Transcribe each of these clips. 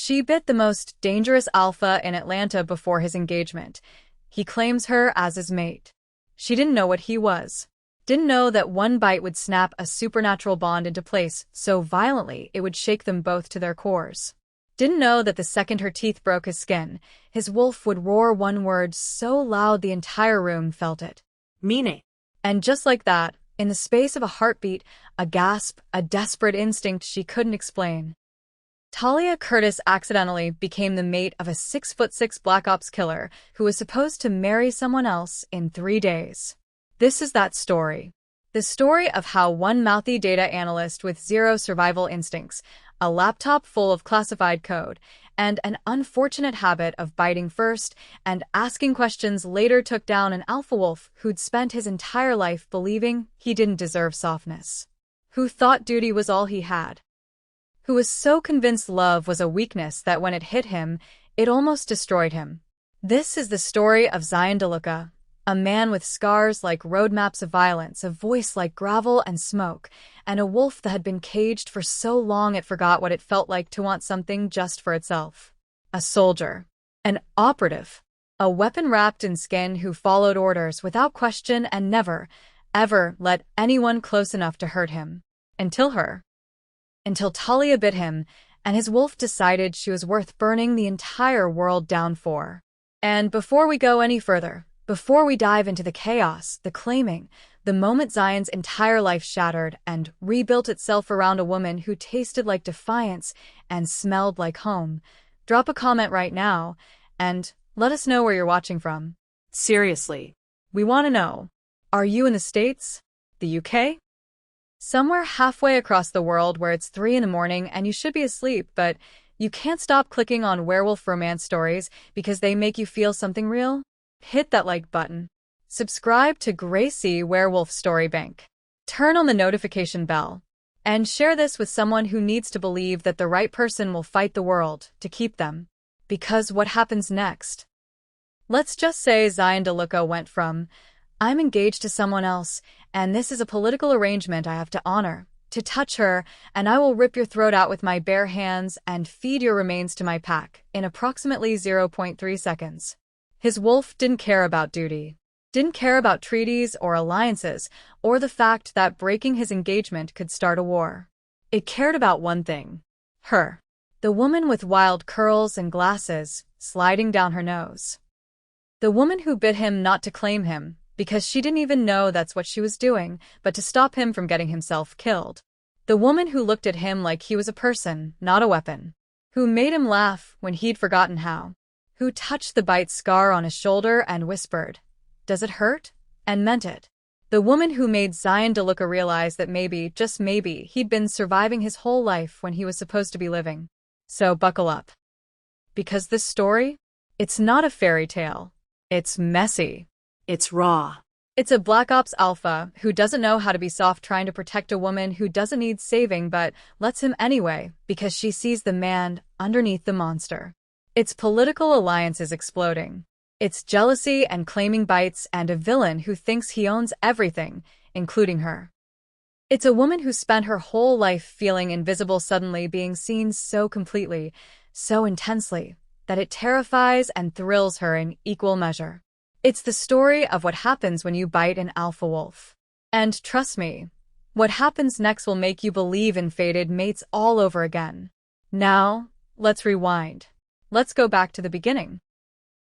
She bit the most dangerous alpha in Atlanta before his engagement. He claims her as his mate. She didn't know what he was. Didn't know that one bite would snap a supernatural bond into place so violently it would shake them both to their cores. Didn't know that the second her teeth broke his skin, his wolf would roar one word so loud the entire room felt it. Meaning. And just like that, in the space of a heartbeat, a gasp, a desperate instinct she couldn't explain, Talia Curtis accidentally became the mate of a 6'6" Black Ops killer who was supposed to marry someone else in 3 days. This is that story. The story of how one mouthy data analyst with zero survival instincts, a laptop full of classified code, and an unfortunate habit of biting first and asking questions later took down an alpha wolf who'd spent his entire life believing he didn't deserve softness. Who thought duty was all he had. Who was so convinced love was a weakness that when it hit him, it almost destroyed him. This is the story of Zion DeLuca, a man with scars like roadmaps of violence, a voice like gravel and smoke, and a wolf that had been caged for so long it forgot what it felt like to want something just for itself. A soldier. An operative. A weapon wrapped in skin who followed orders without question and never, ever let anyone close enough to hurt him. Until Talia bit him, and his wolf decided she was worth burning the entire world down for. And before we go any further, before we dive into the chaos, the claiming, the moment Zion's entire life shattered and rebuilt itself around a woman who tasted like defiance and smelled like home, drop a comment right now and let us know where you're watching from. Seriously. We want to know. Are you in the States? The UK? Somewhere halfway across the world where it's 3 in the morning and you should be asleep, but you can't stop clicking on werewolf romance stories because they make you feel something real? Hit that like button. Subscribe to Gracie Werewolf Story Bank. Turn on the notification bell. And share this with someone who needs to believe that the right person will fight the world to keep them. Because what happens next? Let's just say Zion DeLuca went from, I'm engaged to someone else, and this is a political arrangement I have to honor, to touch her, and I will rip your throat out with my bare hands and feed your remains to my pack in approximately 0.3 seconds. His wolf didn't care about duty, didn't care about treaties or alliances, or the fact that breaking his engagement could start a war. It cared about one thing. Her. The woman with wild curls and glasses sliding down her nose. The woman who bid him not to claim him, because she didn't even know that's what she was doing, but to stop him from getting himself killed. The woman who looked at him like he was a person, not a weapon. Who made him laugh when he'd forgotten how. Who touched the bite scar on his shoulder and whispered, "Does it hurt?" and meant it. The woman who made Zion DeLuca realize that maybe, just maybe, he'd been surviving his whole life when he was supposed to be living. So buckle up. Because this story, it's not a fairy tale. It's messy. It's raw. It's a Black Ops alpha who doesn't know how to be soft trying to protect a woman who doesn't need saving but lets him anyway because she sees the man underneath the monster. It's political alliances exploding. It's jealousy and claiming bites and a villain who thinks he owns everything, including her. It's a woman who spent her whole life feeling invisible suddenly being seen so completely, so intensely, that it terrifies and thrills her in equal measure. It's the story of what happens when you bite an alpha wolf. And trust me, what happens next will make you believe in fated mates all over again. Now, let's rewind. Let's go back to the beginning.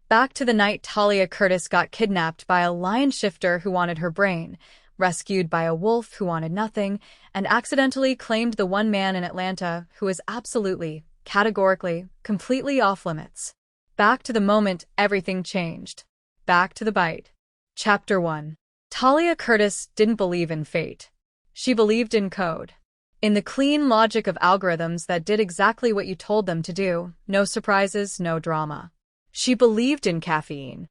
Back to the night Talia Curtis got kidnapped by a lion shifter who wanted her brain, rescued by a wolf who wanted nothing, and accidentally claimed the one man in Atlanta who is absolutely, categorically, completely off limits. Back to the moment everything changed. Back to the bite. Chapter 1. Talia Curtis didn't believe in fate. She believed in code. In the clean logic of algorithms that did exactly what you told them to do, no surprises, no drama. She believed in caffeine.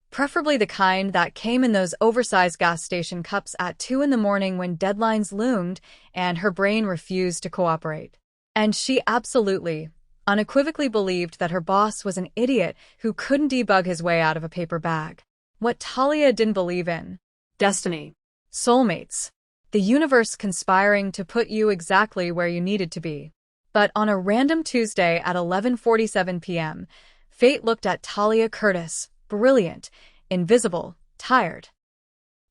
Preferably the kind that came in those oversized gas station cups at 2 in the morning when deadlines loomed and her brain refused to cooperate. And she absolutely, unequivocally believed that her boss was an idiot who couldn't debug his way out of a paper bag. What Talia didn't believe in. Destiny. Soulmates. The universe conspiring to put you exactly where you needed to be. But on a random Tuesday at 11:47 p.m., fate looked at Talia Curtis, brilliant, invisible, tired,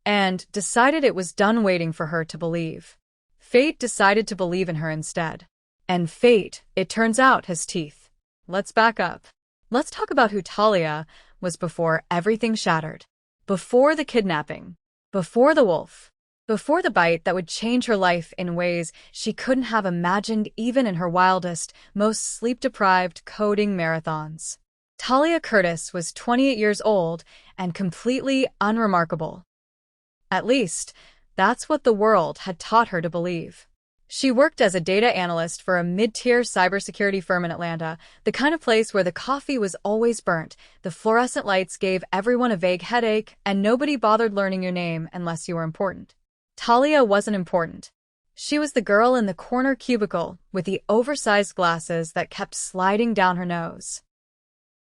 and decided it was done waiting for her to believe. Fate decided to believe in her instead. And fate, it turns out, has teeth. Let's back up. Let's talk about who Talia was before everything shattered. Before the kidnapping. Before the wolf. Before the bite that would change her life in ways she couldn't have imagined even in her wildest, most sleep-deprived coding marathons. Talia Curtis was 28 years old and completely unremarkable. At least, that's what the world had taught her to believe. She worked as a data analyst for a mid-tier cybersecurity firm in Atlanta, the kind of place where the coffee was always burnt, the fluorescent lights gave everyone a vague headache, and nobody bothered learning your name unless you were important. Talia wasn't important. She was the girl in the corner cubicle with the oversized glasses that kept sliding down her nose.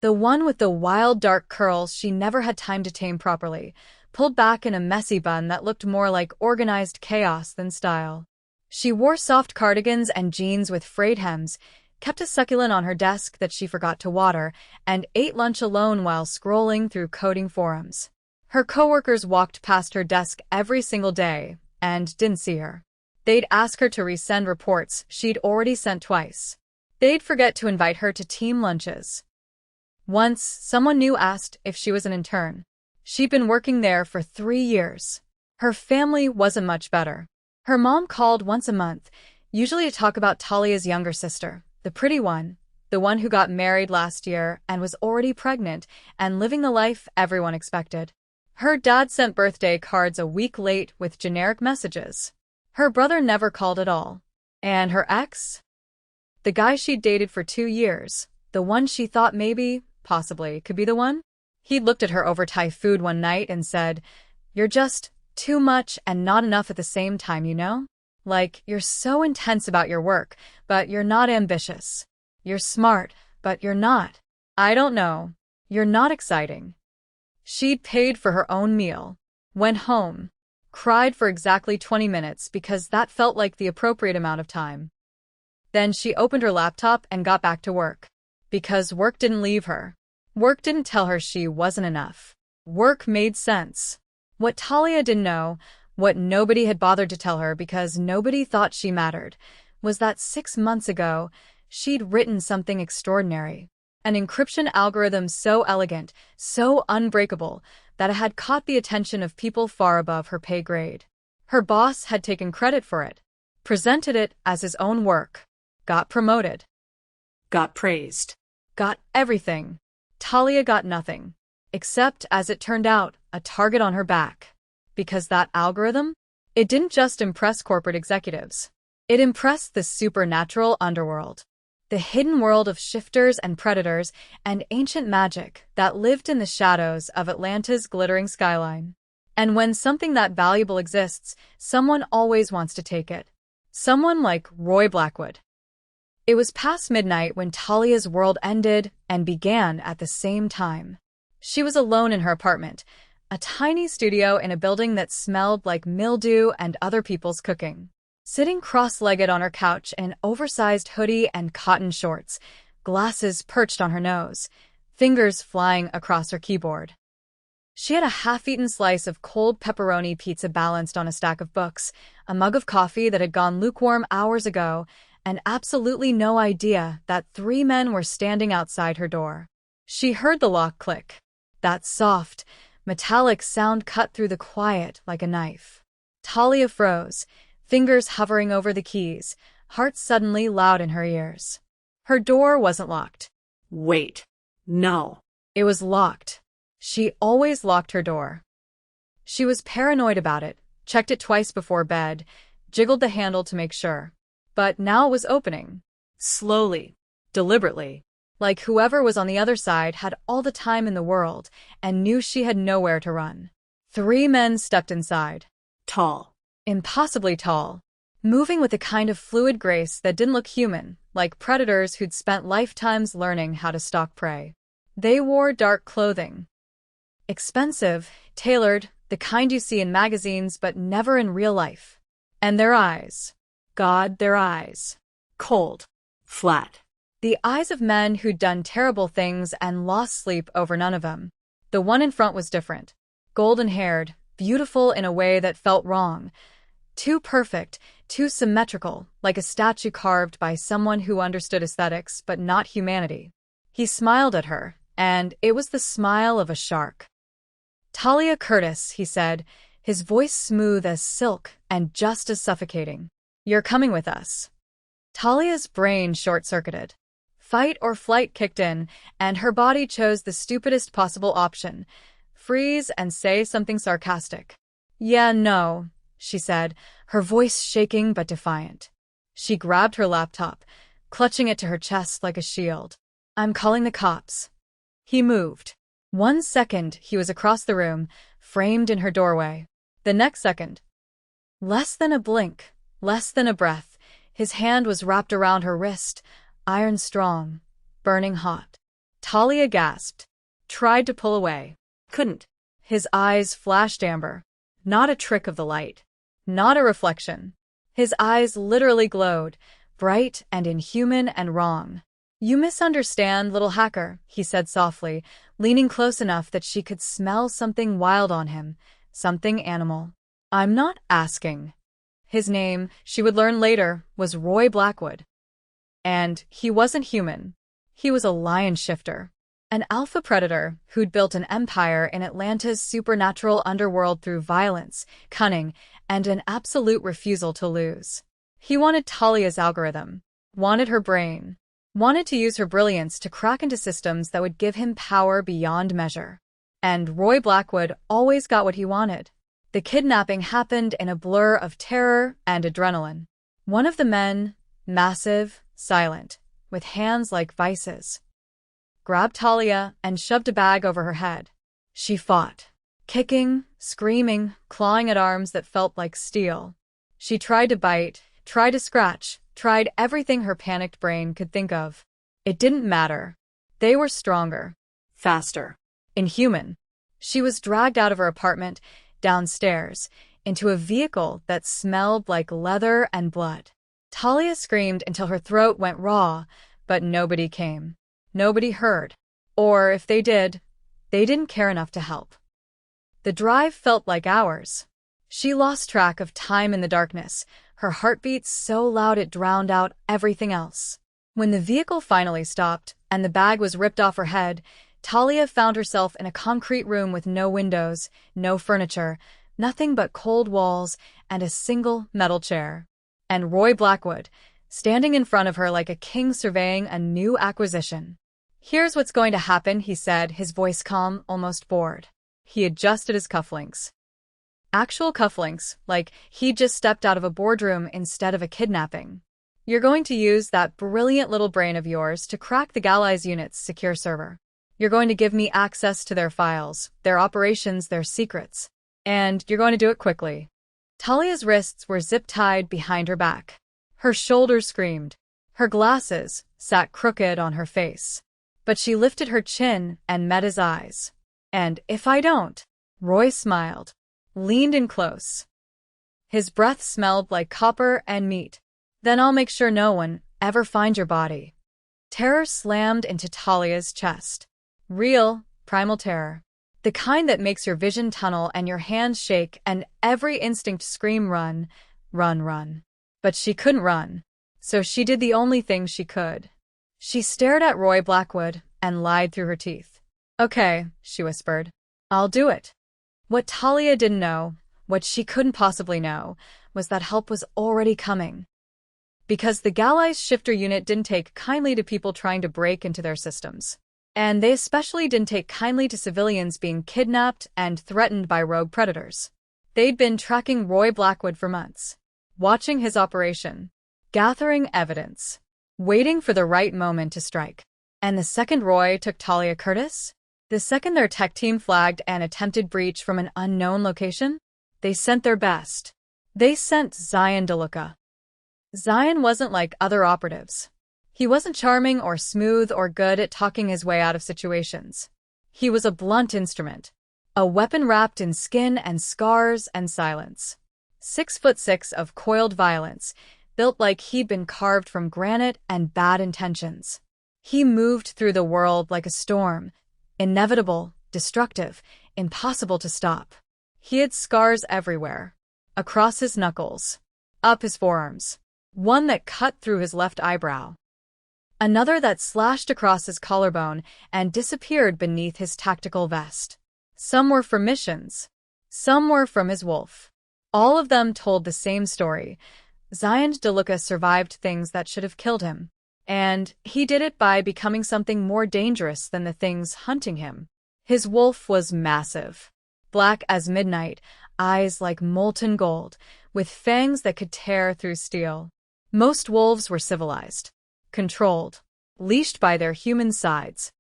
The one with the wild dark curls she never had time to tame properly, pulled back in a messy bun that looked more like organized chaos than style. She wore soft cardigans and jeans with frayed hems, kept a succulent on her desk that she forgot to water, and ate lunch alone while scrolling through coding forums. Her coworkers walked past her desk every single day and didn't see her. They'd ask her to resend reports she'd already sent twice. They'd forget to invite her to team lunches. Once, someone new asked if she was an intern. She'd been working there for 3 years. Her family wasn't much better. Her mom called once a month, usually to talk about Talia's younger sister, the pretty one, the one who got married last year and was already pregnant and living the life everyone expected. Her dad sent birthday cards a week late with generic messages. Her brother never called at all. And her ex? The guy she'd dated for 2 years, the one she thought maybe, possibly, could be the one? He'd looked at her over Thai food one night and said, "You're just too much and not enough at the same time, you know? Like, you're so intense about your work, but you're not ambitious. You're smart, but you're not. I don't know. You're not exciting." She'd paid for her own meal, went home, cried for exactly 20 minutes because that felt like the appropriate amount of time. Then she opened her laptop and got back to work. Because work didn't leave her. Work didn't tell her she wasn't enough. Work made sense. What Talia didn't know, what nobody had bothered to tell her because nobody thought she mattered, was that 6 months ago, she'd written something extraordinary. An encryption algorithm so elegant, so unbreakable, that it had caught the attention of people far above her pay grade. Her boss had taken credit for it, presented it as his own work, got promoted, Got praised. got everything. Talia got nothing. Except, as it turned out, a target on her back. Because that algorithm? It didn't just impress corporate executives. It impressed the supernatural underworld. The hidden world of shifters and predators and ancient magic that lived in the shadows of Atlanta's glittering skyline. And when something that valuable exists, someone always wants to take it. Someone like Roy Blackwood. It was past midnight when Talia's world ended and began at the same time. She was alone in her apartment, a tiny studio in a building that smelled like mildew and other people's cooking. Sitting cross-legged on her couch in an oversized hoodie and cotton shorts, glasses perched on her nose, fingers flying across her keyboard. She had a half-eaten slice of cold pepperoni pizza balanced on a stack of books, a mug of coffee that had gone lukewarm hours ago, and absolutely no idea that 3 men were standing outside her door. She heard the lock click. That soft, metallic sound cut through the quiet like a knife. Talia froze, fingers hovering over the keys, heart suddenly loud in her ears. Her door wasn't locked. Wait. No. It was locked. She always locked her door. She was paranoid about it, checked it twice before bed, jiggled the handle to make sure. But now it was opening. Slowly. Deliberately. Like whoever was on the other side had all the time in the world and knew she had nowhere to run. 3 men stepped inside. Tall. Impossibly tall. Moving with a kind of fluid grace that didn't look human, like predators who'd spent lifetimes learning how to stalk prey. They wore dark clothing. Expensive, tailored, the kind you see in magazines but never in real life. And their eyes. God, their eyes. Cold. Flat. The eyes of men who'd done terrible things and lost sleep over none of them. The one in front was different. Golden-haired, beautiful in a way that felt wrong. Too perfect, too symmetrical, like a statue carved by someone who understood aesthetics but not humanity. He smiled at her, and it was the smile of a shark. "Talia Curtis," he said, his voice smooth as silk and just as suffocating. "You're coming with us." Talia's brain short-circuited. Fight or flight kicked in, and her body chose the stupidest possible option: freeze and say something sarcastic. "Yeah, no," she said, her voice shaking but defiant. She grabbed her laptop, clutching it to her chest like a shield. "I'm calling the cops." He moved. 1 second, he was across the room, framed in her doorway. The next second, less than a blink, less than a breath, his hand was wrapped around her wrist, iron strong, burning hot. Talia gasped, tried to pull away. Couldn't. His eyes flashed amber. Not a trick of the light. Not a reflection. His eyes literally glowed, bright and inhuman and wrong. "You misunderstand, little hacker," he said softly, leaning close enough that she could smell something wild on him, something animal. "I'm not asking." His name, she would learn later, was Roy Blackwood. And he wasn't human. He was a lion shifter. An alpha predator who'd built an empire in Atlanta's supernatural underworld through violence, cunning, and an absolute refusal to lose. He wanted Talia's algorithm, wanted her brain, wanted to use her brilliance to crack into systems that would give him power beyond measure. And Roy Blackwood always got what he wanted. The kidnapping happened in a blur of terror and adrenaline. One of the men, massive, silent, with hands like vices, grabbed Talia and shoved a bag over her head. She fought, kicking, screaming, clawing at arms that felt like steel. She tried to bite, tried to scratch, tried everything her panicked brain could think of. It didn't matter. They were stronger. Faster. Inhuman. She was dragged out of her apartment, downstairs, into a vehicle that smelled like leather and blood. Talia screamed until her throat went raw, but nobody came. Nobody heard. Or if they did, they didn't care enough to help. The drive felt like hours. She lost track of time in the darkness, her heartbeat so loud it drowned out everything else. When the vehicle finally stopped and the bag was ripped off her head, Talia found herself in a concrete room with no windows, no furniture, nothing but cold walls and a single metal chair. And Roy Blackwood, standing in front of her like a king surveying a new acquisition. "Here's what's going to happen," he said, his voice calm, almost bored. He adjusted his cufflinks. Actual cufflinks, like he'd just stepped out of a boardroom instead of a kidnapping. "You're going to use that brilliant little brain of yours to crack the Galley's unit's secure server. You're going to give me access to their files, their operations, their secrets. And you're going to do it quickly." Talia's wrists were zip-tied behind her back. Her shoulders screamed. Her glasses sat crooked on her face. But she lifted her chin and met his eyes. "And if I don't?" Roy smiled, leaned in close. His breath smelled like copper and meat. "Then I'll make sure no one ever finds your body." Terror slammed into Talia's chest. Real, primal terror. The kind that makes your vision tunnel and your hands shake and every instinct scream run, run, run. But she couldn't run. So she did the only thing she could. She stared at Roy Blackwood and lied through her teeth. "Okay," she whispered. "I'll do it." What Talia didn't know, what she couldn't possibly know, was that help was already coming. Because the Galley's shifter unit didn't take kindly to people trying to break into their systems. And they especially didn't take kindly to civilians being kidnapped and threatened by rogue predators. They'd been tracking Roy Blackwood for months, watching his operation, gathering evidence, waiting for the right moment to strike. And the second Roy took Talia Curtis, the second their tech team flagged an attempted breach from an unknown location, they sent their best. They sent Zion DeLuca. Zion wasn't like other operatives. He wasn't charming or smooth or good at talking his way out of situations. He was a blunt instrument, a weapon wrapped in skin and scars and silence. 6'6" of coiled violence, built like he'd been carved from granite and bad intentions. He moved through the world like a storm, inevitable, destructive, impossible to stop. He had scars everywhere, across his knuckles, up his forearms, one that cut through his left eyebrow, another that slashed across his collarbone and disappeared beneath his tactical vest. Some were from missions, some were from his wolf. All of them told the same story. Zion DeLuca survived things that should have killed him, and he did it by becoming something more dangerous than the things hunting him. His wolf was massive, black as midnight, eyes like molten gold, with fangs that could tear through steel. Most wolves were civilized, controlled, leashed by their human sides.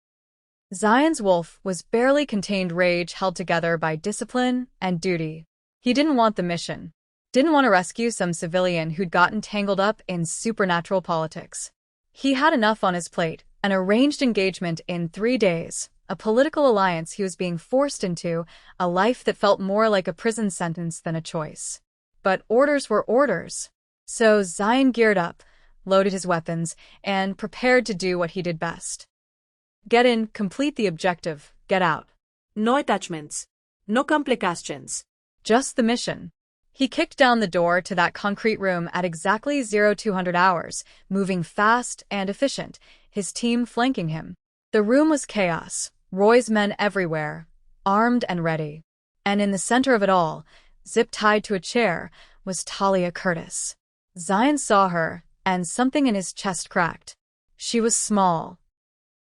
Zion's wolf was barely contained rage held together by discipline and duty. He didn't want the mission, didn't want to rescue some civilian who'd gotten tangled up in supernatural politics. He had enough on his plate, an arranged engagement in 3 days, a political alliance he was being forced into, a life that felt more like a prison sentence than a choice. But orders were orders. So Zion geared up, loaded his weapons, and prepared to do what he did best. Get in, complete the objective, get out. No attachments. No complications. Just the mission. He kicked down the door to that concrete room at exactly 0200 hours, moving fast and efficient, his team flanking him. The room was chaos, Roy's men everywhere, armed and ready. And in the center of it all, zip-tied to a chair, was Talia Curtis. Zion saw her, and something in his chest cracked. She was small,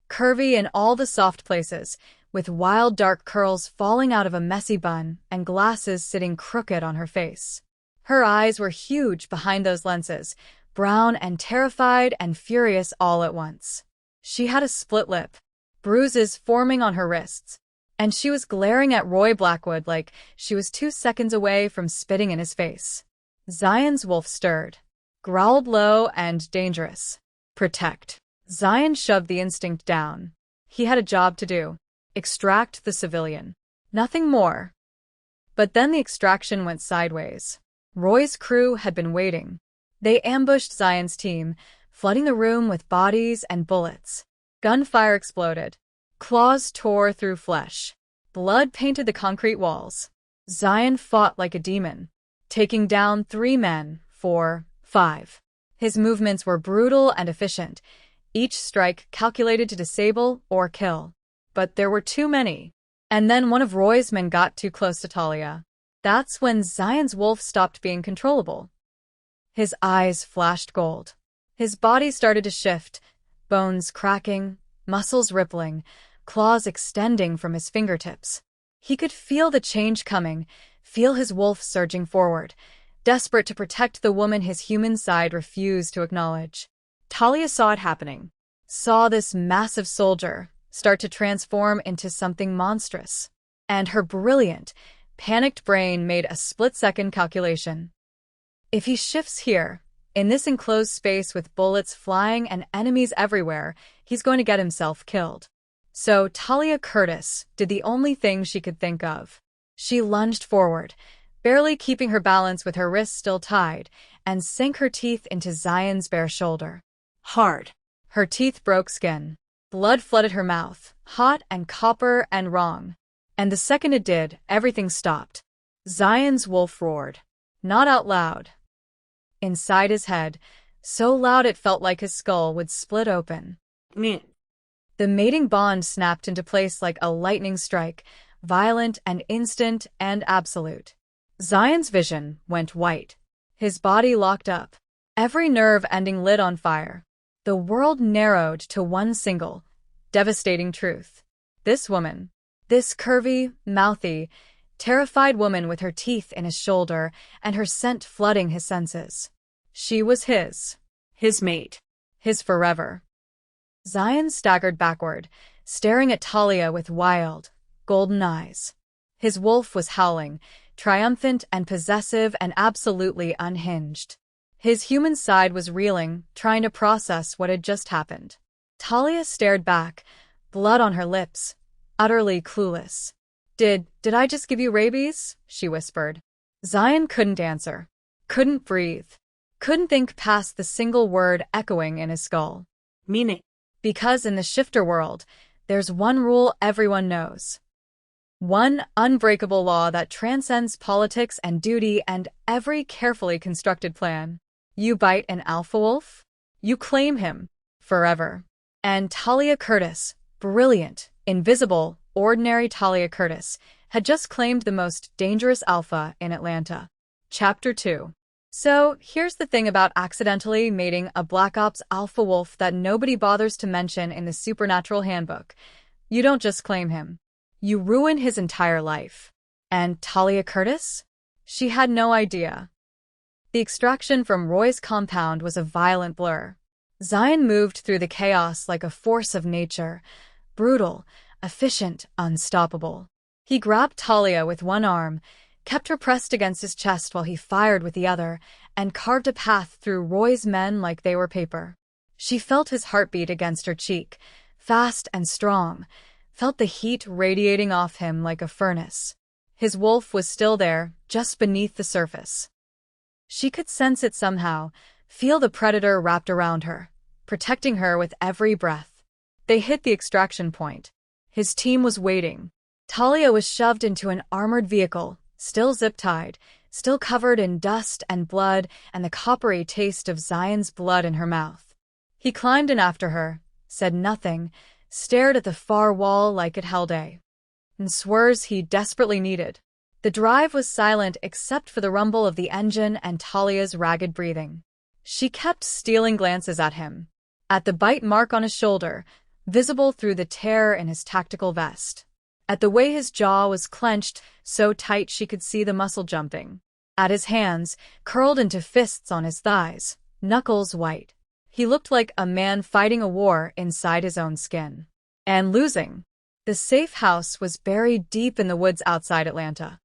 curvy in all the soft places, with wild dark curls falling out of a messy bun and glasses sitting crooked on her face. Her eyes were huge behind those lenses, brown and terrified and furious all at once. She had a split lip, bruises forming on her wrists, and she was glaring at Roy Blackwood like she was 2 seconds away from spitting in his face. Zion's wolf stirred, growled low and dangerous. Protect. Zion shoved the instinct down. He had a job to do. Extract the civilian. Nothing more. But then the extraction went sideways. Roy's crew had been waiting. They ambushed Zion's team, flooding the room with bodies and bullets. Gunfire exploded. Claws tore through flesh. Blood painted the concrete walls. Zion fought like a demon, taking down 3 men, 4, 5. His movements were brutal and efficient, each strike calculated to disable or kill. But there were too many. And then one of Roy's men got too close to Talia. That's when Zion's wolf stopped being controllable. His eyes flashed gold. His body started to shift, bones cracking, muscles rippling, claws extending from his fingertips. He could feel the change coming, feel his wolf surging forward, desperate to protect the woman his human side refused to acknowledge. Talia saw it happening, saw this massive soldier start to transform into something monstrous. And her brilliant, panicked brain made a split-second calculation. If he shifts here, in this enclosed space with bullets flying and enemies everywhere, he's going to get himself killed. So Talia Curtis did the only thing she could think of. She lunged forward, barely keeping her balance with her wrists still tied, and sank her teeth into Zion's bare shoulder. Hard. Her teeth broke skin. Blood flooded her mouth, hot and copper and wrong. And the second it did, everything stopped. Zion's wolf roared. Not out loud. Inside his head, so loud it felt like his skull would split open. Meh. The mating bond snapped into place like a lightning strike, violent and instant and absolute. Zion's vision went white. His body locked up, every nerve ending lit on fire. The world narrowed to one single, devastating truth. This woman, this curvy, mouthy, terrified woman with her teeth in his shoulder and her scent flooding his senses. She was his mate, his forever. Zion staggered backward, staring at Talia with wild, golden eyes. His wolf was howling, triumphant and possessive and absolutely unhinged. His human side was reeling, trying to process what had just happened. Talia stared back, blood on her lips, utterly clueless. Did I just give you rabies? She whispered. Zion couldn't answer, couldn't breathe. Couldn't think past the single word echoing in his skull. Meaning. Because in the shifter world, there's one rule everyone knows. One unbreakable law that transcends politics and duty and every carefully constructed plan. You bite an alpha wolf, you claim him forever. And Talia Curtis, brilliant, invisible, ordinary Talia Curtis, had just claimed the most dangerous alpha in Atlanta. Chapter 2. So, here's the thing about accidentally mating a Black Ops alpha wolf that nobody bothers to mention in the Supernatural Handbook. You don't just claim him. You ruin his entire life. And Talia Curtis? She had no idea. The extraction from Roy's compound was a violent blur. Zion moved through the chaos like a force of nature, brutal, efficient, unstoppable. He grabbed Talia with one arm, kept her pressed against his chest while he fired with the other, and carved a path through Roy's men like they were paper. She felt his heartbeat against her cheek, fast and strong, felt the heat radiating off him like a furnace. His wolf was still there, just beneath the surface. She could sense it somehow, feel the predator wrapped around her, protecting her with every breath. They hit the extraction point. His team was waiting. Talia was shoved into an armored vehicle, still zip-tied, still covered in dust and blood and the coppery taste of Zion's blood in her mouth. He climbed in after her, said nothing, stared at the far wall like it held a swerve he desperately needed. The drive was silent except for the rumble of the engine and Talia's ragged breathing. She kept stealing glances at him, at the bite mark on his shoulder, visible through the tear in his tactical vest, at the way his jaw was clenched so tight she could see the muscle jumping, at his hands, curled into fists on his thighs, knuckles white. He looked like a man fighting a war inside his own skin. And losing. The safe house was buried deep in the woods outside Atlanta.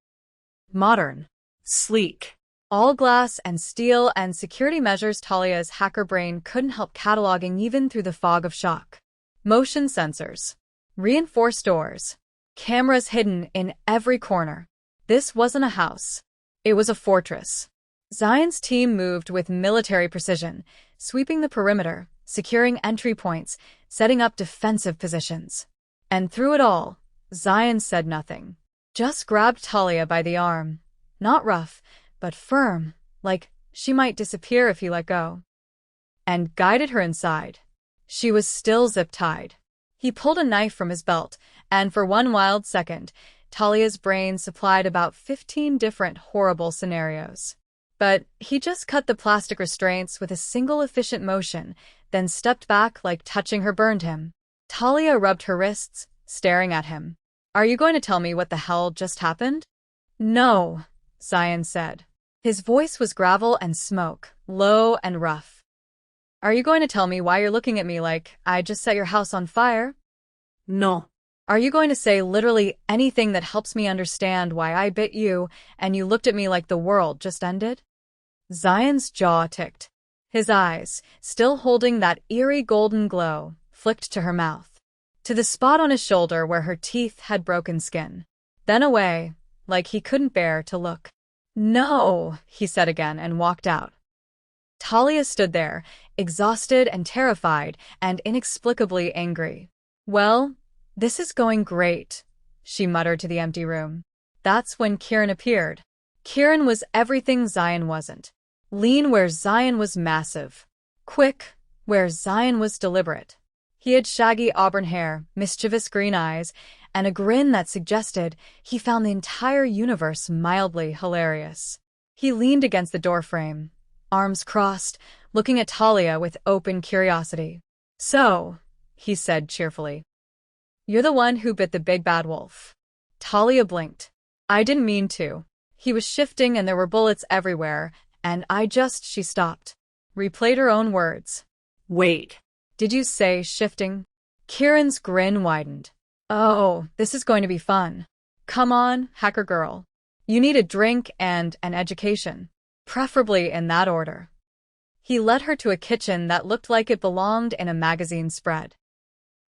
Modern. Sleek. All glass and steel and security measures Talia's hacker brain couldn't help cataloging even through the fog of shock. Motion sensors. Reinforced doors. Cameras hidden in every corner. This wasn't a house. It was a fortress. Zion's team moved with military precision, sweeping the perimeter, securing entry points, setting up defensive positions. And through it all, Zion said nothing. Just grabbed Talia by the arm. Not rough, but firm, like she might disappear if he let go. And guided her inside. She was still zip-tied. He pulled a knife from his belt, and for one wild second, Talia's brain supplied about 15 different horrible scenarios. But he just cut the plastic restraints with a single efficient motion, then stepped back like touching her burned him. Talia rubbed her wrists, staring at him. Are you going to tell me what the hell just happened? No, Zion said. His voice was gravel and smoke, low and rough. Are you going to tell me why you're looking at me like I just set your house on fire? No. Are you going to say literally anything that helps me understand why I bit you and you looked at me like the world just ended? Zion's jaw ticked. His eyes, still holding that eerie golden glow, flicked to her mouth, to the spot on his shoulder where her teeth had broken skin. Then away, like he couldn't bear to look. No, he said again and walked out. Talia stood there, exhausted and terrified and inexplicably angry. Well, this is going great, she muttered to the empty room. That's when Kieran appeared. Kieran was everything Zion wasn't. Lean where Zion was massive. Quick where Zion was deliberate. He had shaggy auburn hair, mischievous green eyes, and a grin that suggested he found the entire universe mildly hilarious. He leaned against the doorframe, arms crossed, looking at Talia with open curiosity. So, he said cheerfully, you're the one who bit the big bad wolf. Talia blinked. I didn't mean to. He was shifting and there were bullets everywhere, and she stopped. Replayed her own words. Wait. Did you say shifting? Kieran's grin widened. Oh, this is going to be fun. Come on, hacker girl. You need a drink and an education. Preferably in that order. He led her to a kitchen that looked like it belonged in a magazine spread.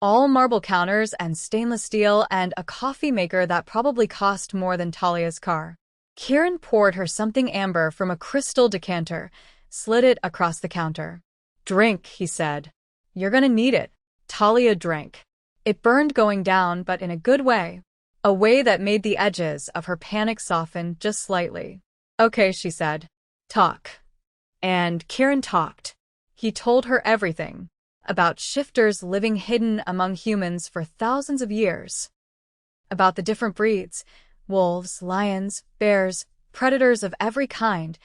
All marble counters and stainless steel and a coffee maker that probably cost more than Talia's car. Kieran poured her something amber from a crystal decanter, slid it across the counter. "Drink," he said. "You're gonna need it." Talia drank. It burned going down, but in a good way. A way that made the edges of her panic soften just slightly. "Okay," she said. "Talk." And Kieran talked. He told her everything. About shifters living hidden among humans for thousands of years. About the different breeds, wolves, lions, bears, predators of every kind,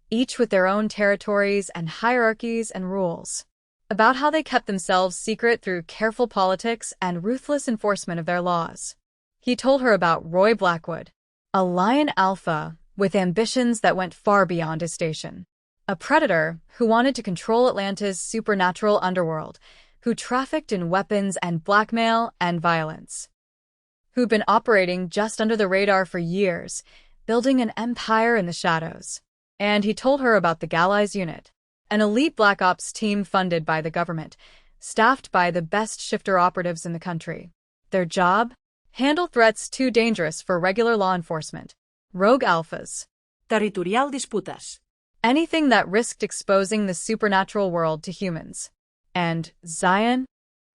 each with their own territories and hierarchies and rules. About how they kept themselves secret through careful politics and ruthless enforcement of their laws. He told her about Roy Blackwood, a lion alpha with ambitions that went far beyond his station. A predator who wanted to control Atlanta's supernatural underworld, who trafficked in weapons and blackmail and violence. Who'd been operating just under the radar for years, building an empire in the shadows. And he told her about the Gallies Unit, an elite Black Ops team funded by the government, staffed by the best shifter operatives in the country. Their job? Handle threats too dangerous for regular law enforcement. Rogue alphas. Territorial disputas. Anything that risked exposing the supernatural world to humans. And Zion?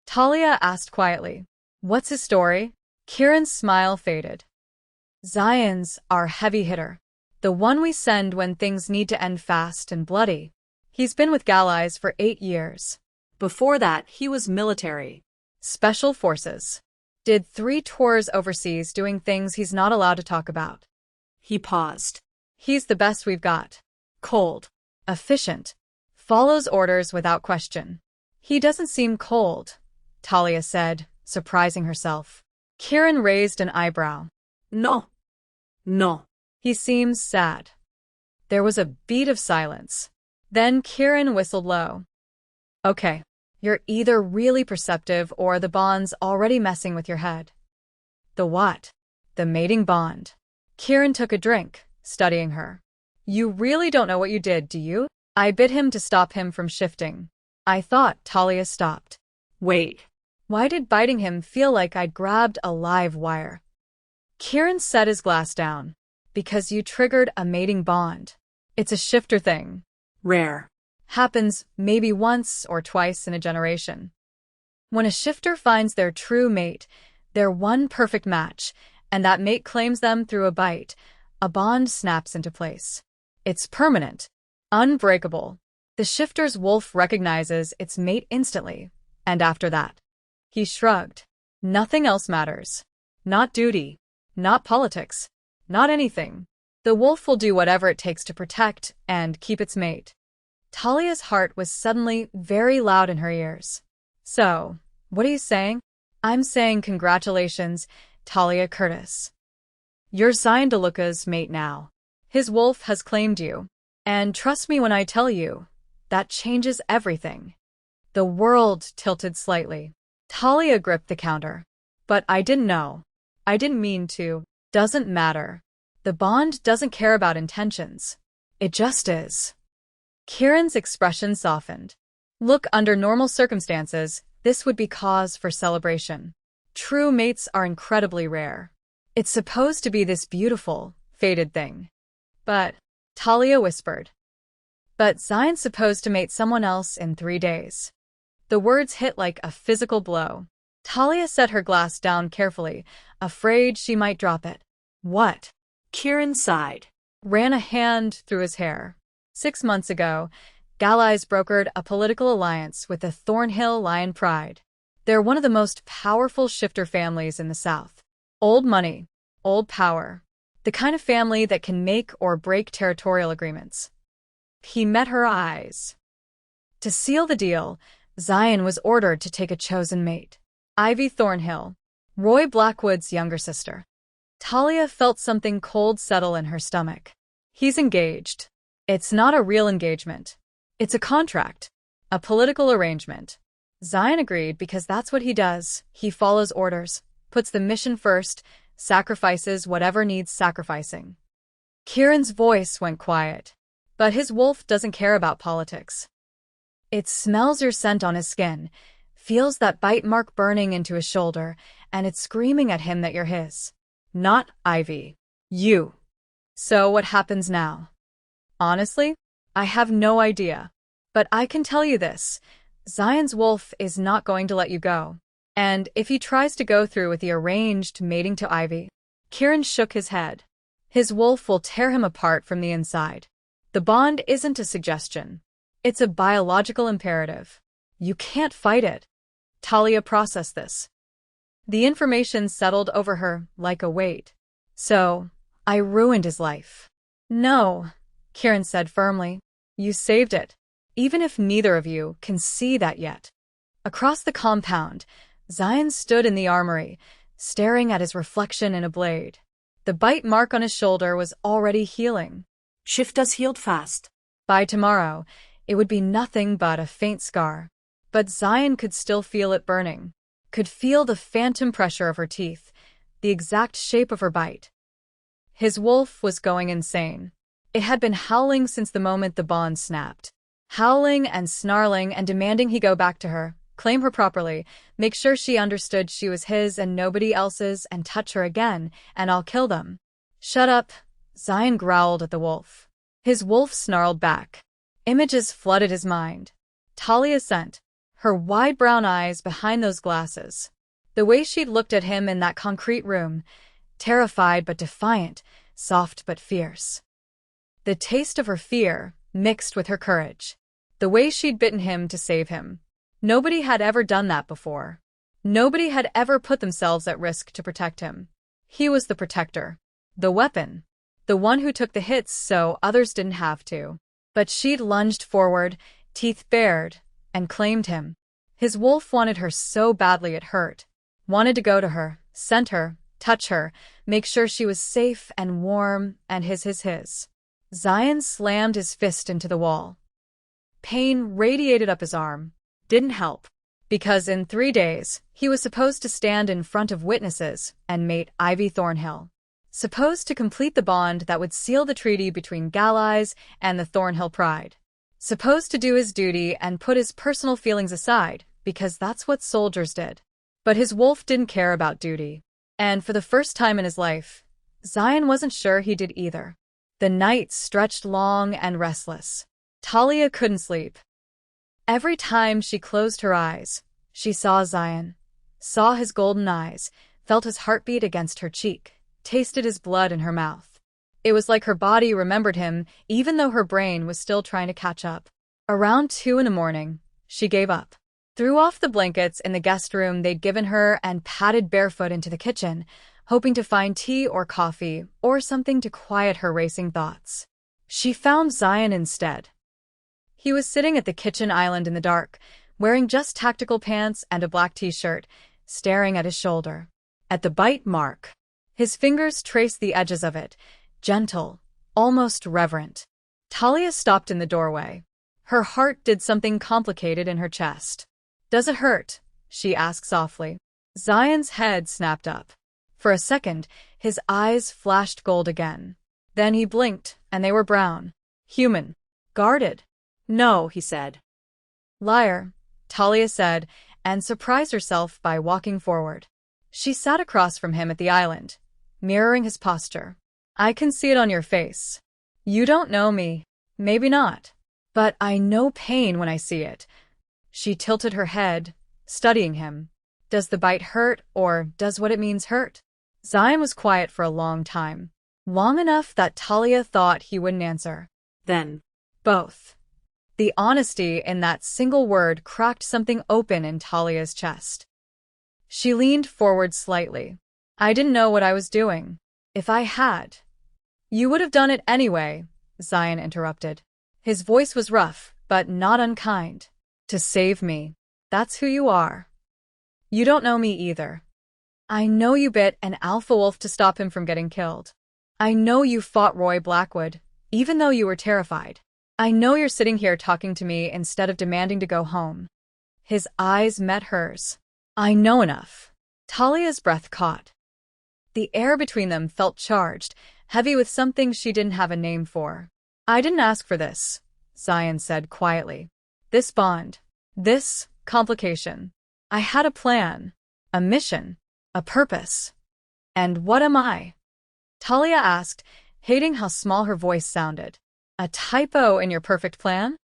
Talia asked quietly. "What's his story?" Kieran's smile faded. "Zion's our heavy hitter. The one we send when things need to end fast and bloody. He's been with Gallies for 8 years. Before that, he was military. Special forces. Did 3 tours overseas doing things he's not allowed to talk about." He paused. "He's the best we've got. Cold. Efficient. Follows orders without question." "He doesn't seem cold," Talia said, surprising herself. Kieran raised an eyebrow. No. No. "He seems sad." There was a beat of silence. Then Kieran whistled low. "Okay, you're either really perceptive or the bond's already messing with your head." "The what?" "The mating bond." Kieran took a drink, studying her. "You really don't know what you did, do you?" "I bid him to stop him from shifting." "I thought." Talia stopped. "Wait. "Why did biting him feel like I'd grabbed a live wire?" Kieran set his glass down. "Because you triggered a mating bond. It's a shifter thing. Rare. Happens maybe once or twice in a generation. When a shifter finds their true mate, their one perfect match, and that mate claims them through a bite, a bond snaps into place. It's permanent. Unbreakable. The shifter's wolf recognizes its mate instantly, and after that." He shrugged. "Nothing else matters. Not duty. Not politics. Not anything. The wolf will do whatever it takes to protect and keep its mate." Talia's heart was suddenly very loud in her ears. "So, what are you saying?" "I'm saying congratulations, Talia Curtis. You're Zion DeLuca's mate now. His wolf has claimed you. And trust me when I tell you, that changes everything." The world tilted slightly. Talia gripped the counter. "But I didn't know. I didn't mean to." "Doesn't matter. The bond doesn't care about intentions. It just is." Kieran's expression softened. "Look, under normal circumstances, this would be cause for celebration. True mates are incredibly rare. It's supposed to be this beautiful, fated thing. But," Talia whispered, "but Zion's supposed to mate someone else in 3 days." The words hit like a physical blow. Talia set her glass down carefully, afraid she might drop it. "What?" Kieran sighed. Ran a hand through his hair. 6 months ago, Gallies brokered a political alliance with the Thornhill Lion Pride. They're one of the most powerful shifter families in the South. Old money, old power. The kind of family that can make or break territorial agreements. He met her eyes. To seal the deal, Zion was ordered to take a chosen mate. Ivy Thornhill, Roy Blackwood's younger sister. Talia felt something cold settle in her stomach. "He's engaged." "It's not a real engagement. It's a contract. A political arrangement." Zion agreed because that's what he does. He follows orders, puts the mission first, sacrifices whatever needs sacrificing. Kieran's voice went quiet. "But his wolf doesn't care about politics. It smells your scent on his skin, feels that bite mark burning into his shoulder, and it's screaming at him that you're his. Not Ivy. You." "So what happens now?" "Honestly, I have no idea. But I can tell you this. Zion's wolf is not going to let you go. And if he tries to go through with the arranged mating to Ivy, Kieran shook his head. His wolf will tear him apart from the inside. The bond isn't a suggestion. It's a biological imperative. You can't fight it. Talia processed this. The information settled over her like a weight. So, I ruined his life. No, Kieran said firmly. You saved it. Even if neither of you can see that yet. Across the compound, Zion stood in the armory, staring at his reflection in a blade. The bite mark on his shoulder was already healing. Shift us healed fast. By tomorrow, it would be nothing but a faint scar. But Zion could still feel it burning. Could feel the phantom pressure of her teeth, the exact shape of her bite. His wolf was going insane. It had been howling since the moment the bond snapped. Howling and snarling and demanding he go back to her, claim her properly, make sure she understood she was his and nobody else's, and touch her again, and I'll kill them. Shut up, Zion growled at the wolf. His wolf snarled back. Images flooded his mind. Talia's scent, her wide brown eyes behind those glasses. The way she'd looked at him in that concrete room, terrified but defiant, soft but fierce. The taste of her fear mixed with her courage. The way she'd bitten him to save him. Nobody had ever done that before. Nobody had ever put themselves at risk to protect him. He was the protector. The weapon. The one who took the hits so others didn't have to. But she'd lunged forward, teeth bared, and claimed him. His wolf wanted her so badly it hurt. Wanted to go to her, scent her, touch her, make sure she was safe and warm, and his. Zion slammed his fist into the wall. Pain radiated up his arm. Didn't help. Because in 3 days, he was supposed to stand in front of witnesses and mate Ivy Thornhill. Supposed to complete the bond that would seal the treaty between Gallies and the Thornhill Pride. Supposed to do his duty and put his personal feelings aside, because that's what soldiers did. But his wolf didn't care about duty. And for the first time in his life, Zion wasn't sure he did either. The night stretched long and restless. Talia couldn't sleep. Every time she closed her eyes, she saw Zion, saw his golden eyes, felt his heartbeat against her cheek, tasted his blood in her mouth. It was like her body remembered him, even though her brain was still trying to catch up. Around 2 a.m, she gave up. Threw off the blankets in the guest room they'd given her and padded barefoot into the kitchen, hoping to find tea or coffee or something to quiet her racing thoughts. She found Zion instead. He was sitting at the kitchen island in the dark, wearing just tactical pants and a black t-shirt, staring at his shoulder. At the bite mark. His fingers traced the edges of it, gentle, almost reverent. Talia stopped in the doorway. Her heart did something complicated in her chest. Does it hurt? She asked softly. Zion's head snapped up. For a second, his eyes flashed gold again. Then he blinked, and they were brown. Human. Guarded. No, he said. Liar, Talia said, and surprised herself by walking forward. She sat across from him at the island, mirroring his posture. I can see it on your face. You don't know me. Maybe not. But I know pain when I see it. She tilted her head, studying him. Does the bite hurt, or does what it means hurt? Zion was quiet for a long time. Long enough that Talia thought he wouldn't answer. Then. Both. The honesty in that single word cracked something open in Talia's chest. She leaned forward slightly. I didn't know what I was doing. If I had. You would have done it anyway, Zion interrupted. His voice was rough, but not unkind. To save me. That's who you are. You don't know me either. I know you bit an alpha wolf to stop him from getting killed. I know you fought Roy Blackwood, even though you were terrified. I know you're sitting here talking to me instead of demanding to go home. His eyes met hers. I know enough. Talia's breath caught. The air between them felt charged, heavy with something she didn't have a name for. I didn't ask for this, Zion said quietly. This bond. This complication. I had a plan, a mission, a purpose. And what am I? Talia asked, hating how small her voice sounded. A typo in your perfect plan?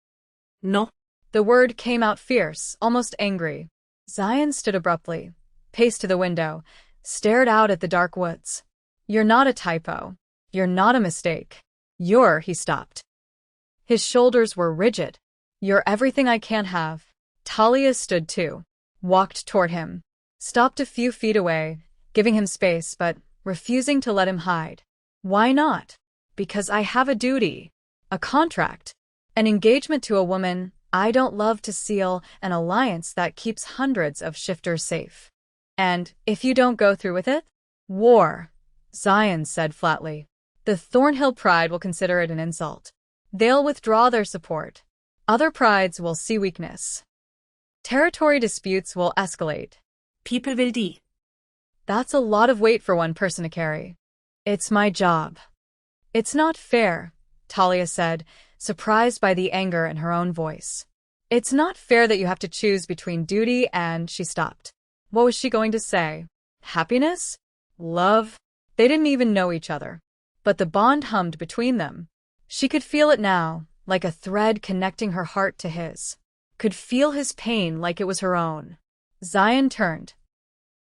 No. The word came out fierce, almost angry. Zion stood abruptly, paced to the window, stared out at the dark woods. You're not a typo. You're not a mistake. He stopped. His shoulders were rigid. You're everything I can't have. Talia stood too, walked toward him, stopped a few feet away, giving him space but refusing to let him hide. Why not? Because I have a duty, a contract, an engagement to a woman I don't love to seal, an alliance that keeps hundreds of shifters safe. And if you don't go through with it? War, Zion said flatly. The Thornhill Pride will consider it an insult. They'll withdraw their support. Other prides will see weakness. Territory disputes will escalate. People will die. That's a lot of weight for one person to carry. It's my job. It's not fair, Talia said, surprised by the anger in her own voice. It's not fair that you have to choose between duty and… She stopped. What was she going to say? Happiness? Love? They didn't even know each other. But the bond hummed between them. She could feel it now, like a thread connecting her heart to his. Could feel his pain like it was her own. Zion turned.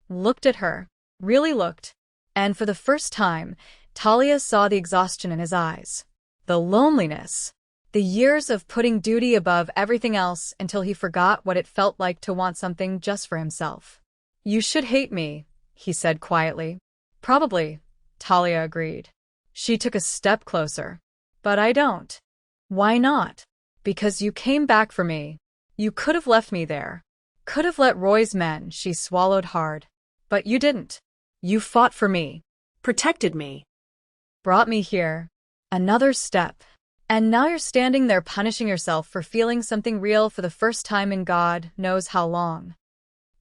Looked at her. Really looked. And for the first time, Talia saw the exhaustion in his eyes. The loneliness. The years of putting duty above everything else until he forgot what it felt like to want something just for himself. You should hate me, he said quietly. Probably, Talia agreed. She took a step closer. But I don't. Why not? Because you came back for me. You could have left me there. Could have let Roy's men. She swallowed hard. But you didn't. You fought for me. Protected me. Brought me here. Another step. And now you're standing there punishing yourself for feeling something real for the first time in God knows how long.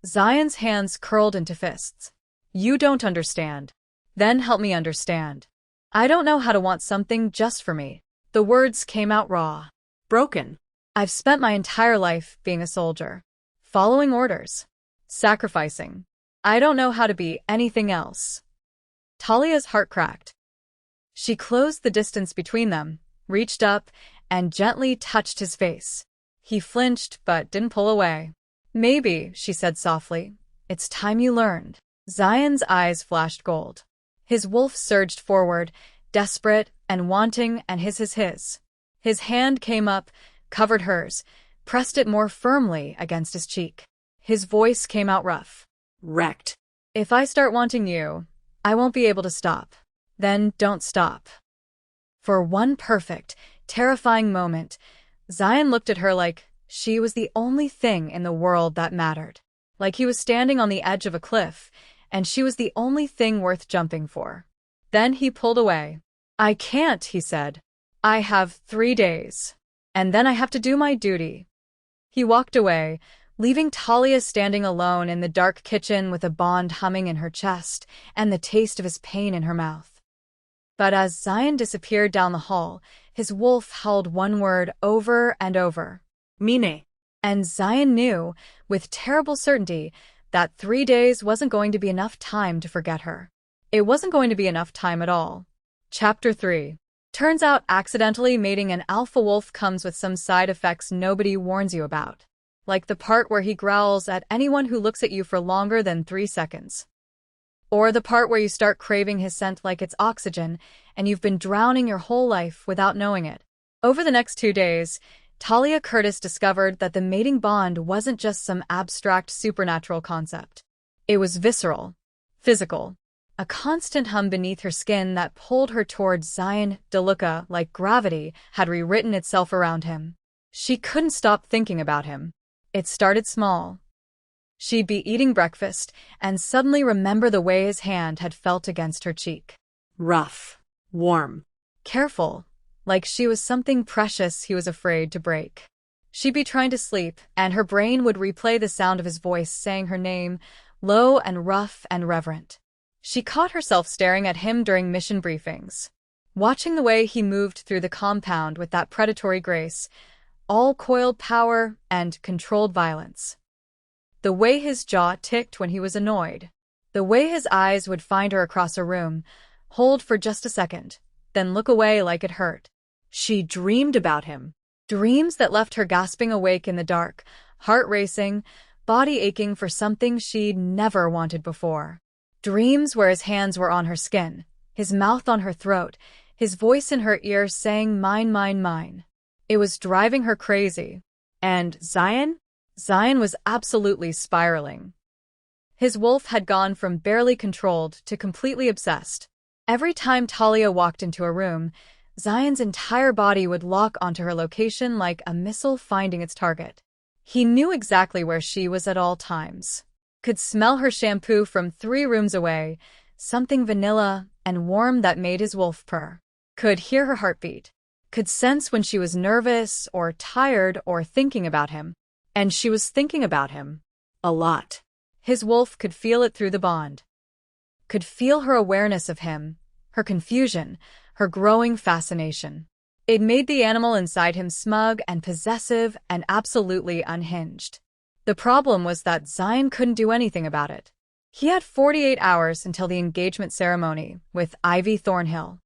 Zion's hands curled into fists. You don't understand. Then help me understand. I don't know how to want something just for me. The words came out raw. Broken. I've spent my entire life being a soldier. Following orders. Sacrificing. I don't know how to be anything else. Talia's heart cracked. She closed the distance between them, reached up, and gently touched his face. He flinched but didn't pull away. Maybe, she said softly, it's time you learned. Zion's eyes flashed gold. His wolf surged forward, desperate and wanting, and his. His hand came up, covered hers, pressed it more firmly against his cheek. His voice came out rough. Wrecked. If I start wanting you, I won't be able to stop. Then don't stop. For one perfect, terrifying moment, Zion looked at her like she was the only thing in the world that mattered. Like he was standing on the edge of a cliff, and she was the only thing worth jumping for. Then he pulled away. I can't, he said. I have 3 days. And then I have to do my duty. He walked away, leaving Talia standing alone in the dark kitchen with a bond humming in her chest and the taste of his pain in her mouth. But as Zion disappeared down the hall, his wolf howled one word over and over. Mine. And Zion knew, with terrible certainty, that 3 days wasn't going to be enough time to forget her. It wasn't going to be enough time at all. Chapter 3. Turns out accidentally mating an alpha wolf comes with some side effects nobody warns you about. Like the part where he growls at anyone who looks at you for longer than 3 seconds. Or the part where you start craving his scent like it's oxygen, and you've been drowning your whole life without knowing it. Over the next 2 days, Talia Curtis discovered that the mating bond wasn't just some abstract supernatural concept. It was visceral, physical. A constant hum beneath her skin that pulled her towards Zion. DeLuca, like gravity, had rewritten itself around him. She couldn't stop thinking about him. It started small. She'd be eating breakfast and suddenly remember the way his hand had felt against her cheek. Rough. Warm. Careful. Like she was something precious he was afraid to break. She'd be trying to sleep, and her brain would replay the sound of his voice saying her name, low and rough and reverent. She caught herself staring at him during mission briefings, watching the way he moved through the compound with that predatory grace, all coiled power and controlled violence. The way his jaw ticked when he was annoyed. The way his eyes would find her across a room, hold for just a second, then look away like it hurt. She dreamed about him. Dreams that left her gasping awake in the dark, heart racing, body aching for something she'd never wanted before. Dreams where his hands were on her skin, his mouth on her throat, his voice in her ear saying mine, mine, mine. It was driving her crazy. And Zion? Zion was absolutely spiraling. His wolf had gone from barely controlled to completely obsessed. Every time Talia walked into a room, Zion's entire body would lock onto her location like a missile finding its target. He knew exactly where she was at all times. Could smell her shampoo from 3 rooms away, something vanilla and warm that made his wolf purr. Could hear her heartbeat. Could sense when she was nervous or tired or thinking about him. And she was thinking about him. A lot. His wolf could feel it through the bond. Could feel her awareness of him, her confusion, her growing fascination. It made the animal inside him smug and possessive and absolutely unhinged. The problem was that Zion couldn't do anything about it. He had 48 hours until the engagement ceremony with Ivy Thornhill.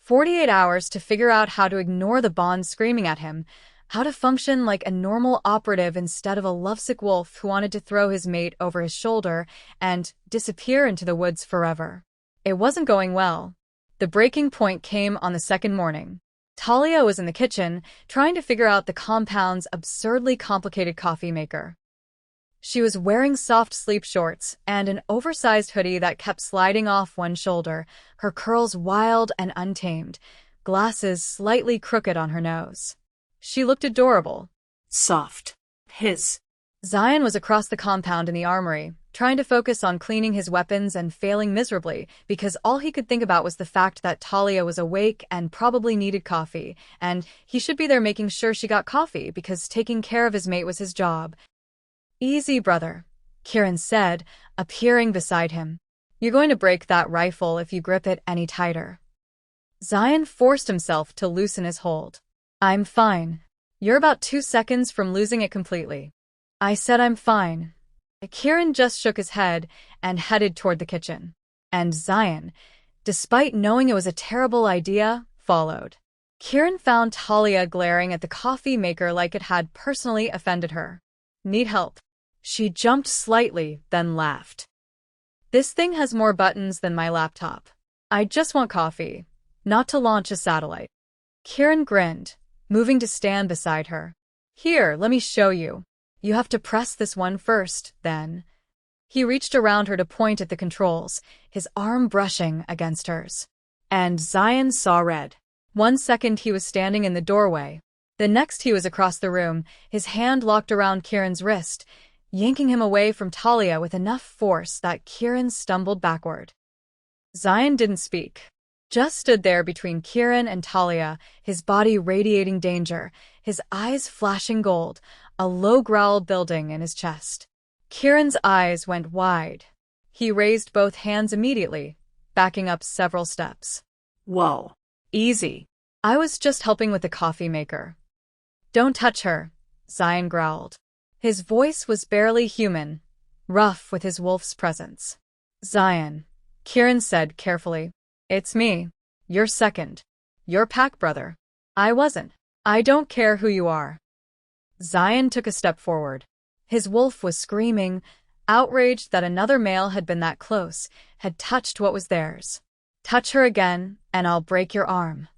48 hours to figure out how to ignore the bond screaming at him, how to function like a normal operative instead of a lovesick wolf who wanted to throw his mate over his shoulder and disappear into the woods forever. It wasn't going well. The breaking point came on the second morning. Talia was in the kitchen, trying to figure out the compound's absurdly complicated coffee maker. She was wearing soft sleep shorts and an oversized hoodie that kept sliding off one shoulder, her curls wild and untamed, glasses slightly crooked on her nose. She looked adorable. Soft. His. Zion was across the compound in the armory, trying to focus on cleaning his weapons and failing miserably because all he could think about was the fact that Talia was awake and probably needed coffee, and he should be there making sure she got coffee because taking care of his mate was his job. "Easy, brother," Kieran said, appearing beside him. "You're going to break that rifle if you grip it any tighter." Zion forced himself to loosen his hold. "I'm fine. You're about 2 seconds from losing it completely." "I said I'm fine." Kieran just shook his head and headed toward the kitchen. And Zion, despite knowing it was a terrible idea, followed. Kieran found Talia glaring at the coffee maker like it had personally offended her. "Need help?" She jumped slightly, then laughed. "This thing has more buttons than my laptop. I just want coffee, not to launch a satellite." Kieran grinned, moving to stand beside her. "Here, let me show you. You have to press this one first, then." He reached around her to point at the controls, his arm brushing against hers. And Zion saw red. 1 second he was standing in the doorway. The next he was across the room, his hand locked around Kieran's wrist, yanking him away from Talia with enough force that Kieran stumbled backward. Zion didn't speak. Just stood there between Kieran and Talia, his body radiating danger, his eyes flashing gold, a low growl building in his chest. Kieran's eyes went wide. He raised both hands immediately, backing up several steps. "Whoa. Easy." "I was just helping with the coffee maker." "Don't touch her," Zion growled. His voice was barely human, rough with his wolf's presence. "Zion," Kieran said carefully. "It's me. You're second. You're pack brother." "I wasn't. I don't care who you are." Zion took a step forward. His wolf was screaming, outraged that another male had been that close, had touched what was theirs. "Touch her again, and I'll break your arm."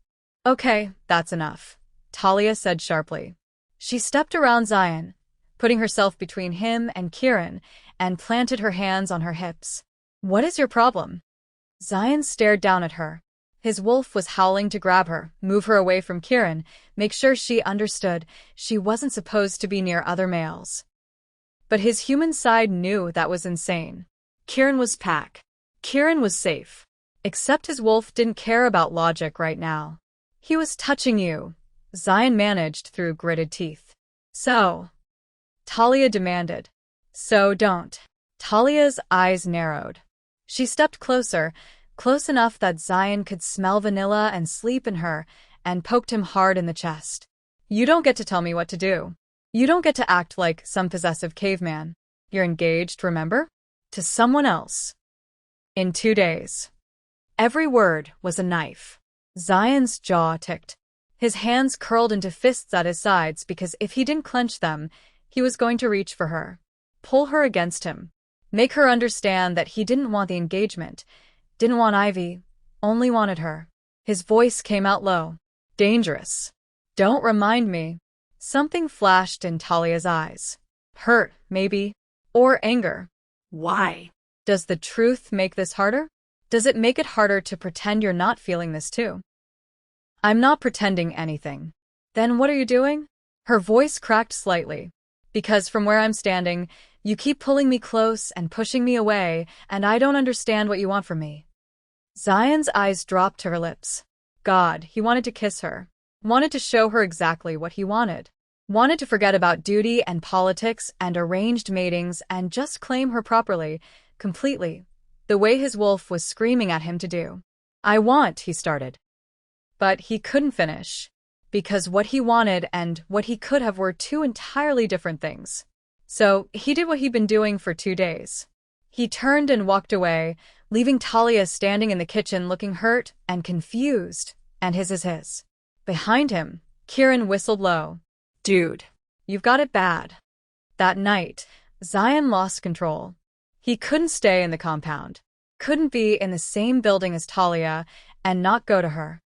"Okay, that's enough," Talia said sharply. She stepped around Zion, putting herself between him and Kieran, and planted her hands on her hips. "What is your problem?" Zion stared down at her. His wolf was howling to grab her, move her away from Kieran, make sure she understood she wasn't supposed to be near other males. But his human side knew that was insane. Kieran was pack. Kieran was safe. Except his wolf didn't care about logic right now. "He was touching you," Zion managed through gritted teeth. "So?" Talia demanded. "So don't." Talia's eyes narrowed. She stepped closer, close enough that Zion could smell vanilla and sleep in her, and poked him hard in the chest. "You don't get to tell me what to do. You don't get to act like some possessive caveman. You're engaged, remember? To someone else. In 2 days." Every word was a knife. Zion's jaw ticked. His hands curled into fists at his sides because if he didn't clench them, he was going to reach for her, pull her against him, make her understand that he didn't want the engagement, didn't want Ivy, only wanted her. His voice came out low. Dangerous. Don't remind me. Something flashed in Talia's eyes. Hurt, maybe. Or anger. Why? Does the truth make this harder? Does it make it harder to pretend you're not feeling this too? I'm not pretending anything. Then what are you doing? Her voice cracked slightly. Because from where I'm standing, you keep pulling me close and pushing me away, and I don't understand what you want from me. Zion's eyes dropped to her lips. God, he wanted to kiss her. Wanted to show her exactly what he wanted. Wanted to forget about duty and politics and arranged matings and just claim her properly, completely, the way his wolf was screaming at him to do. He started. But he couldn't finish. Because what he wanted and what he could have were two entirely different things. So he did what he'd been doing for 2 days. He turned and walked away, leaving Talia standing in the kitchen looking hurt and confused, and his. Behind him, Kieran whistled low. Dude, you've got it bad. That night, Zion lost control. He couldn't stay in the compound, couldn't be in the same building as Talia, and not go to her.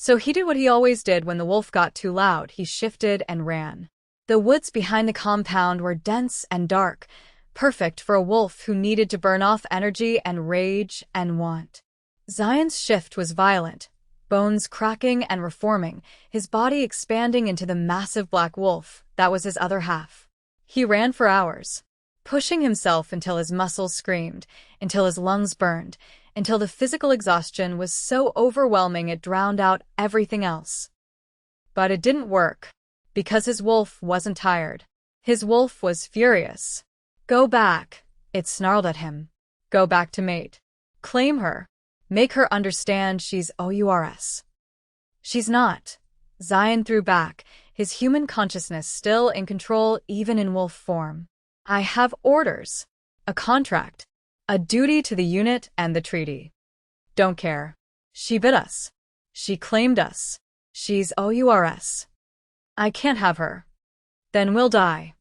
So he did what he always did when the wolf got too loud. He shifted and ran. The woods behind the compound were dense and dark, perfect for a wolf who needed to burn off energy and rage and want. Zion's shift was violent, bones cracking and reforming, his body expanding into the massive black wolf that was his other half. He ran for hours, pushing himself until his muscles screamed, until his lungs burned, until the physical exhaustion was so overwhelming it drowned out everything else. But it didn't work, because his wolf wasn't tired. His wolf was furious. Go back, it snarled at him. Go back to mate. Claim her. Make her understand she's yours. She's not. Zion threw back, his human consciousness still in control even in wolf form. I have orders. A contract. A duty to the unit and the treaty. Don't care. She bit us. She claimed us. She's yours. I can't have her. Then we'll die.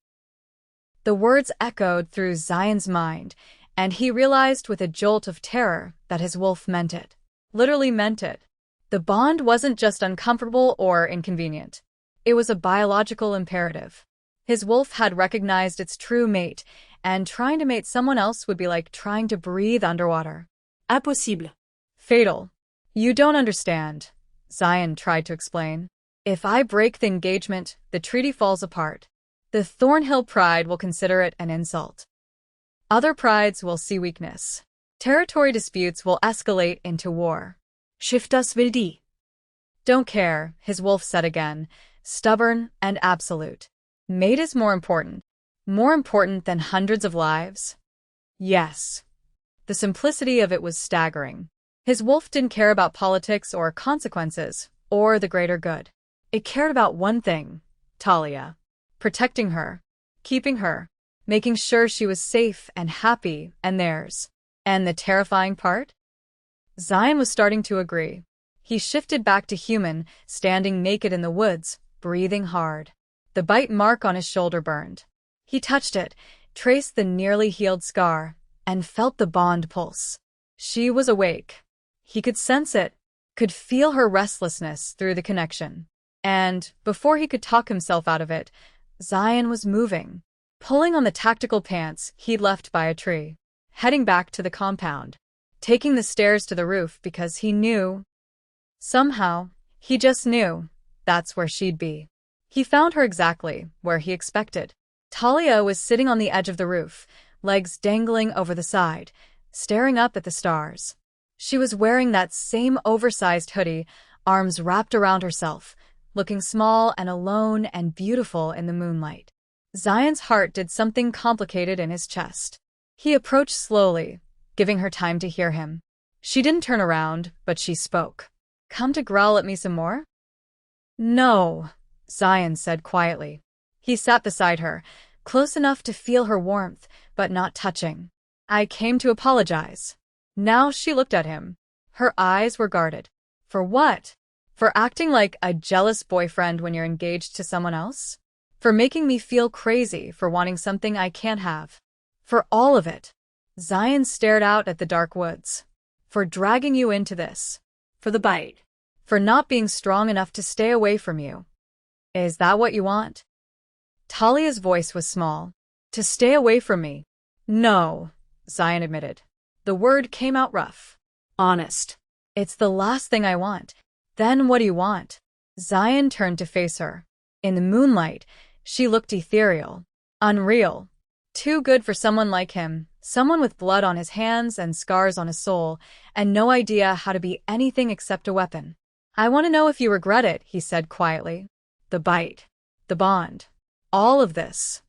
The words echoed through Zion's mind, and he realized with a jolt of terror that his wolf meant it. Literally meant it. The bond wasn't just uncomfortable or inconvenient. It was a biological imperative. His wolf had recognized its true mate, and trying to mate someone else would be like trying to breathe underwater. Impossible. Fatal. You don't understand, Zion tried to explain. If I break the engagement, the treaty falls apart. The Thornhill Pride will consider it an insult. Other prides will see weakness. Territory disputes will escalate into war. Skiftas vil de. Don't care, his wolf said again, stubborn and absolute. Mate is more important. More important than hundreds of lives? Yes. The simplicity of it was staggering. His wolf didn't care about politics or consequences, or the greater good. It cared about one thing, Talia. Protecting her, keeping her, making sure she was safe and happy and theirs. And the terrifying part? Zion was starting to agree. He shifted back to human, standing naked in the woods, breathing hard. The bite mark on his shoulder burned. He touched it, traced the nearly healed scar, and felt the bond pulse. She was awake. He could sense it, could feel her restlessness through the connection. And, before he could talk himself out of it, Zion was moving, pulling on the tactical pants he'd left by a tree, heading back to the compound, taking the stairs to the roof because he knew. Somehow, he just knew, that's where she'd be. He found her exactly where he expected. Talia was sitting on the edge of the roof, legs dangling over the side, staring up at the stars. She was wearing that same oversized hoodie, arms wrapped around herself, looking small and alone and beautiful in the moonlight. Zion's heart did something complicated in his chest. He approached slowly, giving her time to hear him. She didn't turn around, but she spoke. Come to growl at me some more? No, Zion said quietly. He sat beside her, close enough to feel her warmth, but not touching. I came to apologize. Now she looked at him. Her eyes were guarded. For what? For acting like a jealous boyfriend when you're engaged to someone else? For making me feel crazy for wanting something I can't have? For all of it. Zion stared out at the dark woods. For dragging you into this. For the bite. For not being strong enough to stay away from you. Is that what you want? Talia's voice was small. To stay away from me? No, Zion admitted. The word came out rough. Honest. It's the last thing I want. Then what do you want? Zion turned to face her. In the moonlight, she looked ethereal. Unreal. Too good for someone like him, someone with blood on his hands and scars on his soul, and no idea how to be anything except a weapon. I want to know if you regret it, he said quietly. The bite. The bond. All of this.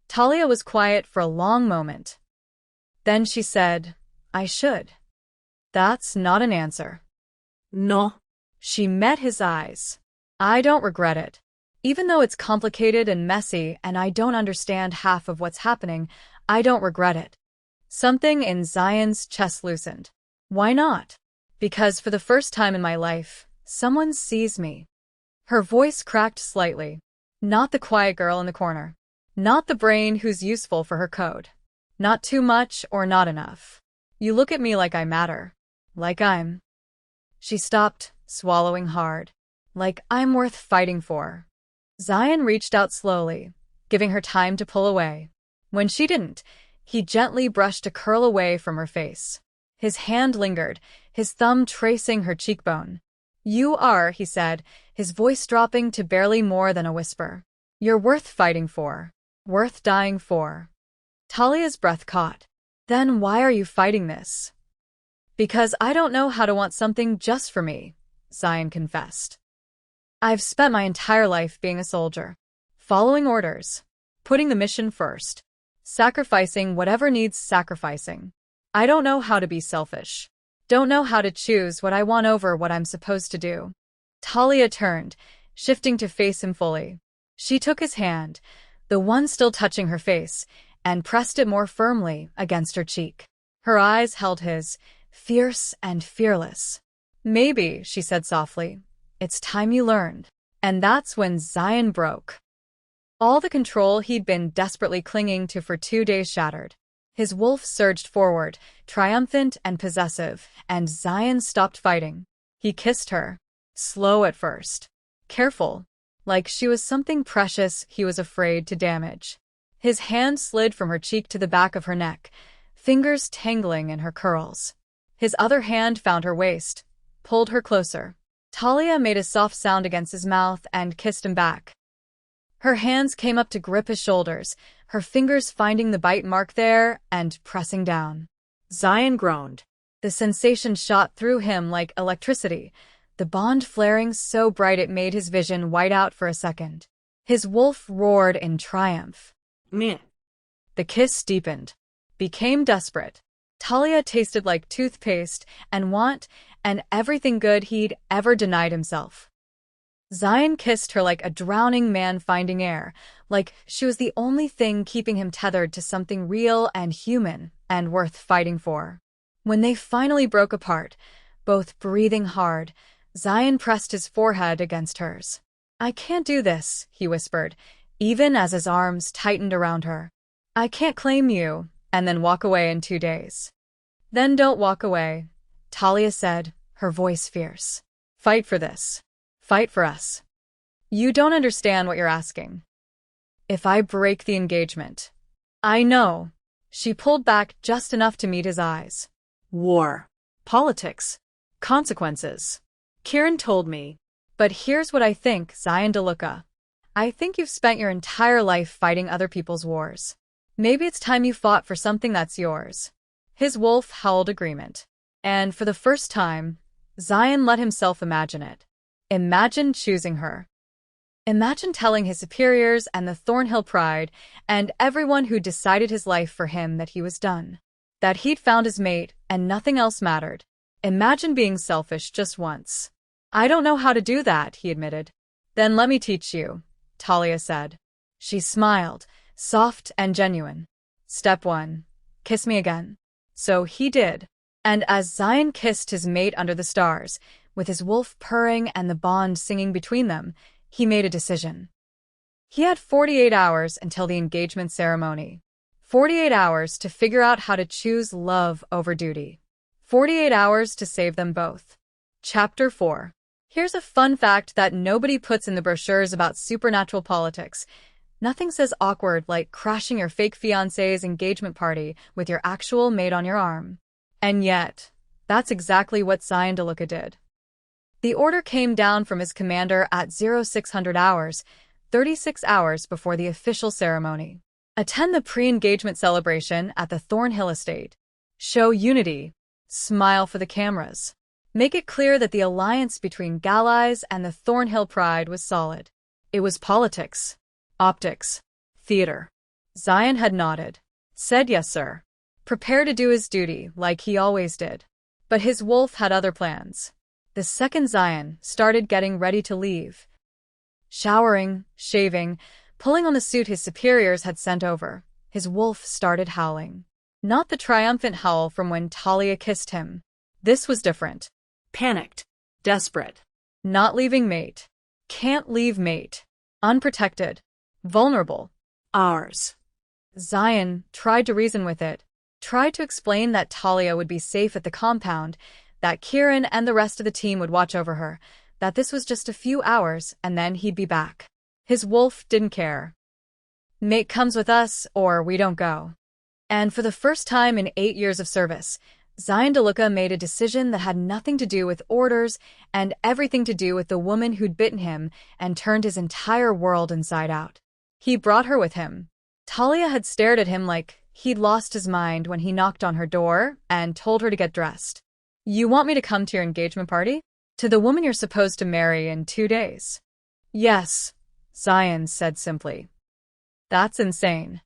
Talia was quiet for a long moment. Then she said, I should. That's not an answer. No. She met his eyes. I don't regret it. Even though it's complicated and messy and I don't understand half of what's happening, I don't regret it. Something in Zion's chest loosened. Why not? Because for the first time in my life, someone sees me. Her voice cracked slightly. Not the quiet girl in the corner. Not the brain who's useful for her code. Not too much or not enough. You look at me like I matter. Like I'm. She stopped, swallowing hard. Like I'm worth fighting for. Zion reached out slowly, giving her time to pull away. When she didn't, he gently brushed a curl away from her face. His hand lingered, his thumb tracing her cheekbone. You are, he said, his voice dropping to barely more than a whisper. You're worth fighting for. Worth dying for. Talia's breath caught. Then why are you fighting this? Because I don't know how to want something just for me, Zion confessed. I've spent my entire life being a soldier, following orders, putting the mission first, sacrificing whatever needs sacrificing. I don't know how to be selfish. Don't know how to choose what I want over what I'm supposed to do. Talia turned, shifting to face him fully. She took his hand, the one still touching her face, and pressed it more firmly against her cheek. Her eyes held his, fierce and fearless. Maybe, she said softly, it's time you learned. And that's when Zion broke. All the control he'd been desperately clinging to for 2 days shattered. His wolf surged forward, triumphant and possessive, and Zion stopped fighting. He kissed her. Slow at first. Careful. Like she was something precious he was afraid to damage. His hand slid from her cheek to the back of her neck, fingers tangling in her curls. His other hand found her waist, pulled her closer. Talia made a soft sound against his mouth and kissed him back. Her hands came up to grip his shoulders, her fingers finding the bite mark there and pressing down. Zion groaned. The sensation shot through him like electricity, the bond flaring so bright it made his vision white out for a second. His wolf roared in triumph. Meh. The kiss deepened, became desperate. Talia tasted like toothpaste and want and everything good he'd ever denied himself. Zion kissed her like a drowning man finding air, like she was the only thing keeping him tethered to something real and human and worth fighting for. When they finally broke apart, both breathing hard, Zion pressed his forehead against hers. I can't do this, he whispered, even as his arms tightened around her. I can't claim you, and then walk away in 2 days. Then don't walk away, Talia said, her voice fierce. Fight for this. Fight for us. You don't understand what you're asking. If I break the engagement. I know. She pulled back just enough to meet his eyes. War. Politics. Consequences. Kieran told me. But here's what I think, Zion DeLuca. I think you've spent your entire life fighting other people's wars. Maybe it's time you fought for something that's yours. His wolf howled agreement. And for the first time, Zion let himself imagine it. Imagine choosing her. Imagine telling his superiors and the Thornhill Pride and everyone who decided his life for him that he was done. That he'd found his mate and nothing else mattered. Imagine being selfish just once. I don't know how to do that, he admitted. Then let me teach you, Talia said. She smiled, soft and genuine. Step 1. Kiss me again. So he did. And as Zion kissed his mate under the stars, With his wolf purring and the bond singing between them, he made a decision. He had 48 hours until the engagement ceremony. 48 hours to figure out how to choose love over duty. 48 hours to save them both. Chapter 4. Here's a fun fact that nobody puts in the brochures about supernatural politics. Nothing says awkward like crashing your fake fiancé's engagement party with your actual mate on your arm. And yet, that's exactly what Zion DeLuca did. The order came down from his commander at 0600 hours, 36 hours before the official ceremony. Attend the pre-engagement celebration at the Thornhill estate. Show unity. Smile for the cameras. Make it clear that the alliance between Gallies and the Thornhill Pride was solid. It was politics. Optics. Theater. Zion had nodded. Said yes, sir. Prepare to do his duty, like he always did. But his wolf had other plans. The second Zion started getting ready to leave. Showering, shaving, pulling on the suit his superiors had sent over, his wolf started howling. Not the triumphant howl from when Talia kissed him. This was different. Panicked. Desperate. Not leaving mate. Can't leave mate. Unprotected. Vulnerable. Ours. Zion tried to reason with it. Tried to explain that Talia would be safe at the compound, that Kieran and the rest of the team would watch over her, that this was just a few hours and then he'd be back. His wolf didn't care. Mate comes with us or we don't go. And for the first time in 8 years of service, Zion DeLuca made a decision that had nothing to do with orders and everything to do with the woman who'd bitten him and turned his entire world inside out. He brought her with him. Talia had stared at him like he'd lost his mind when he knocked on her door and told her to get dressed. You want me to come to your engagement party? To the woman you're supposed to marry in 2 days? Yes, Zion said simply. That's insane.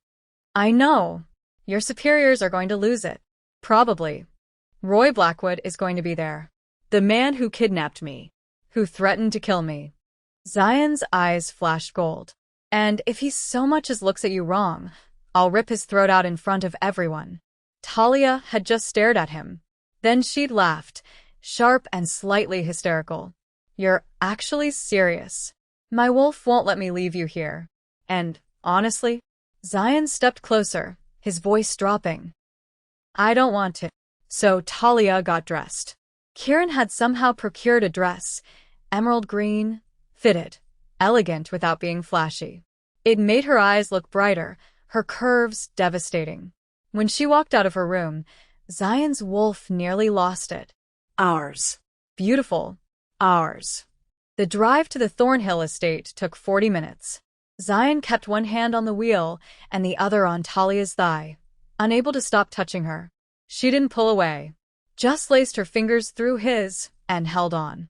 I know. Your superiors are going to lose it. Probably. Roy Blackwood is going to be there. The man who kidnapped me. Who threatened to kill me. Zion's eyes flashed gold. And if he so much as looks at you wrong, I'll rip his throat out in front of everyone. Talia had just stared at him. Then she'd laughed, sharp and slightly hysterical. You're actually serious. My wolf won't let me leave you here. And, honestly, Zion stepped closer, his voice dropping. I don't want to. So Talia got dressed. Kieran had somehow procured a dress, emerald green, fitted, elegant without being flashy. It made her eyes look brighter, her curves devastating. When she walked out of her room, Zion's wolf nearly lost it. Ours. Beautiful. Ours. The drive to the Thornhill estate took 40 minutes. Zion kept one hand on the wheel and the other on Talia's thigh, unable to stop touching her. She didn't pull away, just laced her fingers through his and held on.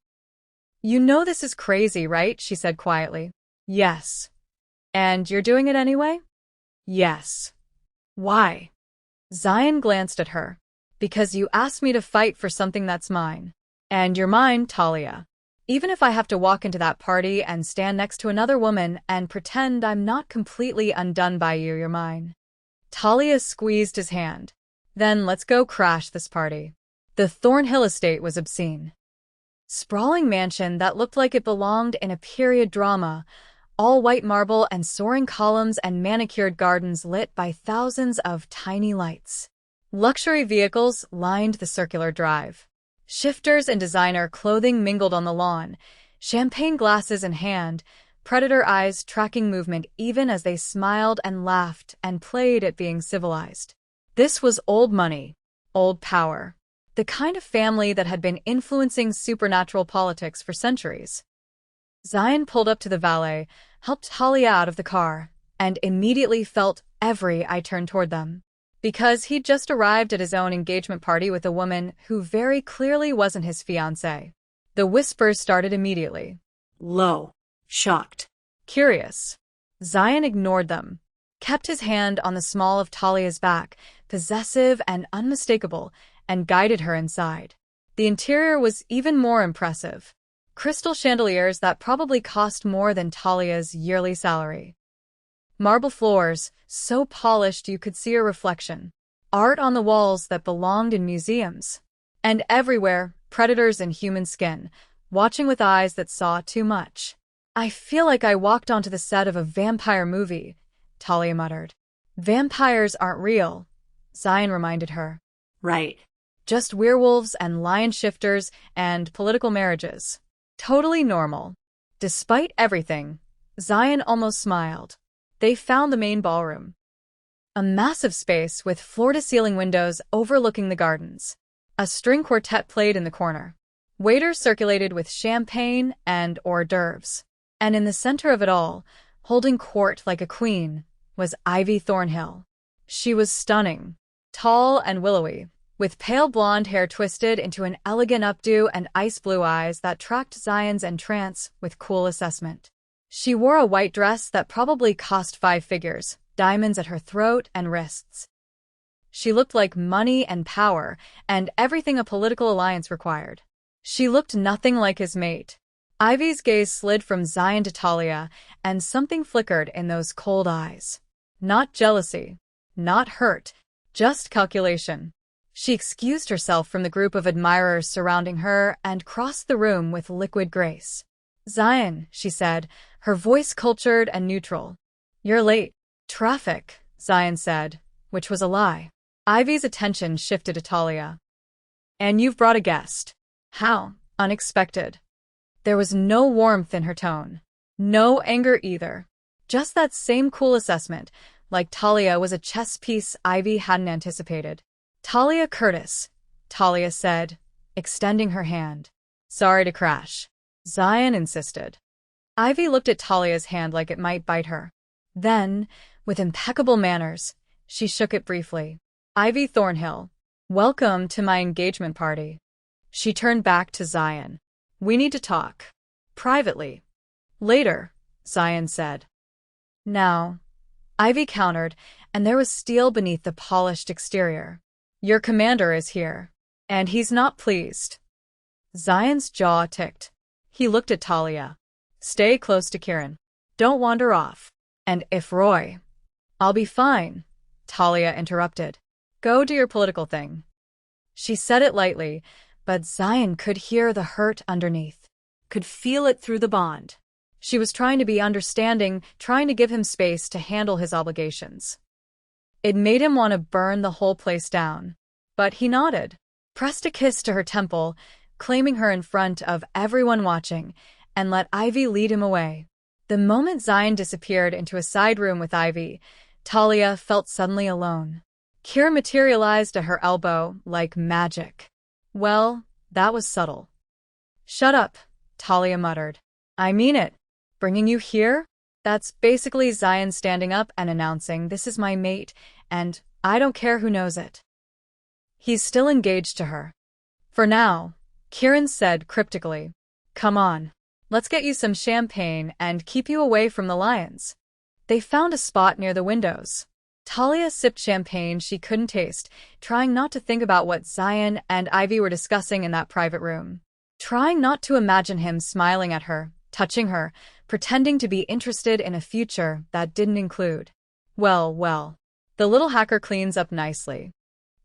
You know this is crazy, right? She said quietly. Yes. And you're doing it anyway? Yes. Why? Zion glanced at her. Because you asked me to fight for something that's mine. And you're mine, Talia. Even if I have to walk into that party and stand next to another woman and pretend I'm not completely undone by you, you're mine. Talia squeezed his hand. Then let's go crash this party. The Thornhill estate was obscene. Sprawling mansion that looked like it belonged in a period drama, all white marble and soaring columns and manicured gardens lit by thousands of tiny lights. Luxury vehicles lined the circular drive. Shifters and designer clothing mingled on the lawn, champagne glasses in hand, predator eyes tracking movement even as they smiled and laughed and played at being civilized. This was old money, old power, the kind of family that had been influencing supernatural politics for centuries. Zion pulled up to the valet, helped Talia out of the car, and immediately felt every eye turn toward them. Because he'd just arrived at his own engagement party with a woman who very clearly wasn't his fiancée. The whispers started immediately. Low. Shocked. Curious. Zion ignored them, kept his hand on the small of Talia's back, possessive and unmistakable, and guided her inside. The interior was even more impressive. Crystal chandeliers that probably cost more than Talia's yearly salary. Marble floors, so polished you could see a reflection. Art on the walls that belonged in museums. And everywhere, predators in human skin, watching with eyes that saw too much. I feel like I walked onto the set of a vampire movie, Talia muttered. Vampires aren't real, Zion reminded her. Right. Just werewolves and lion shifters and political marriages. Totally normal. Despite everything, Zion almost smiled. They found the main ballroom. A massive space with floor-to-ceiling windows overlooking the gardens. A string quartet played in the corner. Waiters circulated with champagne and hors d'oeuvres. And in the center of it all, holding court like a queen, was Ivy Thornhill. She was stunning, tall and willowy, with pale blonde hair twisted into an elegant updo and ice-blue eyes that tracked Zion's entrance with cool assessment. She wore a white dress that probably cost 5 figures, diamonds at her throat and wrists. She looked like money and power, and everything a political alliance required. She looked nothing like his mate. Ivy's gaze slid from Zion to Talia, and something flickered in those cold eyes. Not jealousy, not hurt, just calculation. She excused herself from the group of admirers surrounding her and crossed the room with liquid grace. Zion, she said, her voice cultured and neutral. You're late. Traffic, Zion said, which was a lie. Ivy's attention shifted to Talia. And you've brought a guest. How unexpected. There was no warmth in her tone. No anger either. Just that same cool assessment, like Talia was a chess piece Ivy hadn't anticipated. Talia Curtis, Talia said, extending her hand. Sorry to crash. Zion insisted. Ivy looked at Talia's hand like it might bite her. Then, with impeccable manners, she shook it briefly. Ivy Thornhill, welcome to my engagement party. She turned back to Zion. We need to talk. Privately. Later, Zion said. Now, Ivy countered, and there was steel beneath the polished exterior. Your commander is here. And he's not pleased. Zion's jaw ticked. He looked at Talia. Stay close to Kieran. Don't wander off. And if Roy... I'll be fine, Talia interrupted. Go do your political thing. She said it lightly, but Zion could hear the hurt underneath, could feel it through the bond. She was trying to be understanding, trying to give him space to handle his obligations. It made him want to burn the whole place down. But he nodded, pressed a kiss to her temple, claiming her in front of everyone watching, and let Ivy lead him away. The moment Zion disappeared into a side room with Ivy, Talia felt suddenly alone. Kira materialized at her elbow like magic. Well, that was subtle. Shut up, Talia muttered. I mean it. Bringing you here? That's basically Zion standing up and announcing this is my mate, and I don't care who knows it. He's still engaged to her. For now, Kieran said cryptically. Come on. Let's get you some champagne and keep you away from the lions. They found a spot near the windows. Talia sipped champagne she couldn't taste, trying not to think about what Zion and Ivy were discussing in that private room. Trying not to imagine him smiling at her, touching her, pretending to be interested in a future that didn't include. Well, the little hacker cleans up nicely.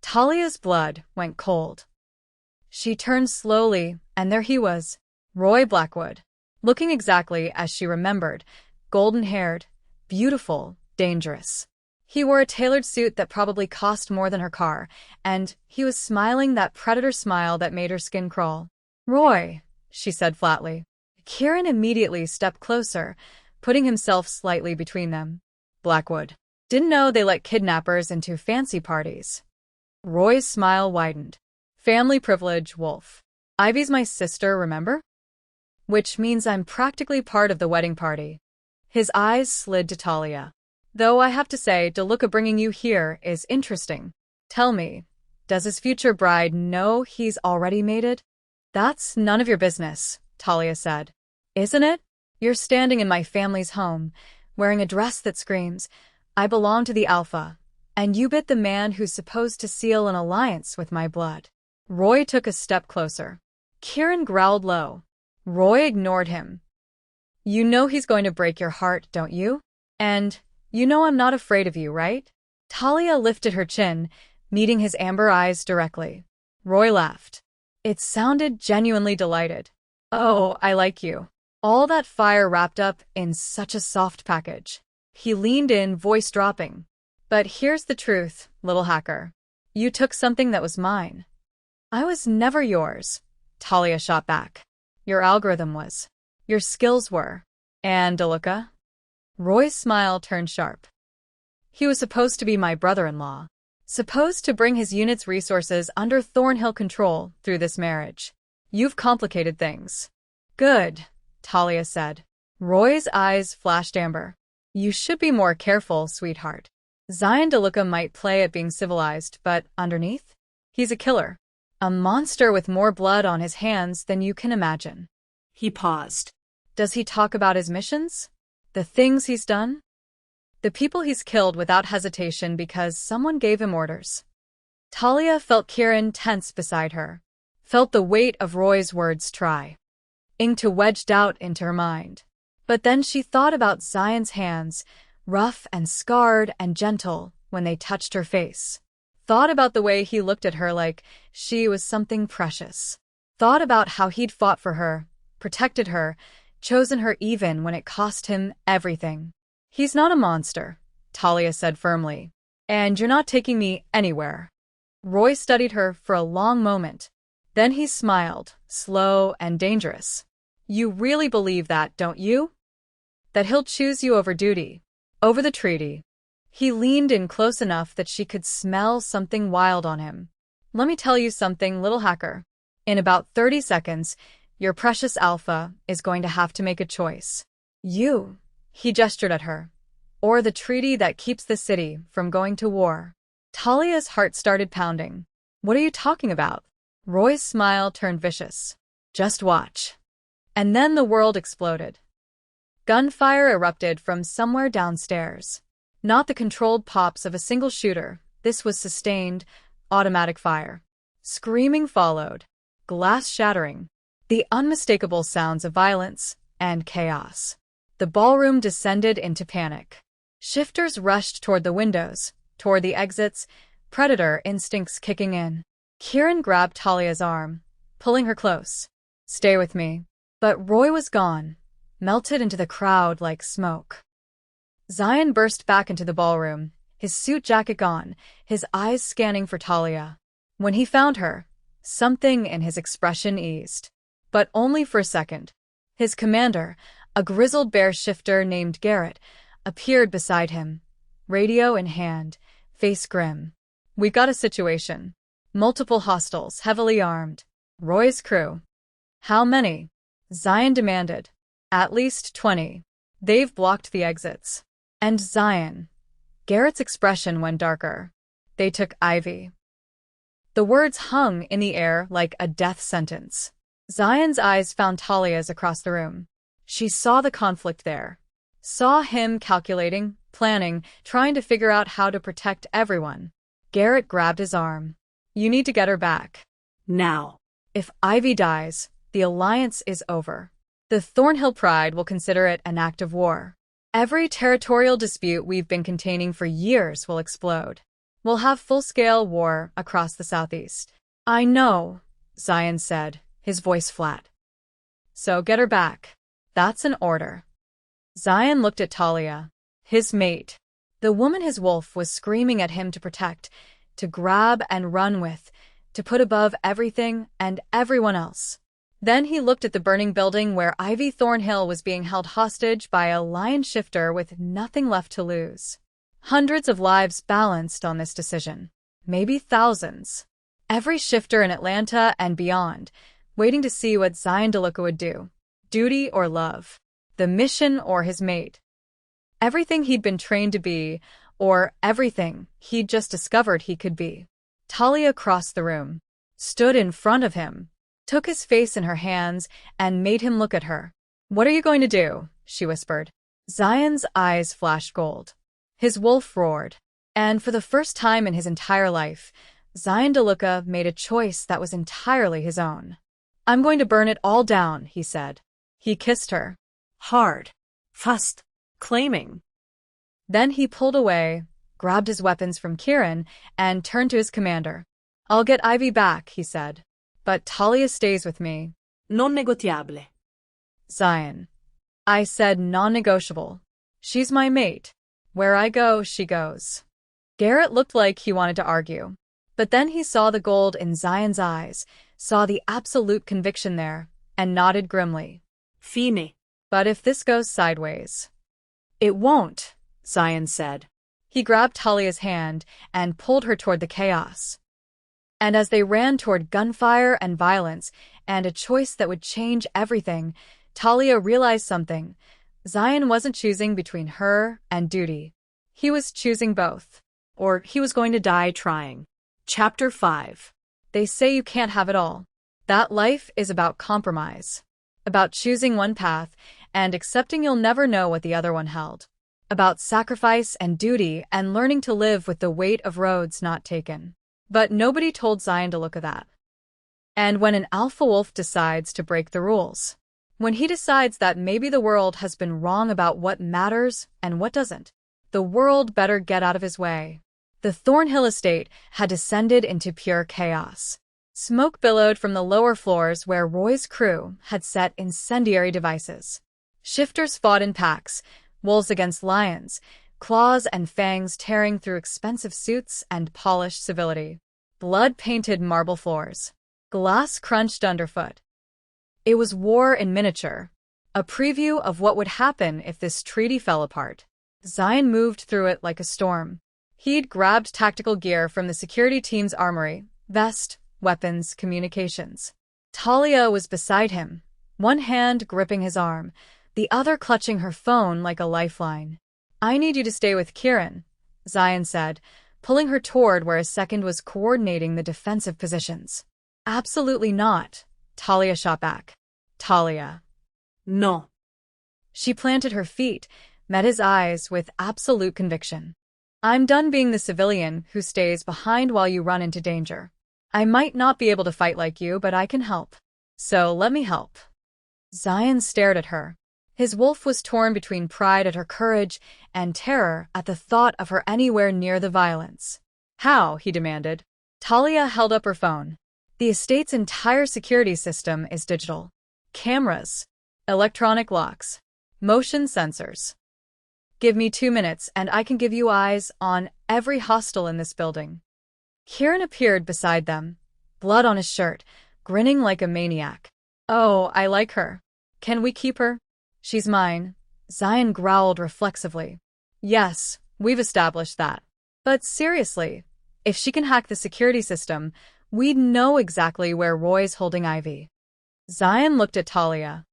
Talia's blood went cold. She turned slowly, and there he was, Roy Blackwood, looking exactly as she remembered, golden-haired, beautiful, dangerous. He wore a tailored suit that probably cost more than her car, and he was smiling that predator smile that made her skin crawl. Roy, she said flatly. Kieran immediately stepped closer, putting himself slightly between them. Blackwood. Didn't know they let kidnappers into fancy parties. Roy's smile widened. Family privilege, Wolf. Ivy's my sister, remember? Which means I'm practically part of the wedding party. His eyes slid to Talia. Though I have to say, DeLuca bringing you here is interesting. Tell me, does his future bride know he's already mated? That's none of your business, Talia said. Isn't it? You're standing in my family's home, wearing a dress that screams, I belong to the Alpha, and you bit the man who's supposed to seal an alliance with my blood. Roy took a step closer. Kieran growled low. Roy ignored him. You know he's going to break your heart, don't you? And you know I'm not afraid of you, right? Talia lifted her chin, meeting his amber eyes directly. Roy laughed. It sounded genuinely delighted. Oh, I like you. All that fire wrapped up in such a soft package. He leaned in, voice dropping. But here's the truth, little hacker. You took something that was mine. I was never yours, Talia shot back. Your algorithm was. Your skills were. And DeLuca? Roy's smile turned sharp. He was supposed to be my brother-in-law. Supposed to bring his unit's resources under Thornhill control through this marriage. You've complicated things. Good, Talia said. Roy's eyes flashed amber. You should be more careful, sweetheart. Zion DeLuca might play at being civilized, but underneath? He's a killer. A monster with more blood on his hands than you can imagine. He paused. Does he talk about his missions? The things he's done? The people he's killed without hesitation because someone gave him orders. Talia felt Kieran tense beside her. Felt the weight of Roy's words trying to wedge doubt into her mind. But then she thought about Zion's hands, rough and scarred and gentle when they touched her face. Thought about the way he looked at her like she was something precious. Thought about how he'd fought for her, protected her, chosen her even when it cost him everything. He's not a monster, Talia said firmly. And you're not taking me anywhere. Roy studied her for a long moment. Then he smiled, slow and dangerous. You really believe that, don't you? That he'll choose you over duty, over the treaty. He leaned in close enough that she could smell something wild on him. Let me tell you something, little hacker. In about 30 seconds, your precious alpha is going to have to make a choice. You, he gestured at her, or the treaty that keeps the city from going to war. Talia's heart started pounding. What are you talking about? Roy's smile turned vicious. Just watch. And then the world exploded. Gunfire erupted from somewhere downstairs. Not the controlled pops of a single shooter. This was sustained, automatic fire. Screaming followed. Glass shattering. The unmistakable sounds of violence and chaos. The ballroom descended into panic. Shifters rushed toward the windows, toward the exits, predator instincts kicking in. Kieran grabbed Talia's arm, pulling her close. Stay with me. But Roy was gone, melted into the crowd like smoke. Zion burst back into the ballroom, his suit jacket gone, his eyes scanning for Talia. When he found her, something in his expression eased. But only for a second. His commander, a grizzled bear shifter named Garrett, appeared beside him, radio in hand, face grim. We got a situation. Multiple hostiles, heavily armed. Roy's crew. How many? Zion demanded. At least 20. They've blocked the exits. And Zion. Garrett's expression went darker. They took Ivy. The words hung in the air like a death sentence. Zion's eyes found Talia's across the room. She saw the conflict there. Saw him calculating, planning, trying to figure out how to protect everyone. Garrett grabbed his arm. You need to get her back. Now. If Ivy dies, the alliance is over. The Thornhill Pride will consider it an act of war. Every territorial dispute we've been containing for years will explode. We'll have full-scale war across the southeast. I know, Zion said, his voice flat. So get her back. That's an order. Zion looked at Talia, his mate. The woman his wolf was screaming at him to protect, to grab and run with, to put above everything and everyone else. Then he looked at the burning building where Ivy Thornhill was being held hostage by a lion shifter with nothing left to lose. Hundreds of lives balanced on this decision. Maybe thousands. Every shifter in Atlanta and beyond, waiting to see what Zion DeLuca would do. Duty or love. The mission or his mate. Everything he'd been trained to be, or everything he'd just discovered he could be. Talia crossed the room, stood in front of him, took his face in her hands, and made him look at her. What are you going to do? She whispered. Zion's eyes flashed gold. His wolf roared. And for the first time in his entire life, Zion DeLuca made a choice that was entirely his own. I'm going to burn it all down, he said. He kissed her. Hard. Fussed. Claiming. Then he pulled away, grabbed his weapons from Kieran, and turned to his commander. I'll get Ivy back, he said. But Talia stays with me. Non negoziable. Zion. I said non-negotiable. She's my mate. Where I go, she goes. Garrett looked like he wanted to argue. But then he saw the gold in Zion's eyes, saw the absolute conviction there, and nodded grimly. Fine. But if this goes sideways. It won't, Zion said. He grabbed Talia's hand and pulled her toward the chaos. And as they ran toward gunfire and violence, and a choice that would change everything, Talia realized something. Zion wasn't choosing between her and duty. He was choosing both. Or he was going to die trying. Chapter 5. They say you can't have it all. That life is about compromise. About choosing one path and accepting you'll never know what the other one held. About sacrifice and duty and learning to live with the weight of roads not taken. But nobody told Zion to look at that. And when an alpha wolf decides to break the rules, when he decides that maybe the world has been wrong about what matters and what doesn't, the world better get out of his way. The Thornhill estate had descended into pure chaos. Smoke billowed from the lower floors where Roy's crew had set incendiary devices. Shifters fought in packs, wolves against lions, claws and fangs tearing through expensive suits and polished civility. Blood-painted marble floors. Glass crunched underfoot. It was war in miniature, a preview of what would happen if this treaty fell apart. Zion moved through it like a storm. He'd grabbed tactical gear from the security team's armory, vest, weapons, communications. Talia was beside him, one hand gripping his arm, the other clutching her phone like a lifeline. I need you to stay with Kieran, Zion said, pulling her toward where a second was coordinating the defensive positions. Absolutely not, Talia shot back. Talia. No. She planted her feet, met his eyes with absolute conviction. I'm done being the civilian who stays behind while you run into danger. I might not be able to fight like you, but I can help. So let me help. Zion stared at her. His wolf was torn between pride at her courage and terror at the thought of her anywhere near the violence. How? He demanded. Talia held up her phone. The estate's entire security system is digital. Cameras, electronic locks, motion sensors. Give me 2 minutes and I can give you eyes on every hostel in this building. Kieran appeared beside them, blood on his shirt, grinning like a maniac. Oh, I like her. Can we keep her? She's mine. Zion growled reflexively. Yes, we've established that. But seriously, if she can hack the security system, we'd know exactly where Roy's holding Ivy. Zion looked at Talia.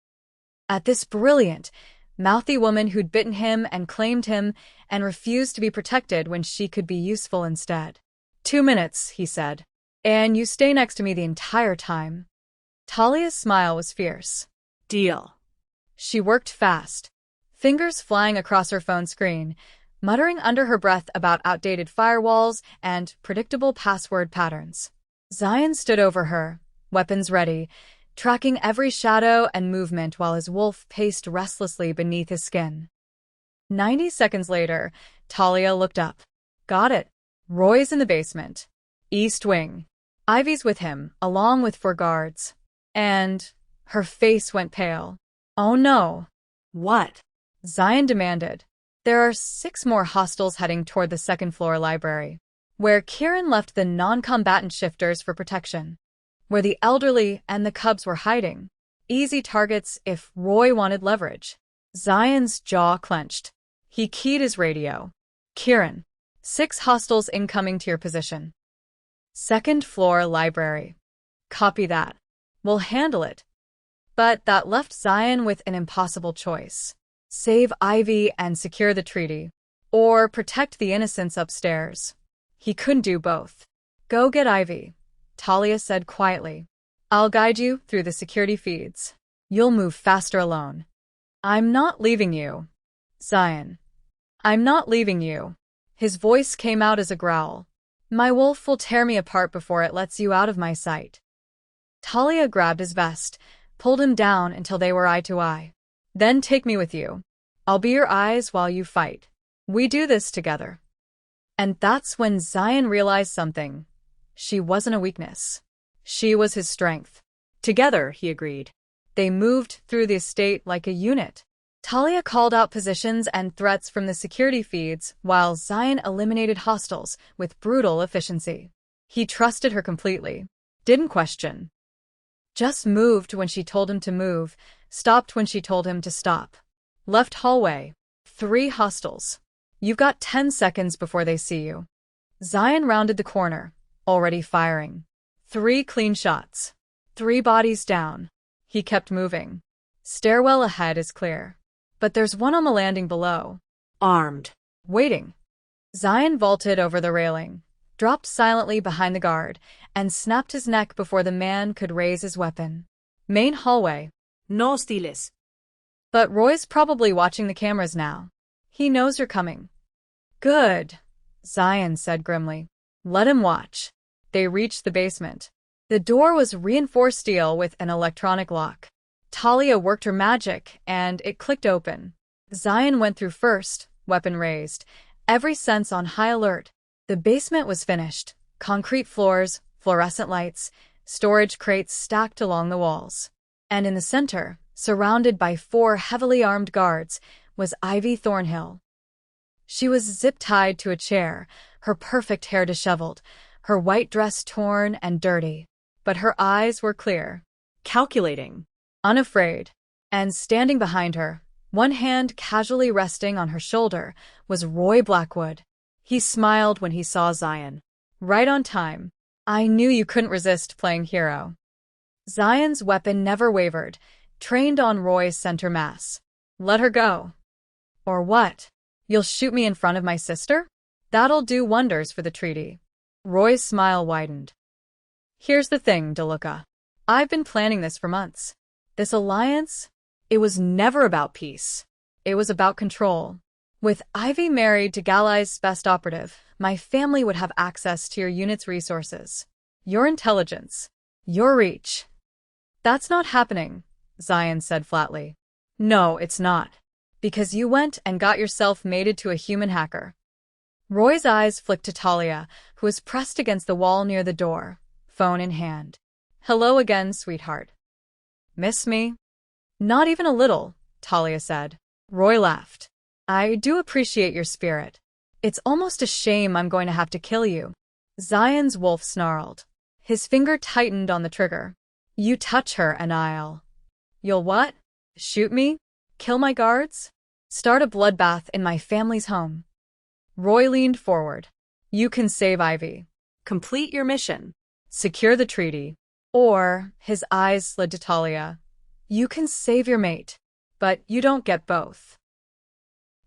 At this brilliant, mouthy woman who'd bitten him and claimed him and refused to be protected when she could be useful instead. 2 minutes, he said. And you stay next to me the entire time. Talia's smile was fierce. Deal. She worked fast, fingers flying across her phone screen, muttering under her breath about outdated firewalls and predictable password patterns. Zion stood over her, weapons ready, tracking every shadow and movement while his wolf paced restlessly beneath his skin. 90 seconds later, Talia looked up. Got it. Roy's in the basement. East wing. Ivy's with him, along with 4 guards. And her face went pale. Oh no. What? Zion demanded. There are 6 more hostiles heading toward the second-floor library, where Kieran left the non-combatant shifters for protection, where the elderly and the cubs were hiding. Easy targets if Roy wanted leverage. Zion's jaw clenched. He keyed his radio. Kieran. 6 hostiles incoming to your position. Second-floor library. Copy that. We'll handle it. But that left Zion with an impossible choice. Save Ivy and secure the treaty. Or protect the innocents upstairs. He couldn't do both. Go get Ivy, Talia said quietly. I'll guide you through the security feeds. You'll move faster alone. I'm not leaving you. Zion. I'm not leaving you. His voice came out as a growl. My wolf will tear me apart before it lets you out of my sight. Talia grabbed his vest, pulled him down until they were eye to eye. Then take me with you. I'll be your eyes while you fight. We do this together. And that's when Zion realized something. She wasn't a weakness. She was his strength. Together, he agreed. They moved through the estate like a unit. Talia called out positions and threats from the security feeds, while Zion eliminated hostiles with brutal efficiency. He trusted her completely. Didn't question. Just moved when she told him to move, stopped when she told him to stop. Left hallway. 3 hostiles. You've got 10 seconds before they see you. Zion rounded the corner, already firing. 3 clean shots. 3 bodies down. He kept moving. Stairwell ahead is clear. But there's one on the landing below. Armed. Waiting. Zion vaulted over the railing, dropped silently behind the guard, and snapped his neck before the man could raise his weapon. Main hallway. No hostiles. But Roy's probably watching the cameras now. He knows you're coming. Good, Zion said grimly. Let him watch. They reached the basement. The door was reinforced steel with an electronic lock. Talia worked her magic, and it clicked open. Zion went through first, weapon raised, every sense on high alert. The basement was finished. Concrete floors, fluorescent lights, storage crates stacked along the walls. And in the center, surrounded by 4 heavily armed guards, was Ivy Thornhill. She was zip-tied to a chair, her perfect hair disheveled, her white dress torn and dirty. But her eyes were clear. Calculating. Unafraid. And standing behind her, one hand casually resting on her shoulder, was Roy Blackwood. He smiled when he saw Zion. Right on time. I knew you couldn't resist playing hero. Zion's weapon never wavered, trained on Roy's center mass. Let her go. Or what? You'll shoot me in front of my sister? That'll do wonders for the treaty. Roy's smile widened. Here's the thing, DeLuca. I've been planning this for months. This alliance, it was never about peace. It was about control. With Ivy married to Galai's best operative, my family would have access to your unit's resources, your intelligence, your reach. That's not happening, Zion said flatly. No, it's not. Because you went and got yourself mated to a human hacker. Roy's eyes flicked to Talia, who was pressed against the wall near the door, phone in hand. Hello again, sweetheart. Miss me? Not even a little, Talia said. Roy laughed. I do appreciate your spirit. It's almost a shame I'm going to have to kill you. Zion's wolf snarled. His finger tightened on the trigger. You touch her and I'll... You'll what? Shoot me? Kill my guards? Start a bloodbath in my family's home. Roy leaned forward. You can save Ivy. Complete your mission. Secure the treaty. Or, his eyes slid to Talia. You can save your mate, but you don't get both.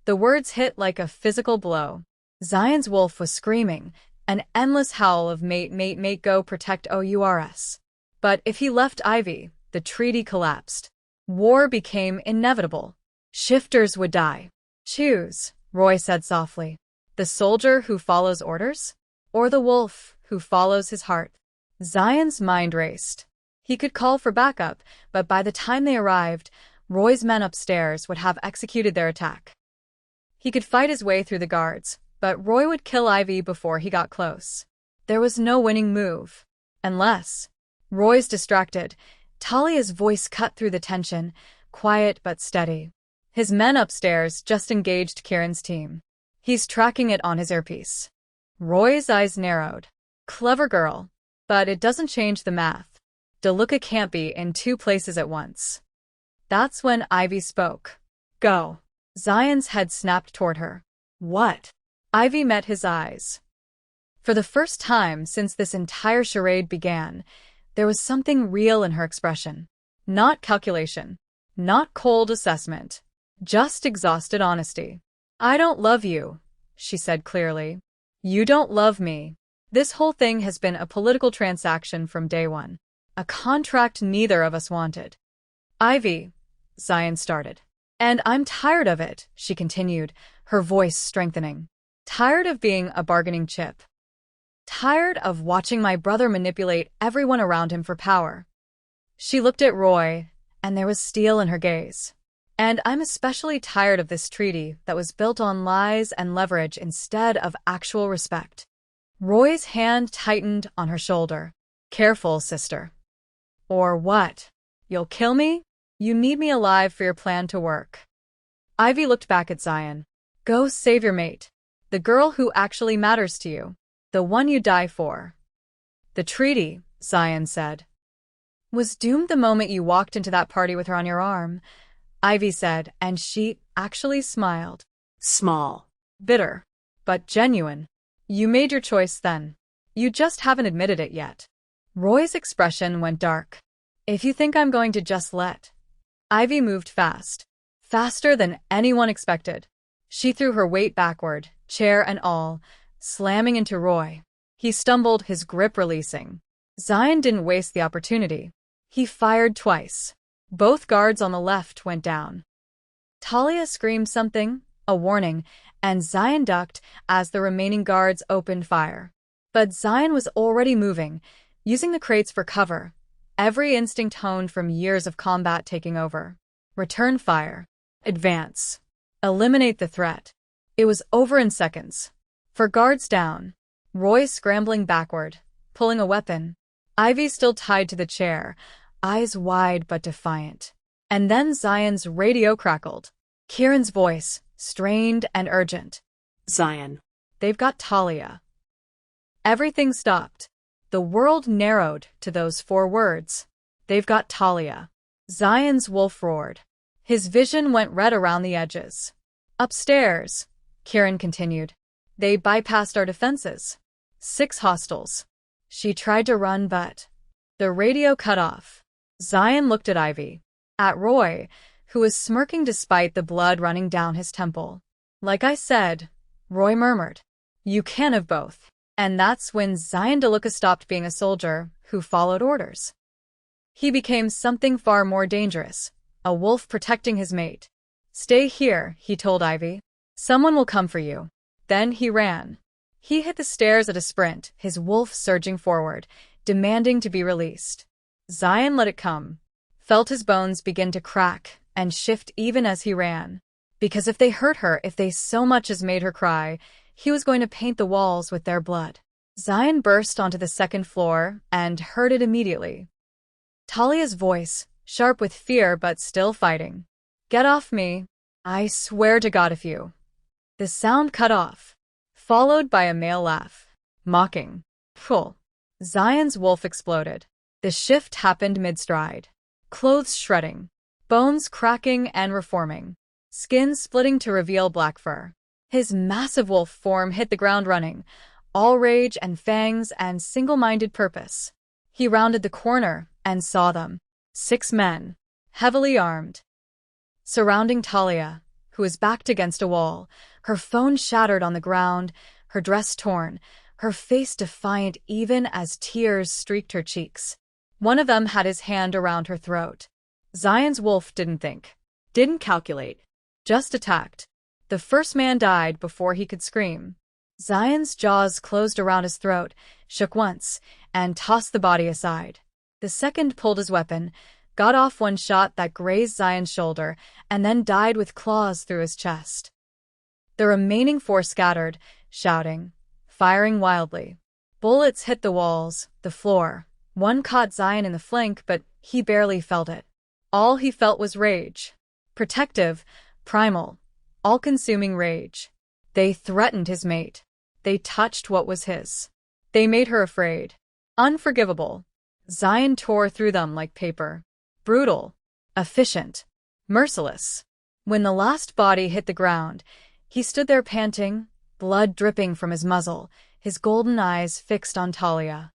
The words hit like a physical blow. Zion's wolf was screaming, an endless howl of mate, mate, mate, go protect OURS. But if he left Ivy, the treaty collapsed. War became inevitable. Shifters would die. Choose, Roy said softly. The soldier who follows orders? Or the wolf who follows his heart? Zion's mind raced. He could call for backup, but by the time they arrived, Roy's men upstairs would have executed their attack. He could fight his way through the guards, but Roy would kill Ivy before he got close. There was no winning move. Unless... Roy's distracted. Talia's voice cut through the tension, quiet but steady. His men upstairs just engaged Kieran's team. He's tracking it on his earpiece. Roy's eyes narrowed. Clever girl. But it doesn't change the math. DeLuca can't be in 2 places at once. That's when Ivy spoke. Go. Zion's head snapped toward her. What? Ivy met his eyes. For the first time since this entire charade began, there was something real in her expression. Not calculation. Not cold assessment. Just exhausted honesty. I don't love you, she said clearly. You don't love me. This whole thing has been a political transaction from day one. A contract neither of us wanted. Ivy, Zion started. And I'm tired of it, she continued, her voice strengthening. Tired of being a bargaining chip. Tired of watching my brother manipulate everyone around him for power. She looked at Roy, and there was steel in her gaze. And I'm especially tired of this treaty that was built on lies and leverage instead of actual respect. Roy's hand tightened on her shoulder. Careful, sister. Or what? You'll kill me? You need me alive for your plan to work. Ivy looked back at Zion. Go save your mate. The girl who actually matters to you. The one you die for. The treaty, Zion said, was doomed the moment you walked into that party with her on your arm, Ivy said, and she actually smiled. Small. Bitter. But genuine. You made your choice then. You just haven't admitted it yet. Roy's expression went dark. If you think I'm going to just let... Ivy moved fast. Faster than anyone expected. She threw her weight backward, chair and all, slamming into Roy. He stumbled, his grip releasing. Zion didn't waste the opportunity. He fired twice. Both guards on the left went down. Talia screamed something, a warning, and Zion ducked as the remaining guards opened fire. But Zion was already moving, using the crates for cover, every instinct honed from years of combat taking over. Return fire. Advance. Eliminate the threat. It was over in seconds. For guards down. Roy scrambling backward, pulling a weapon. Ivy still tied to the chair, eyes wide but defiant. And then Zion's radio crackled. Kieran's voice, strained and urgent. Zion. They've got Talia. Everything stopped. The world narrowed to those 4 words. They've got Talia. Zion's wolf roared. His vision went red around the edges. Upstairs, Kieran continued. They bypassed our defenses. 6 hostiles. She tried to run, but... The radio cut off. Zion looked at Ivy. At Roy, who was smirking despite the blood running down his temple. Like I said, Roy murmured. You can have both. And that's when Zion DeLuca stopped being a soldier who followed orders. He became something far more dangerous, a wolf protecting his mate. Stay here, he told Ivy. Someone will come for you. Then he ran. He hit the stairs at a sprint, his wolf surging forward, demanding to be released. Zion let it come. Felt his bones begin to crack and shift even as he ran. Because if they hurt her, if they so much as made her cry, he was going to paint the walls with their blood. Zion burst onto the 2nd floor and heard it immediately. Talia's voice, sharp with fear but still fighting. Get off me. I swear to God if you... The sound cut off, followed by a male laugh. Mocking. Pull. Zion's wolf exploded. The shift happened mid-stride. Clothes shredding. Bones cracking and reforming. Skin splitting to reveal black fur. His massive wolf form hit the ground running, all rage and fangs and single-minded purpose. He rounded the corner and saw them. 6 men, heavily armed. Surrounding Talia, who was backed against a wall, her phone shattered on the ground, her dress torn, her face defiant even as tears streaked her cheeks. One of them had his hand around her throat. Zion's wolf didn't think, didn't calculate, just attacked. The first man died before he could scream. Zion's jaws closed around his throat, shook once, and tossed the body aside. The second pulled his weapon, got off one shot that grazed Zion's shoulder, and then died with claws through his chest. The remaining 4 scattered, shouting, firing wildly. Bullets hit the walls, the floor. One caught Zion in the flank, but he barely felt it. All he felt was rage. Protective, primal, all-consuming rage. They threatened his mate. They touched what was his. They made her afraid. Unforgivable. Zion tore through them like paper. Brutal. Efficient. Merciless. When the last body hit the ground, he stood there panting, blood dripping from his muzzle, his golden eyes fixed on Talia.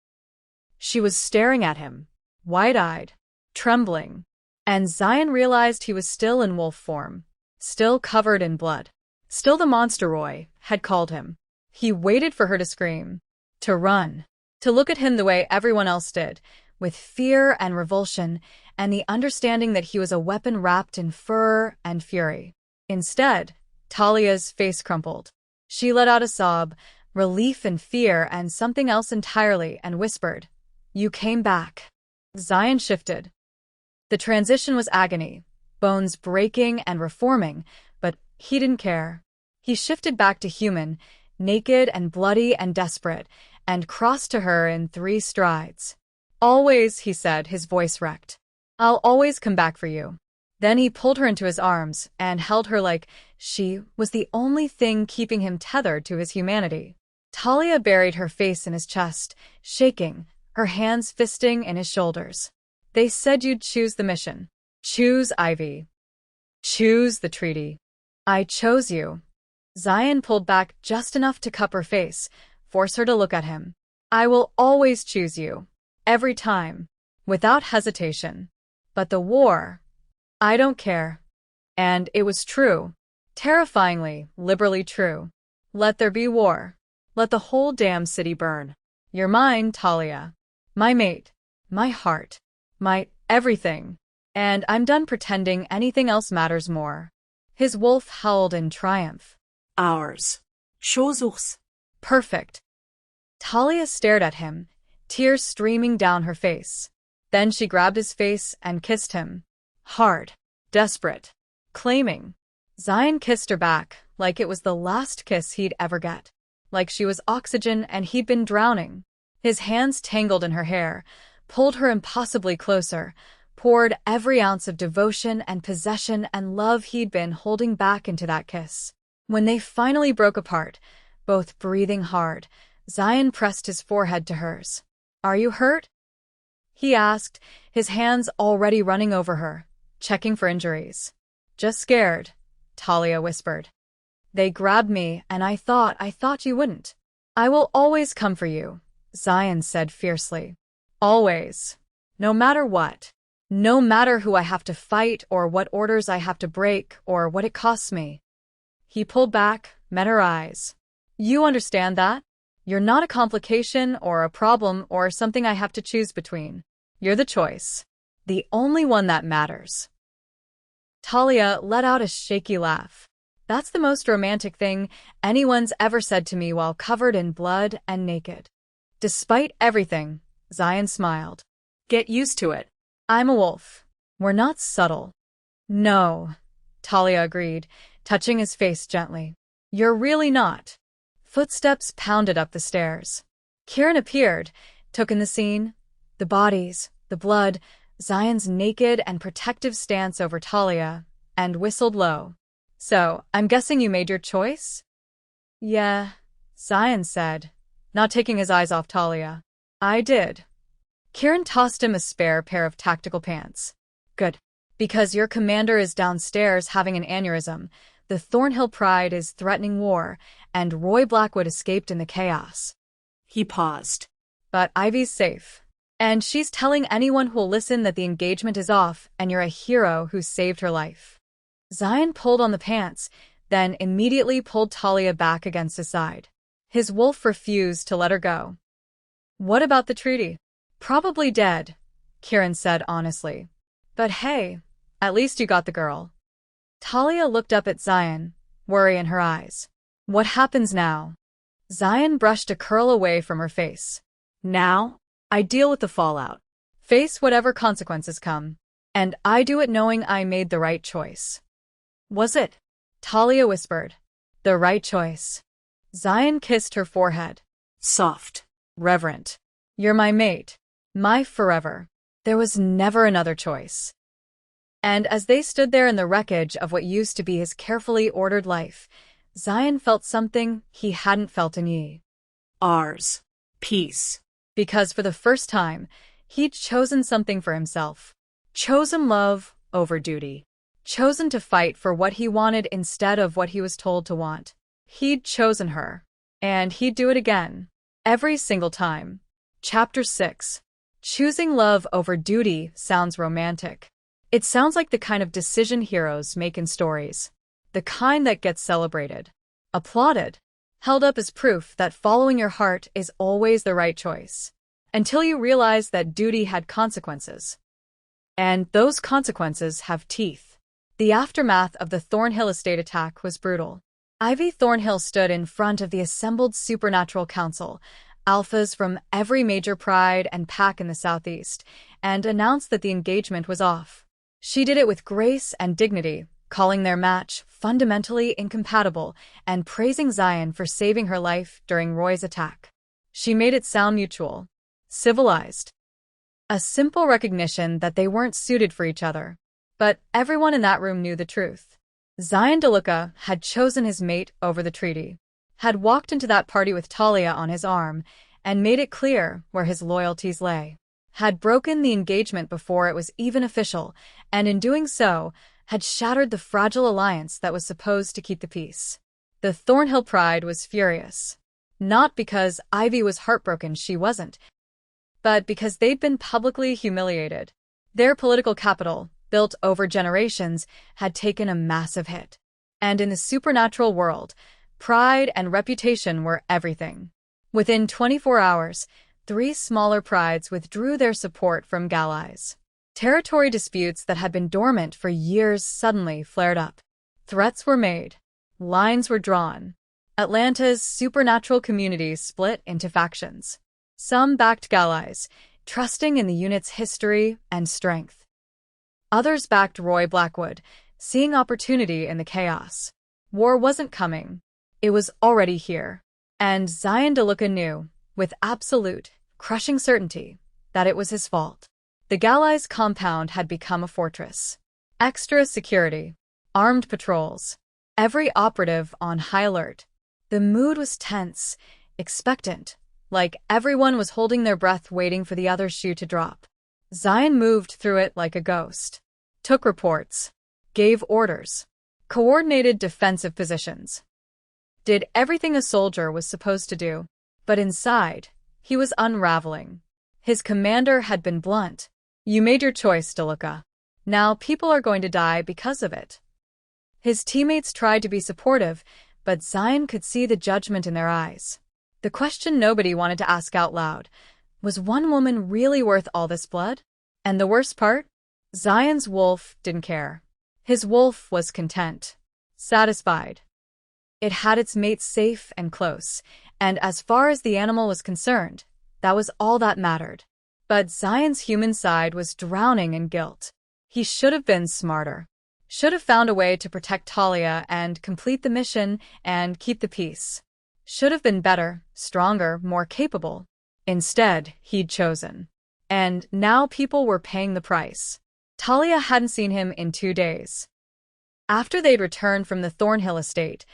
She was staring at him, wide-eyed, trembling. And Zion realized he was still in wolf form, still covered in blood. Still the monster Roy had called him. He waited for her to scream, to run, to look at him the way everyone else did, with fear and revulsion and the understanding that he was a weapon wrapped in fur and fury. Instead, Talia's face crumpled. She let out a sob, relief and fear and something else entirely, and whispered, "You came back." Zion shifted. The transition was agony, bones breaking and reforming, but he didn't care. He shifted back to human, naked and bloody and desperate, and crossed to her in 3 strides. "Always," he said, his voice wrecked. "I'll always come back for you. Then he pulled her into his arms and held her like she was the only thing keeping him tethered to his humanity. Talia buried her face in his chest, shaking, her hands fisting in his shoulders. They said you'd choose the mission. Choose Ivy. Choose the treaty. I chose you. Zion pulled back just enough to cup her face, force her to look at him. I will always choose you. Every time. Without hesitation. But the war. I don't care. And it was true. Terrifyingly, liberally true. Let there be war. Let the whole damn city burn. You're mine, Talia. My mate. My heart. My everything. And I'm done pretending anything else matters more. His wolf howled in triumph. Ours. Showdown. Perfect. Talia stared at him, tears streaming down her face. Then she grabbed his face and kissed him. Hard. Desperate. Claiming. Zion kissed her back like it was the last kiss he'd ever get. Like she was oxygen and he'd been drowning. His hands tangled in her hair, pulled her impossibly closer, poured every ounce of devotion and possession and love he'd been holding back into that kiss. When they finally broke apart, both breathing hard, Zion pressed his forehead to hers. Are you hurt? He asked, his hands already running over her, checking for injuries. Just scared, Talia whispered. They grabbed me and I thought you wouldn't. I will always come for you, Zion said fiercely. Always. No matter what. No matter who I have to fight or what orders I have to break or what it costs me. He pulled back, met her eyes. You understand that? You're not a complication or a problem or something I have to choose between. You're the choice. The only one that matters. Talia let out a shaky laugh. That's the most romantic thing anyone's ever said to me while covered in blood and naked. Despite everything, Zion smiled. Get used to it. I'm a wolf. We're not subtle. No, Talia agreed, touching his face gently. You're really not. Footsteps pounded up the stairs. Kieran appeared, took in the scene, the bodies, the blood, Zion's naked and protective stance over Talia, and whistled low. So, I'm guessing you made your choice? Yeah, Zion said, not taking his eyes off Talia. I did. Kieran tossed him a spare pair of tactical pants. Good. Because your commander is downstairs having an aneurysm, the Thornhill Pride is threatening war, and Roy Blackwood escaped in the chaos. He paused. But Ivy's safe. And she's telling anyone who'll listen that the engagement is off and you're a hero who saved her life. Zion pulled on the pants, then immediately pulled Talia back against his side. His wolf refused to let her go. What about the treaty? Probably dead, Kieran said honestly. But hey, at least you got the girl. Talia looked up at Zion, worry in her eyes. What happens now? Zion brushed a curl away from her face. Now, I deal with the fallout. Face whatever consequences come. And I do it knowing I made the right choice. Was it? Talia whispered. The right choice. Zion kissed her forehead. Soft. Reverent. You're my mate. My forever. There was never another choice. And as they stood there in the wreckage of what used to be his carefully ordered life, Zion felt something he hadn't felt in years. Ours. Peace. Because for the first time, he'd chosen something for himself. Chosen love over duty. Chosen to fight for what he wanted instead of what he was told to want. He'd chosen her. And he'd do it again. Every single time. Chapter 6. Choosing love over duty sounds romantic. It sounds like the kind of decision heroes make in stories. The kind that gets celebrated. Applauded. Held up as proof that following your heart is always the right choice. Until you realize that duty had consequences. And those consequences have teeth. The aftermath of the Thornhill estate attack was brutal. Ivy Thornhill stood in front of the assembled Supernatural Council, alphas from every major pride and pack in the southeast, and announced that the engagement was off. She did it with grace and dignity, calling their match fundamentally incompatible and praising Zion for saving her life during Roy's attack. She made it sound mutual. Civilized. A simple recognition that they weren't suited for each other. But everyone in that room knew the truth. Zion DeLuca had chosen his mate over the treaty, had walked into that party with Talia on his arm, and made it clear where his loyalties lay, had broken the engagement before it was even official, and in doing so, had shattered the fragile alliance that was supposed to keep the peace. The Thornhill Pride was furious. Not because Ivy was heartbroken, she wasn't, but because they'd been publicly humiliated. Their political capital, built over generations, had taken a massive hit. And in the supernatural world, pride and reputation were everything. Within 24 hours, 3 smaller prides withdrew their support from Gallies. Territory disputes that had been dormant for years suddenly flared up. Threats were made. Lines were drawn. Atlanta's supernatural community split into factions. Some backed Gallies, trusting in the unit's history and strength. Others backed Roy Blackwood, seeing opportunity in the chaos. War wasn't coming. It was already here. And Zion DeLuca knew, with absolute, crushing certainty, that it was his fault. The Gallies' compound had become a fortress. Extra security. Armed patrols. Every operative on high alert. The mood was tense, expectant, like everyone was holding their breath waiting for the other shoe to drop. Zion moved through it like a ghost. Took reports. Gave orders. Coordinated defensive positions. Did everything a soldier was supposed to do. But inside, he was unraveling. His commander had been blunt. You made your choice, DeLuca. Now people are going to die because of it. His teammates tried to be supportive, but Zion could see the judgment in their eyes. The question nobody wanted to ask out loud, was one woman really worth all this blood? And the worst part? Zion's wolf didn't care. His wolf was content. Satisfied. It had its mate safe and close, and as far as the animal was concerned, that was all that mattered. But Zion's human side was drowning in guilt. He should have been smarter. Should have found a way to protect Talia and complete the mission and keep the peace. Should have been better, stronger, more capable. Instead, he'd chosen. And now people were paying the price. Talia hadn't seen him in 2 days. After they'd returned from the Thornhill estate,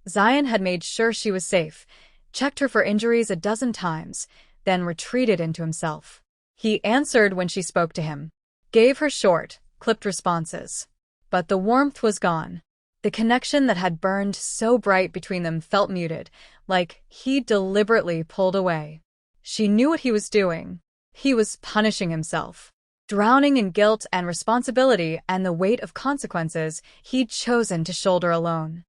Zion had made sure she was safe, checked her for injuries a dozen times, then retreated into himself. He answered when she spoke to him. Gave her short, clipped responses. But the warmth was gone. The connection that had burned so bright between them felt muted, like he deliberately pulled away. She knew what he was doing. He was punishing himself. Drowning in guilt and responsibility and the weight of consequences he'd chosen to shoulder alone.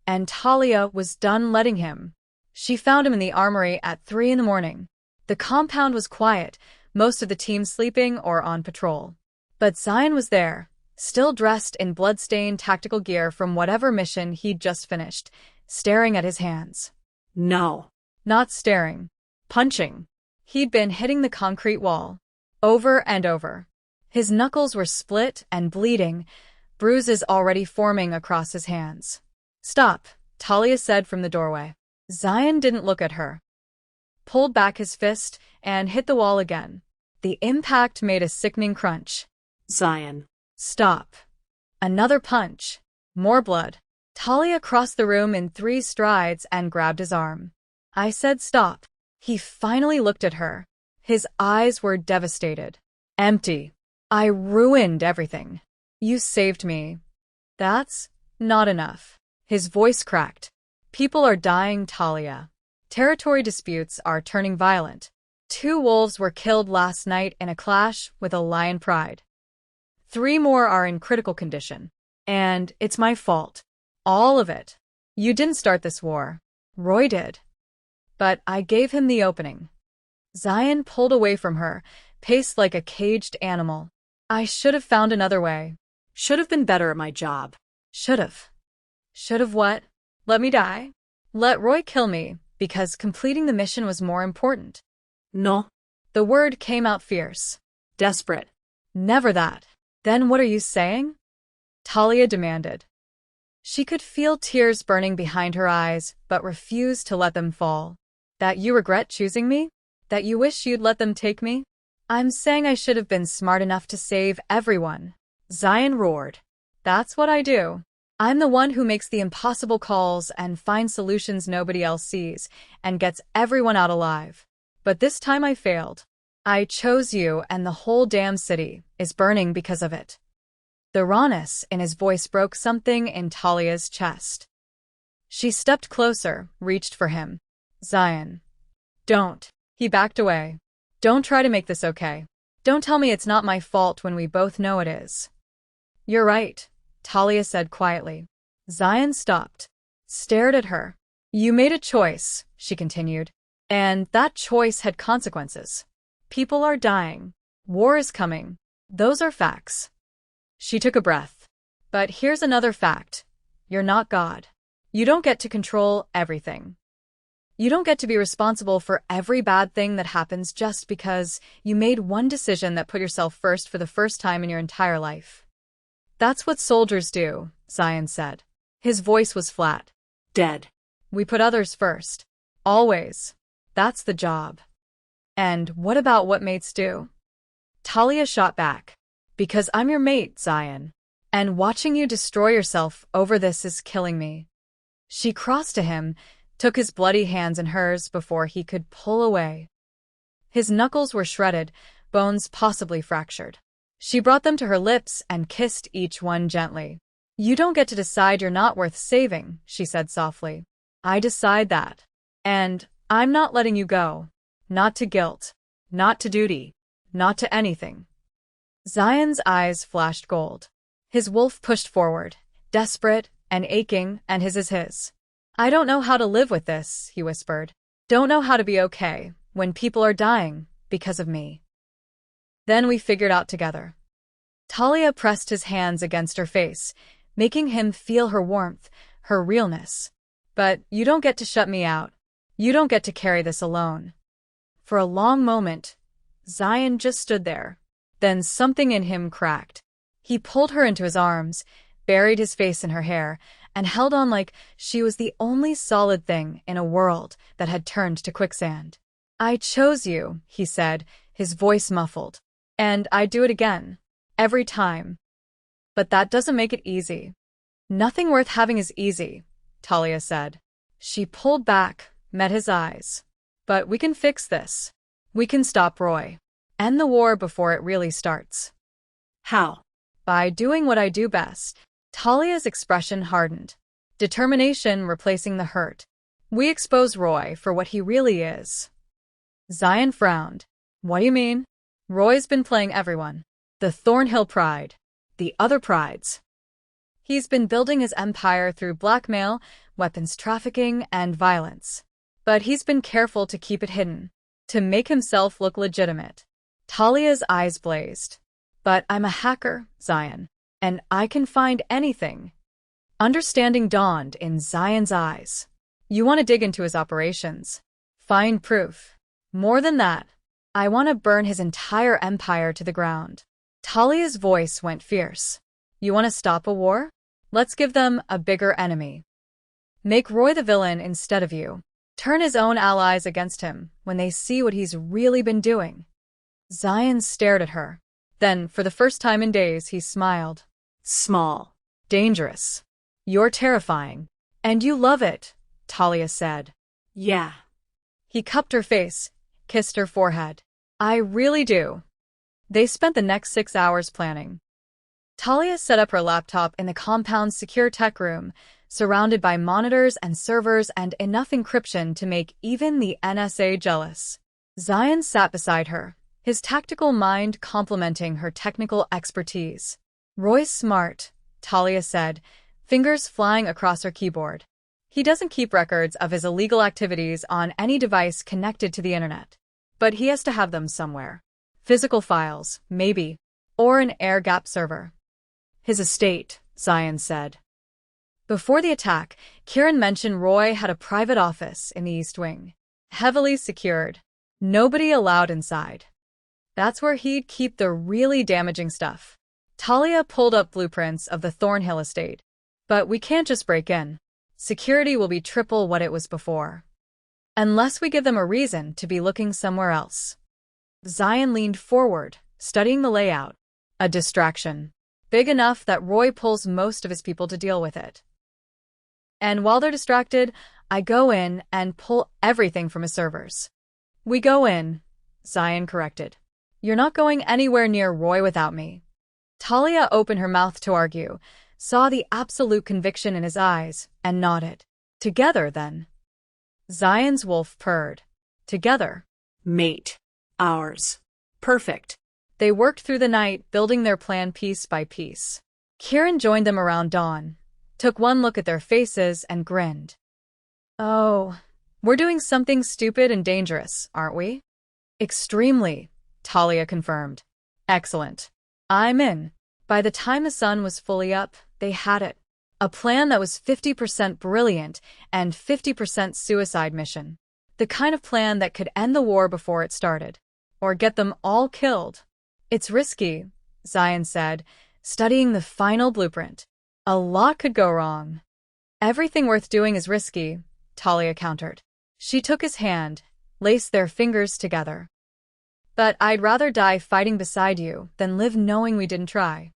And Talia was done letting him. She found him in the armory at 3 in the morning. The compound was quiet, most of the team sleeping or on patrol. But Zion was there, still dressed in blood-stained tactical gear from whatever mission he'd just finished, staring at his hands. No. Not staring. Punching. He'd been hitting the concrete wall. Over and over. His knuckles were split and bleeding, bruises already forming across his hands. Stop, Talia said from the doorway. Zion didn't look at her. Pulled back his fist and hit the wall again. The impact made a sickening crunch. Zion. Stop. Another punch. More blood. Talia crossed the room in 3 strides and grabbed his arm. I said stop. He finally looked at her. His eyes were devastated. Empty. I ruined everything. You saved me. That's not enough. His voice cracked. People are dying, Talia. Territory disputes are turning violent. 2 wolves were killed last night in a clash with a lion pride. 3 more are in critical condition. And it's my fault. All of it. You didn't start this war. Roy did. But I gave him the opening. Zion pulled away from her, paced like a caged animal. I should have found another way. Should have been better at my job. Should have. Should have what? Let me die? Let Roy kill me, because completing the mission was more important. No. The word came out fierce. Desperate. Never that. Then what are you saying? Talia demanded. She could feel tears burning behind her eyes, but refused to let them fall. That you regret choosing me? That you wish you'd let them take me? I'm saying I should have been smart enough to save everyone. Zion roared. That's what I do. I'm the one who makes the impossible calls and finds solutions nobody else sees and gets everyone out alive. But this time I failed. I chose you and the whole damn city is burning because of it. The rawness in his voice broke something in Talia's chest. She stepped closer, reached for him. Zion. Don't. He backed away. Don't try to make this okay. Don't tell me it's not my fault when we both know it is. You're right, Talia said quietly. Zion stopped, stared at her. You made a choice, she continued. And that choice had consequences. People are dying. War is coming. Those are facts. She took a breath. But here's another fact. You're not God. You don't get to control everything. You don't get to be responsible for every bad thing that happens just because you made one decision that put yourself first for the first time in your entire life. That's what soldiers do, Zion said. His voice was flat. Dead. We put others first. Always. That's the job. And what about what mates do? Talia shot back. Because I'm your mate, Zion. And watching you destroy yourself over this is killing me. She crossed to him, took his bloody hands in hers before he could pull away. His knuckles were shredded, bones possibly fractured. She brought them to her lips and kissed each one gently. You don't get to decide you're not worth saving, she said softly. I decide that. And I'm not letting you go. Not to guilt. Not to duty. Not to anything. Zion's eyes flashed gold. His wolf pushed forward, desperate and aching, and his is his. I don't know how to live with this, he whispered. Don't know how to be okay when people are dying because of me. Then we figured out together. Talia pressed his hands against her face, making him feel her warmth, her realness. But you don't get to shut me out. You don't get to carry this alone. For a long moment, Zion just stood there. Then something in him cracked. He pulled her into his arms, buried his face in her hair, and held on like she was the only solid thing in a world that had turned to quicksand. I chose you, he said, his voice muffled. And I'd do it again. Every time. But that doesn't make it easy. Nothing worth having is easy, Talia said. She pulled back, met his eyes. But we can fix this. We can stop Roy. End the war before it really starts. How? By doing what I do best. Talia's expression hardened. Determination replacing the hurt. We expose Roy for what he really is. Zion frowned. What do you mean? Roy's been playing everyone. The Thornhill Pride. The other prides. He's been building his empire through blackmail, weapons trafficking, and violence. But he's been careful to keep it hidden, to make himself look legitimate. Talia's eyes blazed. But I'm a hacker, Zion, and I can find anything. Understanding dawned in Zion's eyes. You want to dig into his operations. Find proof. More than that, I want to burn his entire empire to the ground. Talia's voice went fierce. You want to stop a war? Let's give them a bigger enemy. Make Roy the villain instead of you. Turn his own allies against him when they see what he's really been doing. Zion stared at her. Then, for the first time in days, he smiled. Small. Dangerous. You're terrifying. And you love it, Talia said. Yeah. He cupped her face, kissed her forehead. I really do. They spent the next 6 hours planning. Talia set up her laptop in the compound's secure tech room, surrounded by monitors and servers and enough encryption to make even the NSA jealous. Zion sat beside her, his tactical mind complementing her technical expertise. Roy's smart, Talia said, fingers flying across her keyboard. He doesn't keep records of his illegal activities on any device connected to the internet. But he has to have them somewhere. Physical files, maybe, or an air-gapped server. His estate, Zion said. Before the attack, Kieran mentioned Roy had a private office in the East Wing. Heavily secured. Nobody allowed inside. That's where he'd keep the really damaging stuff. Talia pulled up blueprints of the Thornhill estate. But we can't just break in. Security will be triple what it was before. Unless we give them a reason to be looking somewhere else. Zion leaned forward, studying the layout. A distraction. big enough that Roy pulls most of his people to deal with it. And while they're distracted, I go in and pull everything from his servers. We go in, Zion corrected. You're not going anywhere near Roy without me. Talia opened her mouth to argue, saw the absolute conviction in his eyes, and nodded. Together, then. Zion's wolf purred. Together. Mate. Ours. Perfect. They worked through the night, building their plan piece by piece. Kieran joined them around dawn, took one look at their faces, and grinned. Oh, we're doing something stupid and dangerous, aren't we? Extremely, Talia confirmed. Excellent. I'm in. By the time the sun was fully up, they had it. A plan that was 50% brilliant and 50% suicide mission. The kind of plan that could end the war before it started. Or get them all killed. It's risky, Zion said, studying the final blueprint. A lot could go wrong. Everything worth doing is risky, Talia countered. She took his hand, laced their fingers together. But I'd rather die fighting beside you than live knowing we didn't try.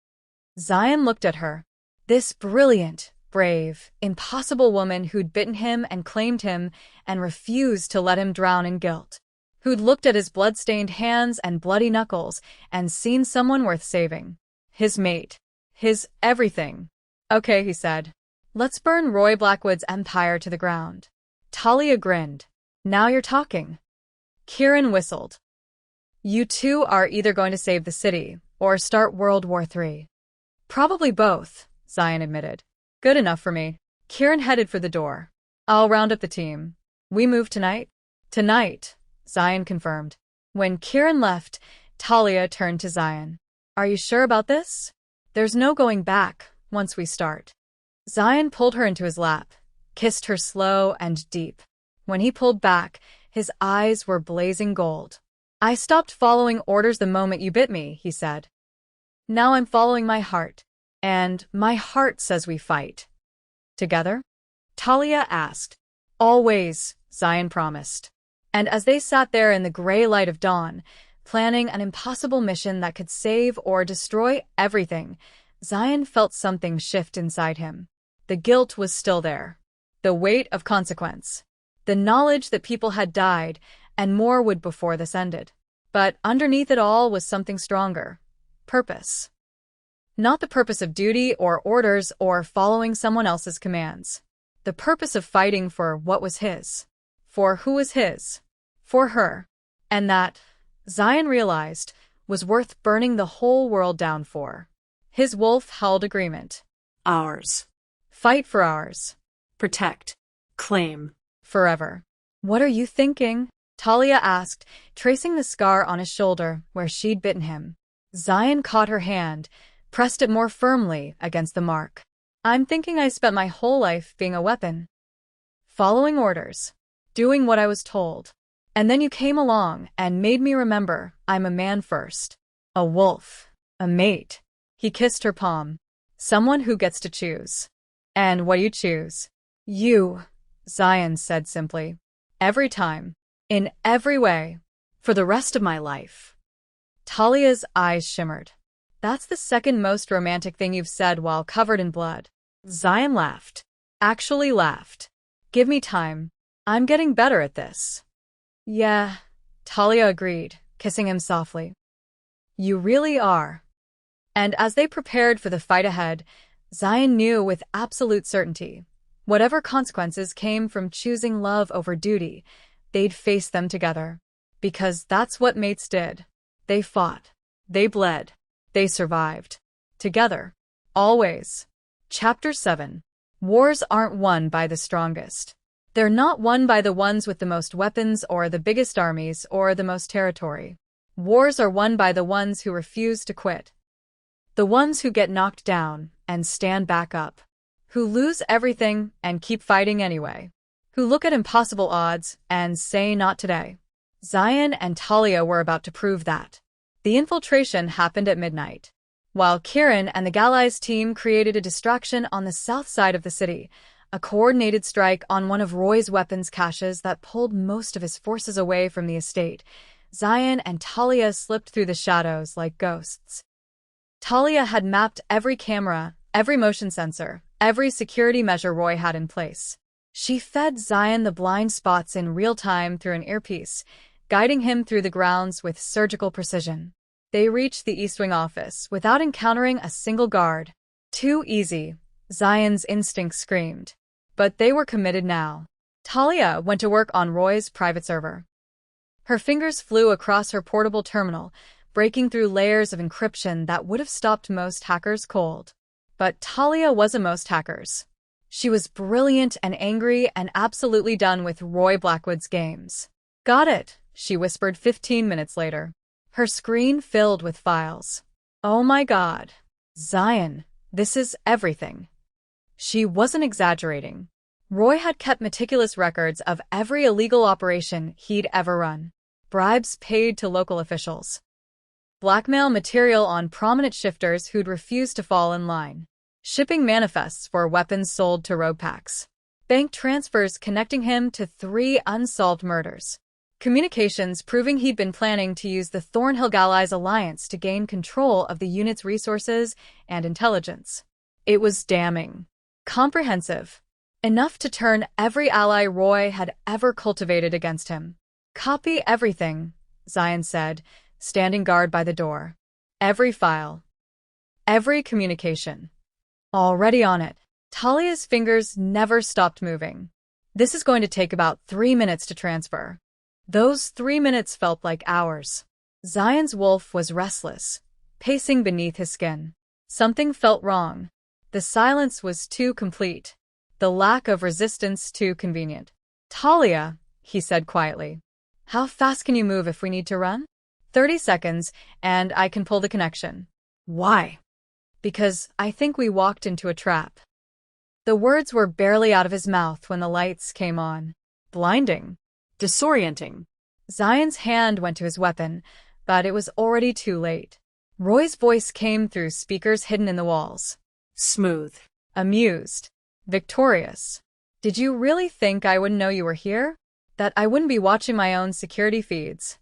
Zion looked at her. This brilliant, brave, impossible woman who'd bitten him and claimed him and refused to let him drown in guilt. Who'd looked at his blood-stained hands and bloody knuckles and seen someone worth saving. His mate. His everything. Okay, he said. Let's burn Roy Blackwood's empire to the ground. Talia grinned. Now you're talking. Kieran whistled. You two are either going to save the city or start World War III. Probably both, Zion admitted. Good enough for me. Kieran headed for the door. I'll round up the team. We move tonight? Tonight, Zion confirmed. When Kieran left, Talia turned to Zion. Are you sure about this? There's no going back once we start. Zion pulled her into his lap, kissed her slow and deep. When he pulled back, his eyes were blazing gold. I stopped following orders the moment you bit me, he said. Now I'm following my heart. And my heart says we fight. Together? Talia asked. Always, Zion promised. And as they sat there in the gray light of dawn, planning an impossible mission that could save or destroy everything, Zion felt something shift inside him. The guilt was still there. The weight of consequence. The knowledge that people had died, and more would before this ended. But underneath it all was something stronger. Purpose. Not the purpose of duty or orders or following someone else's commands. The purpose of fighting for what was his. For who was his. For her. And that, Zion realized, was worth burning the whole world down for. His wolf held agreement. Ours. Fight for ours. Protect. Claim. Forever. What are you thinking? Talia asked, tracing the scar on his shoulder where she'd bitten him. Zion caught her hand, pressed it more firmly against the mark. I'm thinking I spent my whole life being a weapon. Following orders. Doing what I was told. And then you came along and made me remember I'm a man first. A wolf. A mate. He kissed her palm. Someone who gets to choose. And what do you choose? You, Zion said simply. Every time. In every way. For the rest of my life. Talia's eyes shimmered. That's the second most romantic thing you've said while covered in blood. Zion laughed. Actually laughed. Give me time. I'm getting better at this. Yeah, Talia agreed, kissing him softly. You really are. And as they prepared for the fight ahead, Zion knew with absolute certainty, whatever consequences came from choosing love over duty, they'd face them together. Because that's what mates did. They fought. They bled. They survived. Together. Always. Chapter 7. Wars aren't won by the strongest. They're not won by the ones with the most weapons or the biggest armies or the most territory. Wars are won by the ones who refuse to quit. The ones who get knocked down and stand back up. Who lose everything and keep fighting anyway. Who look at impossible odds and say not today. Zion and Talia were about to prove that. The infiltration happened at midnight. While Kieran and the Gallies team created a distraction on the south side of the city, a coordinated strike on one of Roy's weapons caches that pulled most of his forces away from the estate, Zion and Talia slipped through the shadows like ghosts. Talia had mapped every camera, every motion sensor, every security measure Roy had in place. She fed Zion the blind spots in real time through an earpiece, guiding him through the grounds with surgical precision. They reached the East Wing office without encountering a single guard. Too easy, Zion's instinct screamed. But they were committed now. Talia went to work on Roy's private server. Her fingers flew across her portable terminal, breaking through layers of encryption that would have stopped most hackers cold. But Talia wasn't most hackers. She was brilliant and angry and absolutely done with Roy Blackwood's games. Got it, she whispered 15 minutes later. Her screen filled with files. Oh my God. Zion, this is everything. She wasn't exaggerating. Roy had kept meticulous records of every illegal operation he'd ever run. Bribes paid to local officials. Blackmail material on prominent shifters who'd refused to fall in line. Shipping manifests for weapons sold to rogue packs. Bank transfers connecting him to 3 unsolved murders. Communications proving he'd been planning to use the Thornhill Allies alliance to gain control of the unit's resources and intelligence. It was damning. Comprehensive. Enough to turn every ally Roy had ever cultivated against him. Copy everything, Zion said, standing guard by the door. Every file. Every communication. Already on it. Talia's fingers never stopped moving. This is going to take about 3 minutes to transfer. Those 3 minutes felt like hours. Zion's wolf was restless, pacing beneath his skin. Something felt wrong. The silence was too complete. The lack of resistance too convenient. Talia, he said quietly. How fast can you move if we need to run? 30 seconds, and I can pull the connection. Why? Because I think we walked into a trap. The words were barely out of his mouth when the lights came on. Blinding. Disorienting. Zion's hand went to his weapon, but it was already too late. Roy's voice came through speakers hidden in the walls. Smooth. Amused. Victorious. Did you really think I wouldn't know you were here? That I wouldn't be watching my own security feeds?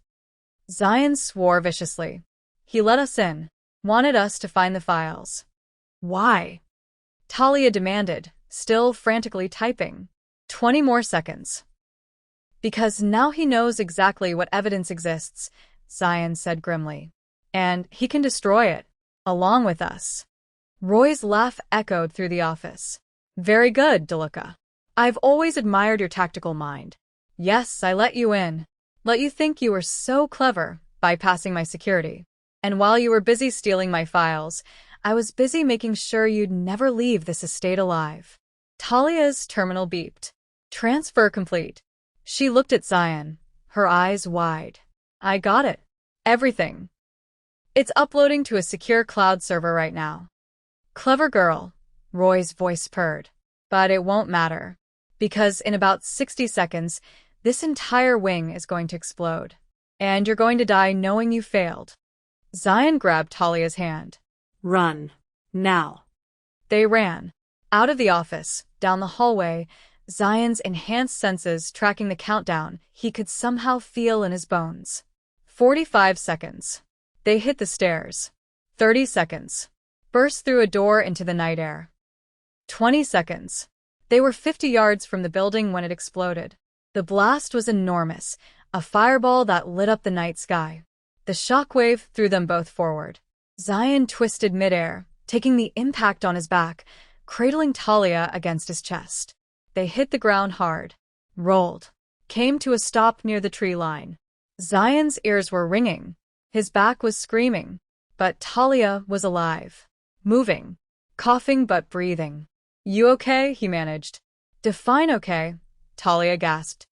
Zion swore viciously. He let us in. Wanted us to find the files. Why? Talia demanded, still frantically typing. 20 more seconds. Because now he knows exactly what evidence exists, Zion said grimly. And he can destroy it, along with us. Roy's laugh echoed through the office. Very good, DeLuca. I've always admired your tactical mind. Yes, I let you in. Let you think you were so clever, bypassing my security. And while you were busy stealing my files, I was busy making sure you'd never leave this estate alive. Talia's terminal beeped. Transfer complete. She looked at Zion, her eyes wide. I got it. Everything. It's uploading to a secure cloud server right now. Clever girl, Roy's voice purred. But it won't matter. Because in about 60 seconds, this entire wing is going to explode. And you're going to die knowing you failed. Zion grabbed Talia's hand. Run. Now. They ran. Out of the office, down the hallway, Zion's enhanced senses tracking the countdown he could somehow feel in his bones. 45 seconds. They hit the stairs. 30 seconds. Burst through a door into the night air. 20 seconds. They were 50 yards from the building when it exploded. The blast was enormous, a fireball that lit up the night sky. The shockwave threw them both forward. Zion twisted midair, taking the impact on his back, cradling Talia against his chest. They hit the ground hard, rolled, came to a stop near the tree line. Zion's ears were ringing. His back was screaming. But Talia was alive, moving, coughing but breathing. You okay? He managed. Define okay, Talia gasped.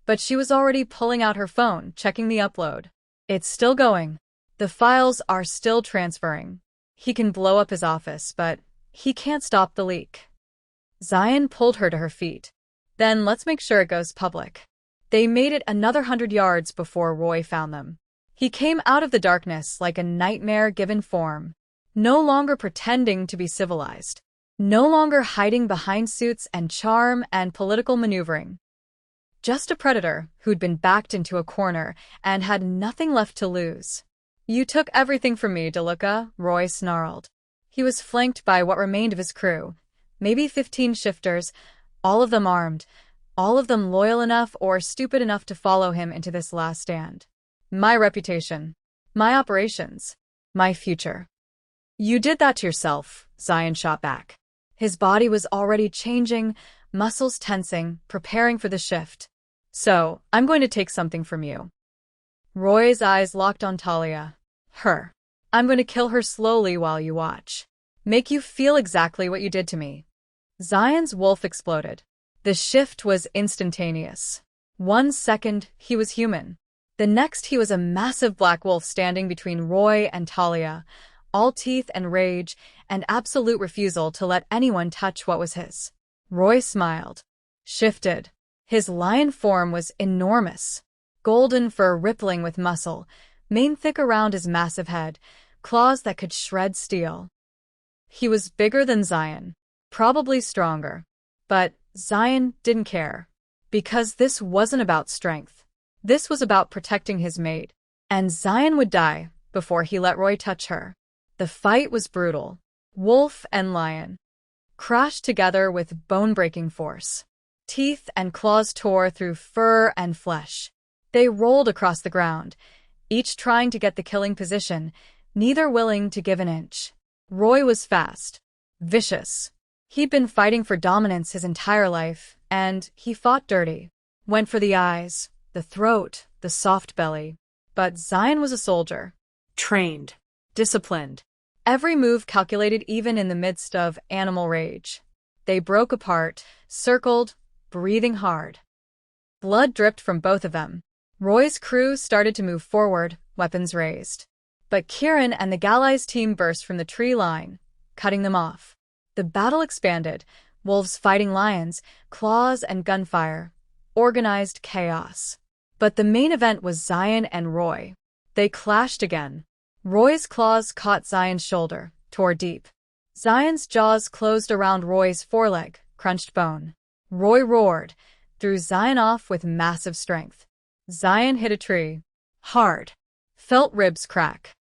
But she was already pulling out her phone, checking the upload. It's still going. The files are still transferring. He can blow up his office, but he can't stop the leak. Zion pulled her to her feet. Then let's make sure it goes public. They made it another 100 yards before Roy found them. He came out of the darkness like a nightmare given form. No longer pretending to be civilized. No longer hiding behind suits and charm and political maneuvering. Just a predator who'd been backed into a corner and had nothing left to lose. You took everything from me, DeLuca, Roy snarled. He was flanked by what remained of his crew, maybe 15 shifters, all of them armed, all of them loyal enough or stupid enough to follow him into this last stand. My reputation. My operations. My future. You did that to yourself, Zion shot back. His body was already changing, muscles tensing, preparing for the shift. So, I'm going to take something from you. Roy's eyes locked on Talia. Her. I'm going to kill her slowly while you watch. Make you feel exactly what you did to me. Zion's wolf exploded. The shift was instantaneous. 1 second, he was human. The next, he was a massive black wolf standing between Roy and Talia, all teeth and rage, and absolute refusal to let anyone touch what was his. Roy smiled. Shifted. His lion form was enormous. Golden fur rippling with muscle, mane thick around his massive head, claws that could shred steel. He was bigger than Zion, probably stronger. But Zion didn't care. Because this wasn't about strength. This was about protecting his mate. And Zion would die before he let Roy touch her. The fight was brutal. Wolf and lion crashed together with bone-breaking force. Teeth and claws tore through fur and flesh. They rolled across the ground, each trying to get the killing position, neither willing to give an inch. Roy was fast, vicious. He'd been fighting for dominance his entire life, and he fought dirty. Went for the eyes, the throat, the soft belly. But Zion was a soldier. Trained. Disciplined. Every move calculated even in the midst of animal rage. They broke apart, circled, breathing hard. Blood dripped from both of them. Roy's crew started to move forward, weapons raised. But Kieran and the Gallies team burst from the tree line, cutting them off. The battle expanded, wolves fighting lions, claws and gunfire. Organized chaos. But the main event was Zion and Roy. They clashed again. Roy's claws caught Zion's shoulder, tore deep. Zion's jaws closed around Roy's foreleg, crunched bone. Roy roared, threw Zion off with massive strength. Zion hit a tree. Hard. Felt ribs crack.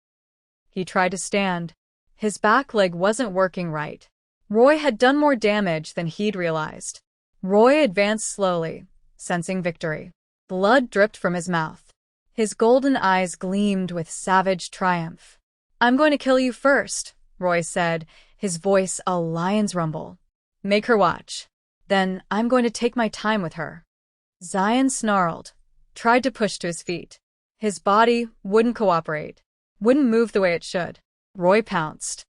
He tried to stand. His back leg wasn't working right. Roy had done more damage than he'd realized. Roy advanced slowly, sensing victory. Blood dripped from his mouth. His golden eyes gleamed with savage triumph. I'm going to kill you first, Roy said, his voice a lion's rumble. Make her watch. Then I'm going to take my time with her. Zion snarled, tried to push to his feet. His body wouldn't cooperate, wouldn't move the way it should. Roy pounced.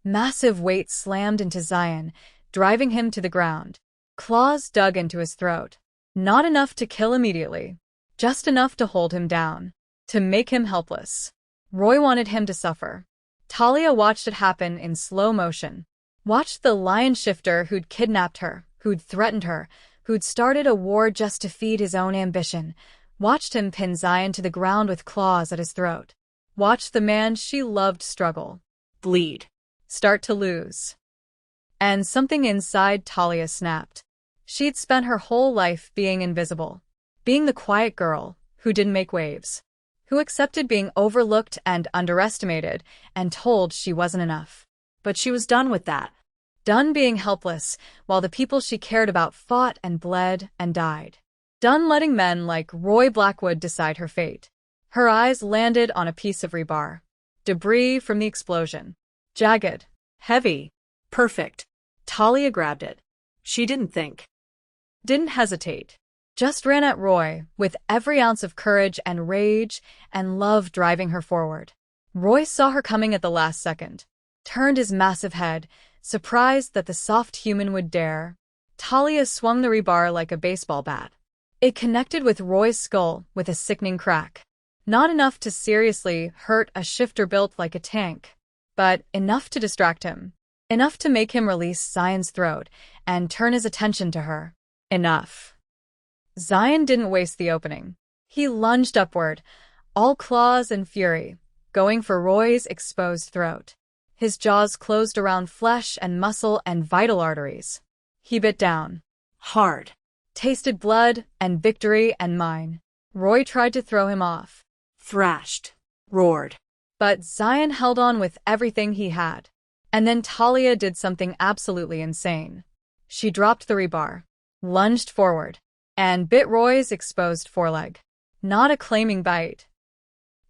Massive weight slammed into Zion, driving him to the ground. Claws dug into his throat. Not enough to kill immediately. Just enough to hold him down. To make him helpless. Roy wanted him to suffer. Talia watched it happen in slow motion. Watched the lion shifter who'd kidnapped her, who'd threatened her, who'd started a war just to feed his own ambition. Watched him pin Zion to the ground with claws at his throat. Watched the man she loved struggle. Bleed. Start to lose. And something inside Talia snapped. She'd spent her whole life being invisible. Being the quiet girl who didn't make waves. Who accepted being overlooked and underestimated and told she wasn't enough. But she was done with that. Done being helpless while the people she cared about fought and bled and died. Done letting men like Roy Blackwood decide her fate. Her eyes landed on a piece of rebar. Debris from the explosion. Jagged. Heavy. Perfect. Talia grabbed it. She didn't think. Didn't hesitate. Just ran at Roy, with every ounce of courage and rage and love driving her forward. Roy saw her coming at the last second. Turned his massive head, surprised that the soft human would dare. Talia swung the rebar like a baseball bat. It connected with Roy's skull with a sickening crack. Not enough to seriously hurt a shifter built like a tank, but enough to distract him. Enough to make him release Zion's throat and turn his attention to her. Enough. Zion didn't waste the opening. He lunged upward, all claws and fury, going for Roy's exposed throat. His jaws closed around flesh and muscle and vital arteries. He bit down. Hard. Tasted blood and victory and mine. Roy tried to throw him off. Thrashed. Roared. But Zion held on with everything he had. And then Talia did something absolutely insane. She dropped the rebar, lunged forward, and bit Roy's exposed foreleg. Not a claiming bite.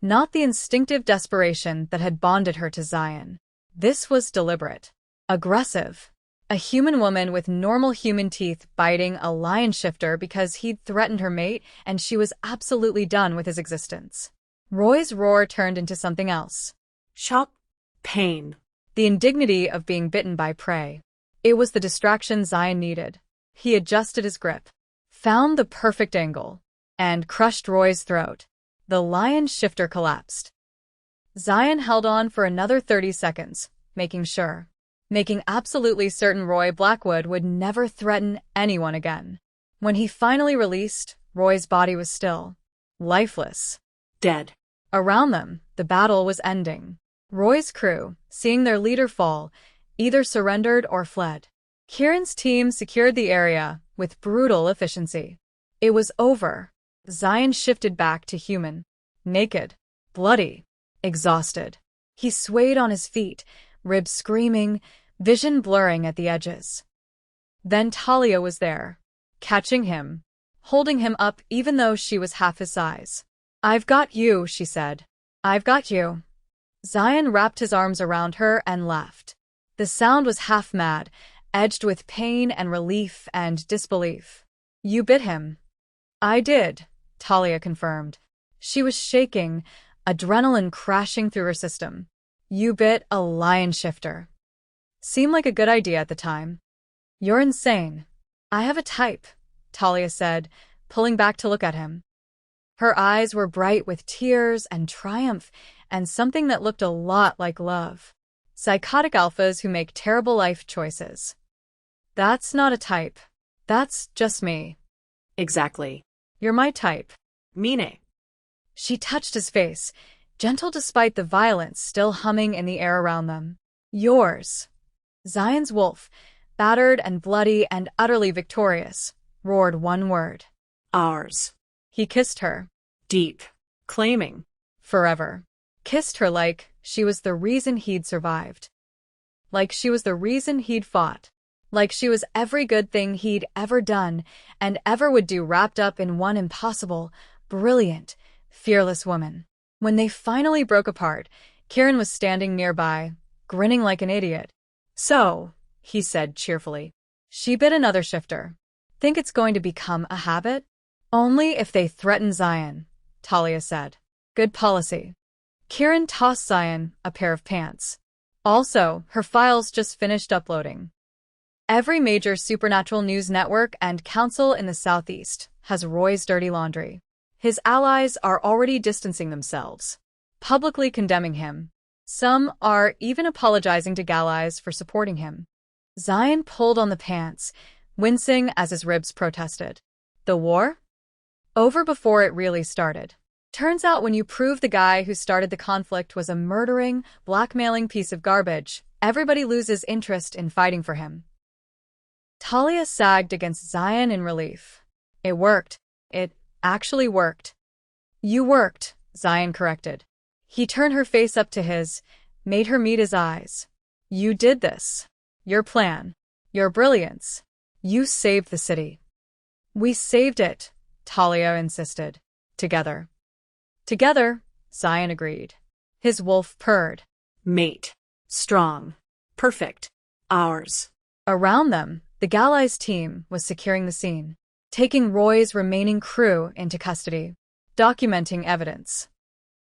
Not the instinctive desperation that had bonded her to Zion. This was deliberate. Aggressive. A human woman with normal human teeth biting a lion shifter because he'd threatened her mate and she was absolutely done with his existence. Roy's roar turned into something else. Shock. Pain. The indignity of being bitten by prey. It was the distraction Zion needed. He adjusted his grip, found the perfect angle, and crushed Roy's throat. The lion shifter collapsed. Zion held on for another 30 seconds, making absolutely certain Roy Blackwood would never threaten anyone again. When he finally released, Roy's body was still, lifeless. Dead. Around them, the battle was ending. Roy's crew, seeing their leader fall, either surrendered or fled. Kieran's team secured the area with brutal efficiency. It was over. Zion shifted back to human. Naked. Bloody. Exhausted. He swayed on his feet, ribs screaming, vision blurring at the edges. Then Talia was there, catching him, holding him up even though she was half his size. "I've got you," she said. "I've got you." Zion wrapped his arms around her and laughed. The sound was half mad, edged with pain and relief and disbelief. "You bit him." "I did," Talia confirmed. She was shaking, adrenaline crashing through her system. "You bit a lion shifter." Seemed like a good idea at the time. "You're insane." "I have a type," Talia said, pulling back to look at him. Her eyes were bright with tears and triumph and something that looked a lot like love. "Psychotic alphas who make terrible life choices." "That's not a type. That's just me." Exactly. "You're my type." Meaning. She touched his face, gentle despite the violence still humming in the air around them. "Yours." Zion's wolf, battered and bloody and utterly victorious, roared one word. Ours. He kissed her. Deep. Claiming. Forever. Kissed her like she was the reason he'd survived. Like she was the reason he'd fought. Like she was every good thing he'd ever done and ever would do wrapped up in one impossible, brilliant, fearless woman. When they finally broke apart, Kieran was standing nearby, grinning like an idiot. "So," he said cheerfully, "she bit another shifter. Think it's going to become a habit?" "Only if they threaten Zion," Talia said. "Good policy." Kieran tossed Zion a pair of pants. Also, her files just finished uploading. Every major supernatural news network and council in the Southeast has Roy's dirty laundry. His allies are already distancing themselves, publicly condemning him. Some are even apologizing to gallies for supporting him. Zion pulled on the pants, wincing as his ribs protested. The war? Over before it really started. Turns out when you prove the guy who started the conflict was a murdering, blackmailing piece of garbage, everybody loses interest in fighting for him. Talia sagged against Zion in relief. It worked. It actually worked. "You worked," Zion corrected. He turned her face up to his, made her meet his eyes. "You did this. Your plan. Your brilliance. You saved the city." "We saved it," Talia insisted. "Together." "Together," Zion agreed. His wolf purred. Mate. Strong. Perfect. Ours. Around them, the Gallies team was securing the scene, taking Roy's remaining crew into custody, documenting evidence,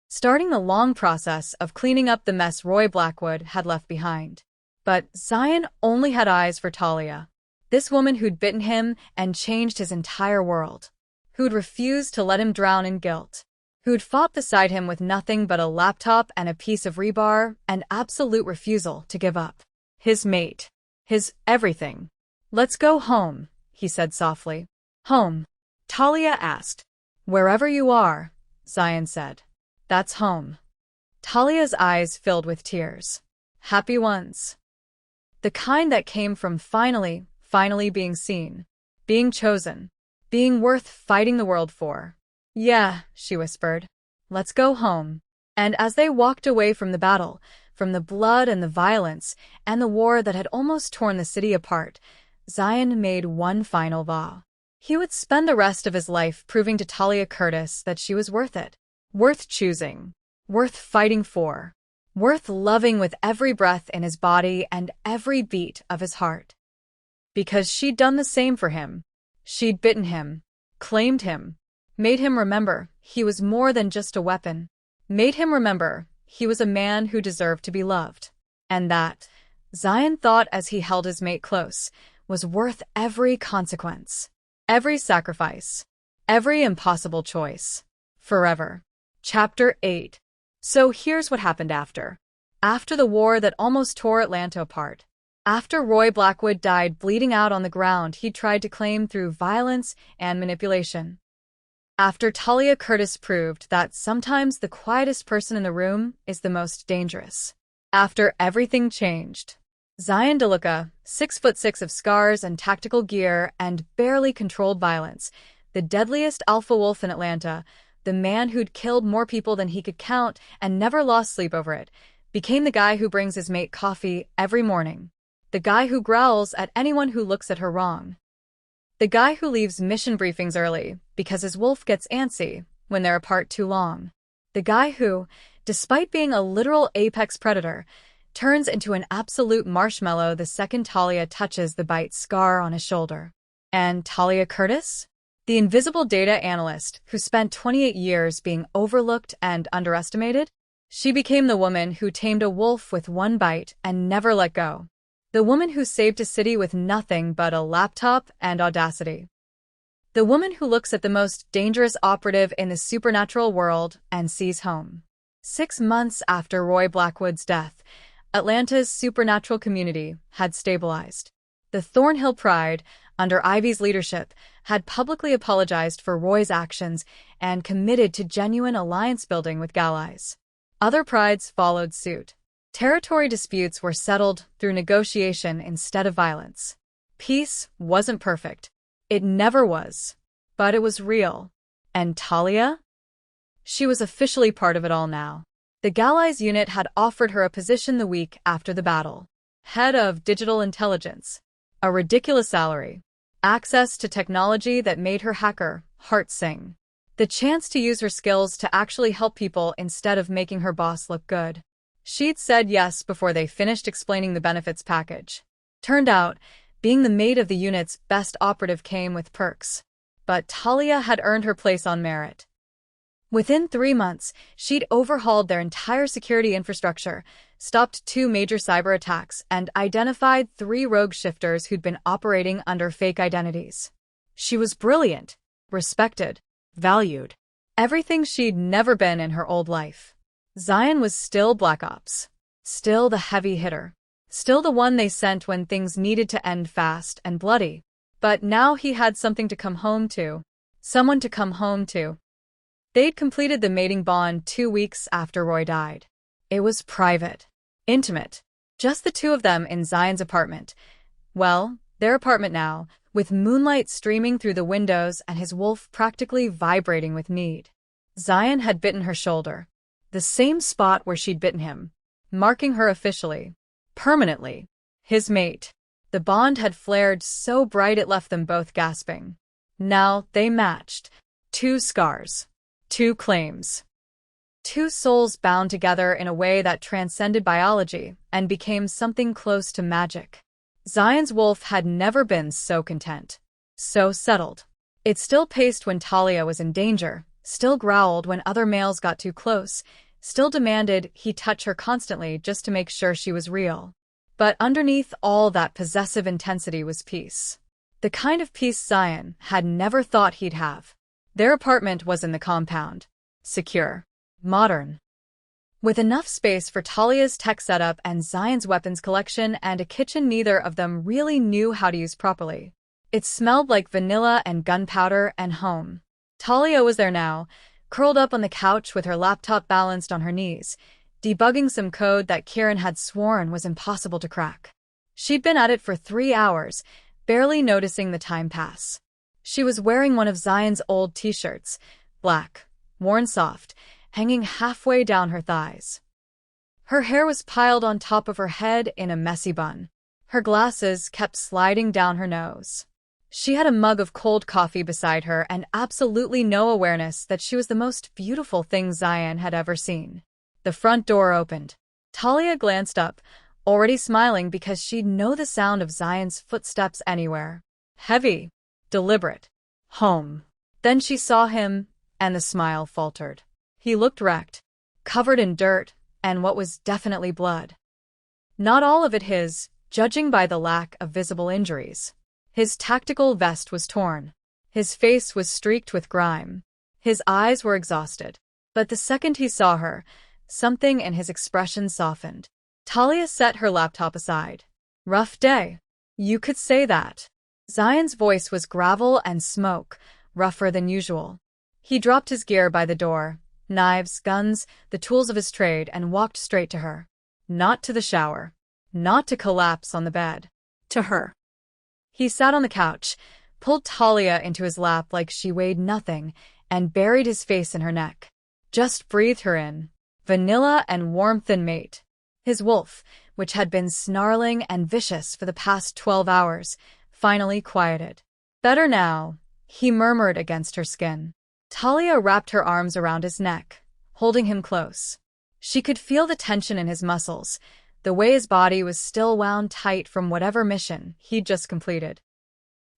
starting the long process of cleaning up the mess Roy Blackwood had left behind. But Zion only had eyes for Talia, this woman who'd bitten him and changed his entire world, who'd refused to let him drown in guilt, who'd fought beside him with nothing but a laptop and a piece of rebar and absolute refusal to give up. His mate. His everything. "Let's go home," he said softly. "Home?" Talia asked. "Wherever you are," Zion said. "That's home." Talia's eyes filled with tears. Happy ones. The kind that came from finally being seen, being chosen, being worth fighting the world for. "Yeah," she whispered. "Let's go home." And as they walked away from the battle, from the blood and the violence, and the war that had almost torn the city apart, Zion made one final vow. He would spend the rest of his life proving to Talia Curtis that she was worth it. Worth choosing. Worth fighting for. Worth loving with every breath in his body and every beat of his heart. Because she'd done the same for him. She'd bitten him. Claimed him. Made him remember he was more than just a weapon. Made him remember he was a man who deserved to be loved. And that, Zion thought as he held his mate close, was worth every consequence. Every sacrifice. Every impossible choice. Forever. Chapter 8. So here's what happened after. After the war that almost tore Atlanta apart. After Roy Blackwood died bleeding out on the ground he tried to claim through violence and manipulation. After Talia Curtis proved that sometimes the quietest person in the room is the most dangerous. After everything changed. Zion DeLuca, 6'6" of scars and tactical gear and barely controlled violence, the deadliest alpha wolf in Atlanta, the man who'd killed more people than he could count and never lost sleep over it, became the guy who brings his mate coffee every morning. The guy who growls at anyone who looks at her wrong. The guy who leaves mission briefings early because his wolf gets antsy when they're apart too long. The guy who, despite being a literal apex predator, turns into an absolute marshmallow the second Talia touches the bite scar on his shoulder. And Talia Curtis? The invisible data analyst who spent 28 years being overlooked and underestimated? She became the woman who tamed a wolf with one bite and never let go. The woman who saved a city with nothing but a laptop and audacity. The woman who looks at the most dangerous operative in the supernatural world and sees home. 6 months after Roy Blackwood's death, Atlanta's supernatural community had stabilized. The Thornhill Pride, under Ivy's leadership, had publicly apologized for Roy's actions and committed to genuine alliance building with Gallies. Other prides followed suit. Territory disputes were settled through negotiation instead of violence. Peace wasn't perfect. It never was. But it was real. And Talia? She was officially part of it all now. The Gallies unit had offered her a position the week after the battle. Head of Digital Intelligence. A ridiculous salary. Access to technology that made her hacker heart sing. The chance to use her skills to actually help people instead of making her boss look good. She'd said yes before they finished explaining the benefits package. Turned out, being the mate of the unit's best operative came with perks. But Talia had earned her place on merit. Within 3 months, she'd overhauled their entire security infrastructure, stopped 2 major cyber attacks, and identified 3 rogue shifters who'd been operating under fake identities. She was brilliant, respected, valued. Everything she'd never been in her old life. Zion was still Black Ops. Still the heavy hitter. Still the one they sent when things needed to end fast and bloody. But now he had something to come home to. Someone to come home to. They'd completed the mating bond 2 weeks after Roy died. It was private. Intimate. Just the 2 of them in Zion's apartment. Well, their apartment now, with moonlight streaming through the windows and his wolf practically vibrating with need. Zion had bitten her shoulder. The same spot where she'd bitten him. Marking her officially. Permanently. His mate. The bond had flared so bright it left them both gasping. Now they matched. 2 scars. 2 claims. 2 souls bound together in a way that transcended biology and became something close to magic. Zion's wolf had never been so content. So settled. It still paced when Talia was in danger, still growled when other males got too close, still demanded he touch her constantly just to make sure she was real. But underneath all that possessive intensity was peace. The kind of peace Zion had never thought he'd have. Their apartment was in the compound. Secure. Modern. With enough space for Talia's tech setup and Zion's weapons collection and a kitchen neither of them really knew how to use properly. It smelled like vanilla and gunpowder and home. Talia was there now, curled up on the couch with her laptop balanced on her knees, debugging some code that Kieran had sworn was impossible to crack. She'd been at it for 3 hours, barely noticing the time pass. She was wearing one of Zion's old t-shirts, black, worn soft, hanging halfway down her thighs. Her hair was piled on top of her head in a messy bun. Her glasses kept sliding down her nose. She had a mug of cold coffee beside her and absolutely no awareness that she was the most beautiful thing Zion had ever seen. The front door opened. Talia glanced up, already smiling because she'd know the sound of Zion's footsteps anywhere. Heavy, deliberate, home. Then she saw him, and the smile faltered. He looked wrecked, covered in dirt, and what was definitely blood. Not all of it his, judging by the lack of visible injuries. His tactical vest was torn. His face was streaked with grime. His eyes were exhausted. But the second he saw her, something in his expression softened. Talia set her laptop aside. Rough day. You could say that. Zion's voice was gravel and smoke, rougher than usual. He dropped his gear by the door, knives, guns, the tools of his trade, and walked straight to her. Not to the shower. Not to collapse on the bed. To her. He sat on the couch, pulled Talia into his lap like she weighed nothing, and buried his face in her neck. Just breathed her in. Vanilla and warmth and mate. His wolf, which had been snarling and vicious for the past 12 hours, finally quieted. Better now, he murmured against her skin. Talia wrapped her arms around his neck, holding him close. She could feel the tension in his muscles, the way his body was still wound tight from whatever mission he'd just completed.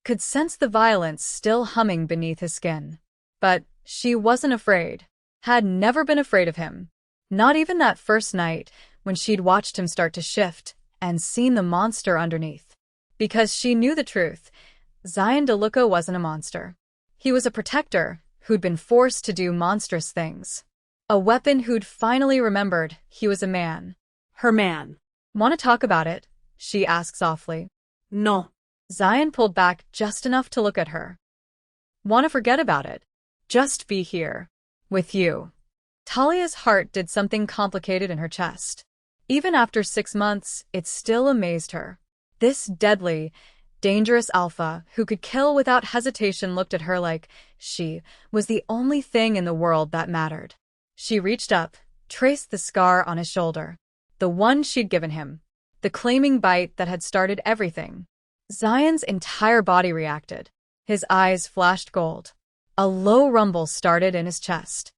Could sense the violence still humming beneath his skin. But she wasn't afraid. Had never been afraid of him. Not even that first night when she'd watched him start to shift and seen the monster underneath. Because she knew the truth, Zion DeLuca wasn't a monster. He was a protector who'd been forced to do monstrous things. A weapon who'd finally remembered he was a man. Her man. Want to talk about it? She asked softly. No. Zion pulled back just enough to look at her. Want to forget about it? Just be here. With you. Talia's heart did something complicated in her chest. Even after 6 months, it still amazed her. This deadly, dangerous alpha who could kill without hesitation looked at her like she was the only thing in the world that mattered. She reached up, traced the scar on his shoulder. The one she'd given him. The claiming bite that had started everything. Zion's entire body reacted. His eyes flashed gold. A low rumble started in his chest.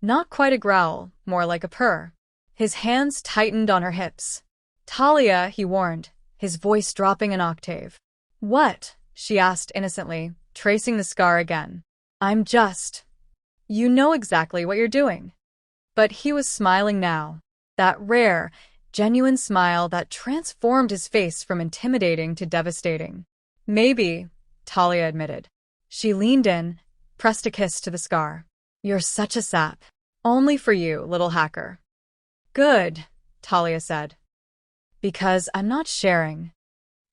Not quite a growl, more like a purr. His hands tightened on her hips. Talia, he warned, his voice dropping an octave. What? She asked innocently, tracing the scar again. I'm just. You know exactly what you're doing. But he was smiling now. That rare, genuine smile that transformed his face from intimidating to devastating. Maybe, Talia admitted. She leaned in, pressed a kiss to the scar. You're such a sap. Only for you, little hacker. Good, Talia said. Because I'm not sharing.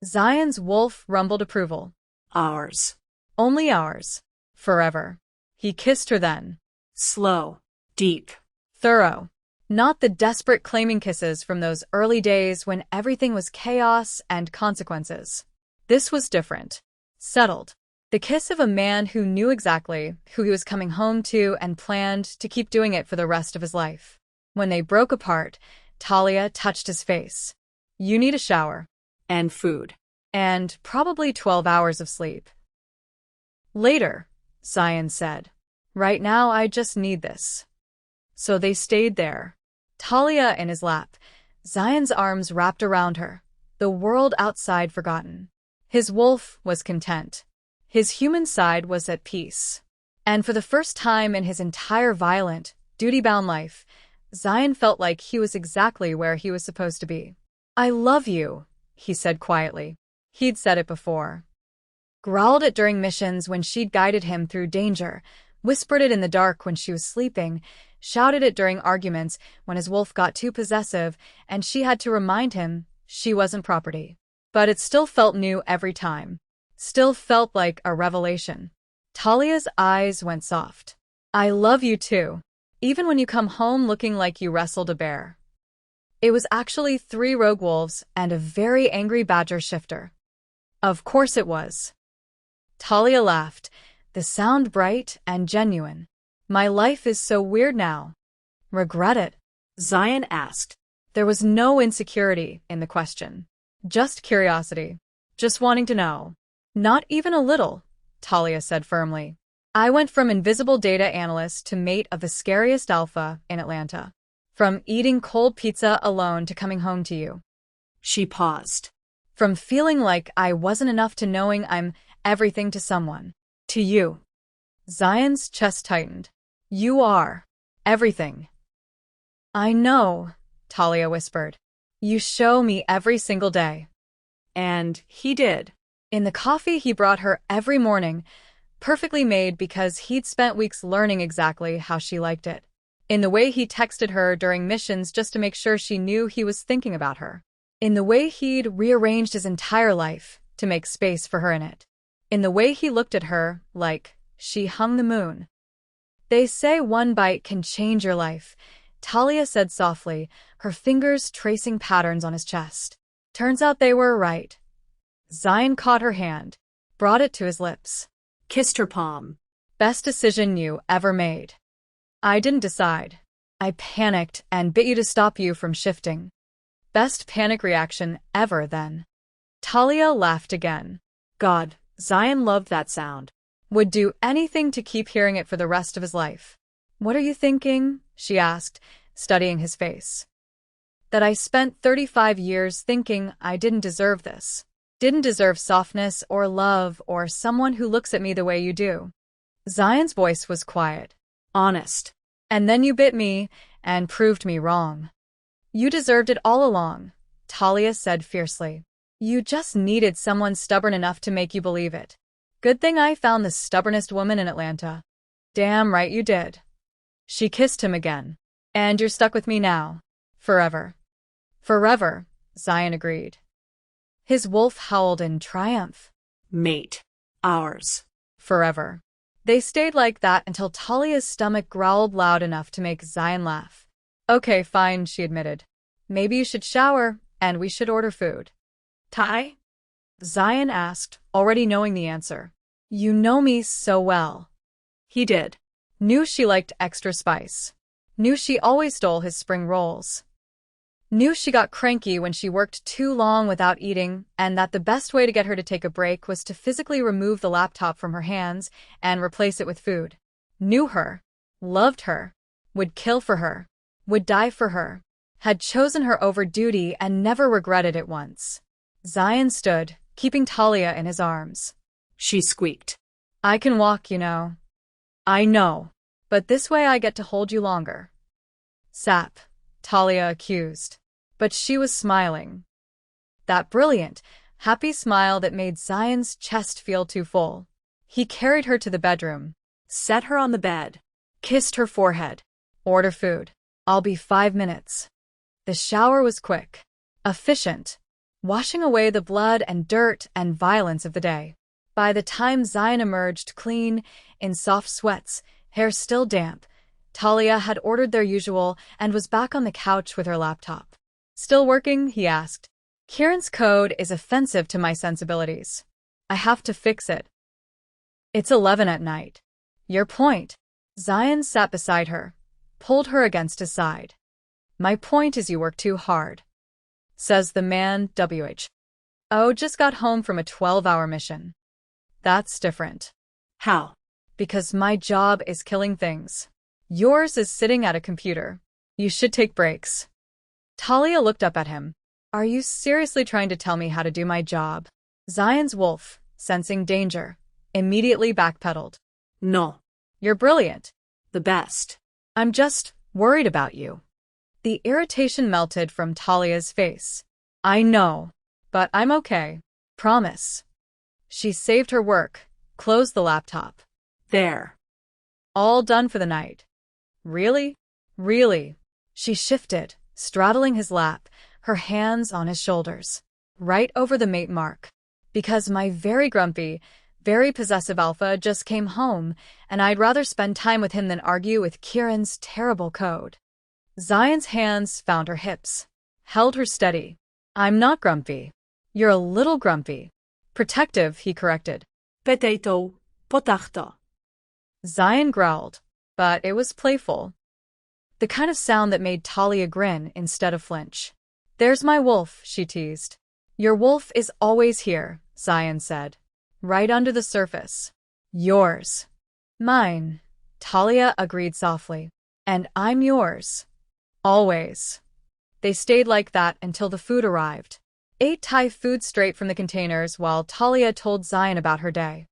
Zion's wolf rumbled approval. Ours. Only ours. Forever. He kissed her then. Slow. Deep. Thorough. Not the desperate claiming kisses from those early days when everything was chaos and consequences. This was different. Settled. The kiss of a man who knew exactly who he was coming home to and planned to keep doing it for the rest of his life. When they broke apart, Talia touched his face. You need a shower. And food. And probably 12 hours of sleep. Later, Zion said. Right now I just need this. So they stayed there. Talia in his lap, Zion's arms wrapped around her, the world outside forgotten. His wolf was content. His human side was at peace. And for the first time in his entire violent, duty-bound life, Zion felt like he was exactly where he was supposed to be. I love you, he said quietly. He'd said it before. Growled it during missions when she'd guided him through danger, whispered it in the dark when she was sleeping, shouted it during arguments when his wolf got too possessive and she had to remind him she wasn't property. But it still felt new every time. Still felt like a revelation. Talia's eyes went soft. I love you too. Even when you come home looking like you wrestled a bear. It was actually 3 rogue wolves and a very angry badger shifter. Of course it was. Talia laughed, the sound bright and genuine. My life is so weird now. Regret it? Zion asked. There was no insecurity in the question. Just curiosity. Just wanting to know. Not even a little, Talia said firmly. I went from invisible data analyst to mate of the scariest alpha in Atlanta. From eating cold pizza alone to coming home to you. She paused. From feeling like I wasn't enough to knowing I'm everything to someone. To you. Zion's chest tightened. You are everything. I know, Talia whispered. You show me every single day. And he did. In the coffee he brought her every morning, perfectly made because he'd spent weeks learning exactly how she liked it. In the way he texted her during missions just to make sure she knew he was thinking about her. In the way he'd rearranged his entire life to make space for her in it. In the way he looked at her like she hung the moon. They say one bite can change your life, Talia said softly, her fingers tracing patterns on his chest. Turns out they were right. Zion caught her hand, brought it to his lips. Kissed her palm. Best decision you ever made. I didn't decide. I panicked and bit you to stop you from shifting. Best panic reaction ever then. Talia laughed again. God, Zion loved that sound. Would do anything to keep hearing it for the rest of his life. What are you thinking? She asked, studying his face. That I spent 35 years thinking I didn't deserve this. Didn't deserve softness or love or someone who looks at me the way you do. Zion's voice was quiet. Honest. And then you bit me and proved me wrong. You deserved it all along, Talia said fiercely. You just needed someone stubborn enough to make you believe it. Good thing I found the stubbornest woman in Atlanta. Damn right you did. She kissed him again. And you're stuck with me now. Forever. Forever, Zion agreed. His wolf howled in triumph. Mate. Ours. Forever. They stayed like that until Talia's stomach growled loud enough to make Zion laugh. Okay, fine, she admitted. Maybe you should shower, and we should order food. Thai? Zion asked, already knowing the answer. You know me so well. He did. Knew she liked extra spice. Knew she always stole his spring rolls. Knew she got cranky when she worked too long without eating, and that the best way to get her to take a break was to physically remove the laptop from her hands and replace it with food. Knew her. Loved her. Would kill for her. Would die for her. Had chosen her over duty and never regretted it once. Zion stood, keeping Talia in his arms. She squeaked. I can walk, you know. I know. But this way I get to hold you longer. Sap, Talia accused. But she was smiling. That brilliant, happy smile that made Zion's chest feel too full. He carried her to the bedroom. Set her on the bed. Kissed her forehead. Order food. I'll be 5 minutes. The shower was quick. Efficient. Washing away the blood and dirt and violence of the day. By the time Zion emerged clean, in soft sweats, hair still damp, Talia had ordered their usual and was back on the couch with her laptop. Still working? He asked. Kieran's code is offensive to my sensibilities. I have to fix it. It's 11 at night. Your point. Zion sat beside her, pulled her against his side. My point is you work too hard. Says the man, WH. Oh, just got home from a 12-hour mission. That's different. How? Because my job is killing things. Yours is sitting at a computer. You should take breaks. Talia looked up at him. Are you seriously trying to tell me how to do my job? Zion's wolf, sensing danger, immediately backpedaled. No. You're brilliant. The best. I'm just worried about you. The irritation melted from Talia's face. I know, but I'm okay. Promise. She saved her work, closed the laptop. There. All done for the night. Really? Really? She shifted, straddling his lap, her hands on his shoulders. Right over the mate mark. Because my very grumpy, very possessive alpha just came home, and I'd rather spend time with him than argue with Kieran's terrible code. Zion's hands found her hips, held her steady. I'm not grumpy. You're a little grumpy. Protective, he corrected. Potato. Potato. Zion growled. but it was playful. The kind of sound that made Talia grin instead of flinch. "There's my wolf," she teased. "Your wolf is always here," Zion said. "Right under the surface." "Yours." "Mine," Talia agreed softly. "And I'm yours. Always." They stayed like that until the food arrived. Ate Thai food straight from the containers while Talia told Zion about her day.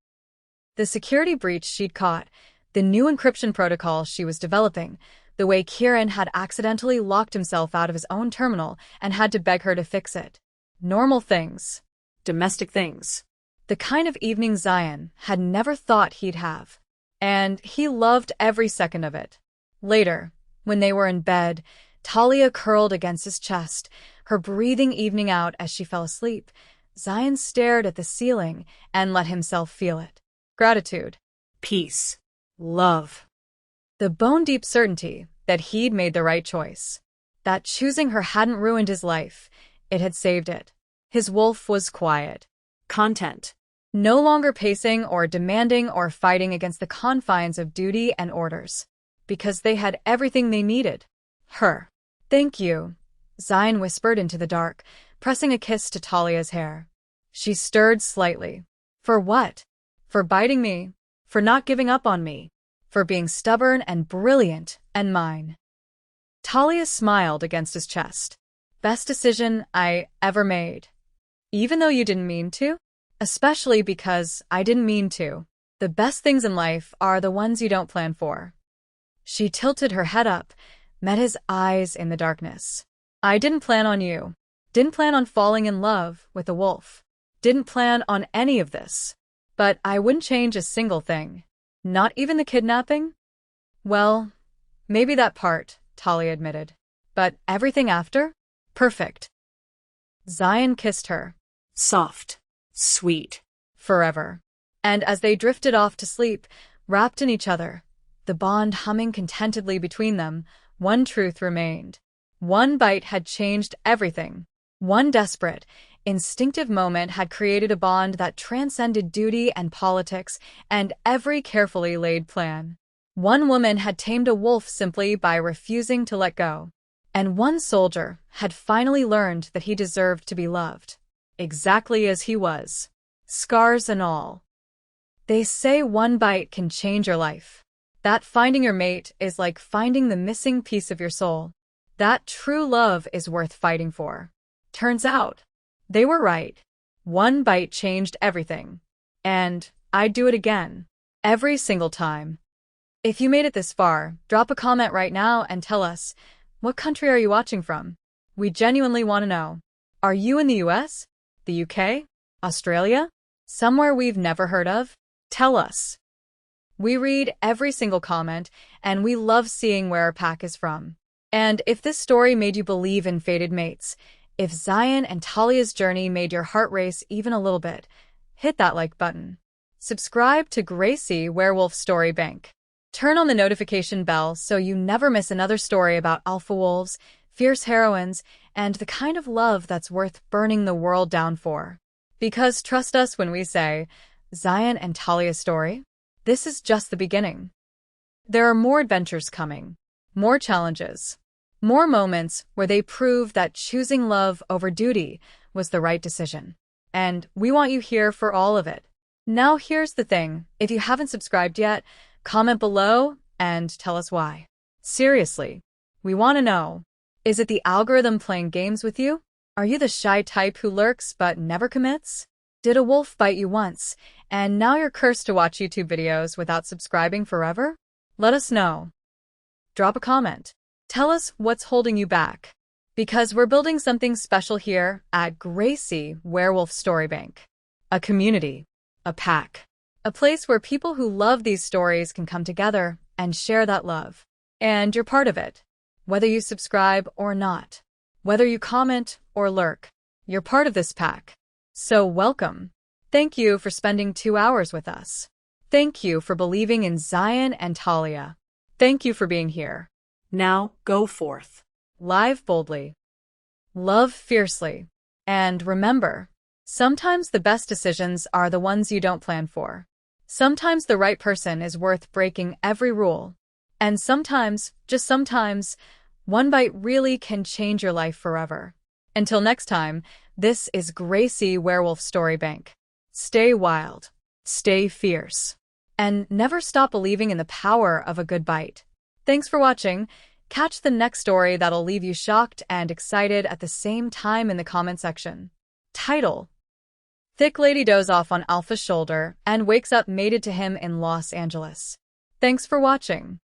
The security breach she'd caught, the new encryption protocol she was developing, the way Kieran had accidentally locked himself out of his own terminal and had to beg her to fix it. Normal things. Domestic things. The kind of evening Zion had never thought he'd have. And he loved every second of it. Later, when they were in bed, Talia curled against his chest, her breathing evening out as she fell asleep. Zion stared at the ceiling and let himself feel it. Gratitude. Peace. Love. The bone-deep certainty that he'd made the right choice. That choosing her hadn't ruined his life. It had saved it. His wolf was quiet. Content. No longer pacing or demanding or fighting against the confines of duty and orders. Because they had everything they needed. Her. "Thank you," Zion whispered into the dark, pressing a kiss to Talia's hair. She stirred slightly. "For what?" "For biting me. For not giving up on me. For being stubborn and brilliant and mine." Talia smiled against his chest. "Best decision I ever made. Even though you didn't mean to? Especially because I didn't mean to. The best things in life are the ones you don't plan for." She tilted her head up, met his eyes in the darkness. "I didn't plan on you. Didn't plan on falling in love with a wolf. Didn't plan on any of this. But I wouldn't change a single thing. Not even the kidnapping?" "Well, maybe that part," Talia admitted. "But everything after? Perfect." Zion kissed her. Soft. Sweet. Forever. And as they drifted off to sleep, wrapped in each other, the bond humming contentedly between them, one truth remained. One bite had changed everything. One desperate, instinctive moment had created a bond that transcended duty and politics and every carefully laid plan. One woman had tamed a wolf simply by refusing to let go. And one soldier had finally learned that he deserved to be loved. Exactly as he was. Scars and all. They say one bite can change your life. That finding your mate is like finding the missing piece of your soul. That true love is worth fighting for. Turns out, they were right. One bite changed everything. And I'd do it again. Every single time. If you made it this far, drop a comment right now and tell us, what country are you watching from? We genuinely want to know. Are you in the US? The UK? Australia? Somewhere we've never heard of? Tell us. We read every single comment, and we love seeing where our pack is from. And if this story made you believe in fated mates, if Zion and Talia's journey made your heart race even a little bit, hit that like button. Subscribe to Gracie Werewolf Story Bank. Turn on the notification bell so you never miss another story about alpha wolves, fierce heroines, and the kind of love that's worth burning the world down for. Because trust us when we say, Zion and Talia's story, this is just the beginning. There are more adventures coming, more challenges, more moments where they prove that choosing love over duty was the right decision. And we want you here for all of it. Now here's the thing, if you haven't subscribed yet, comment below and tell us why. Seriously, we want to know. Is it the algorithm playing games with you? Are you the shy type who lurks but never commits? Did a wolf bite you once, and now you're cursed to watch YouTube videos without subscribing forever? Let us know. Drop a comment. Tell us what's holding you back. Because we're building something special here at Gracie Werewolf Story Bank. A community. A pack. A place where people who love these stories can come together and share that love. And you're part of it. Whether you subscribe or not. Whether you comment or lurk. You're part of this pack. So welcome. Thank you for spending 2 hours with us. Thank you for believing in Zion and Talia. Thank you for being here. Now go forth. Live boldly. Love fiercely. And remember, sometimes the best decisions are the ones you don't plan for. Sometimes the right person is worth breaking every rule. And sometimes, just sometimes, one bite really can change your life forever. Until next time, this is Gracie Werewolf Storybank. Stay wild, stay fierce, and never stop believing in the power of a good bite. Thanks for watching. Catch the next story that'll leave you shocked and excited at the same time in the comment section. Title: Thick Lady doze off on Alpha's shoulder and wakes up mated to him in Los Angeles. Thanks for watching.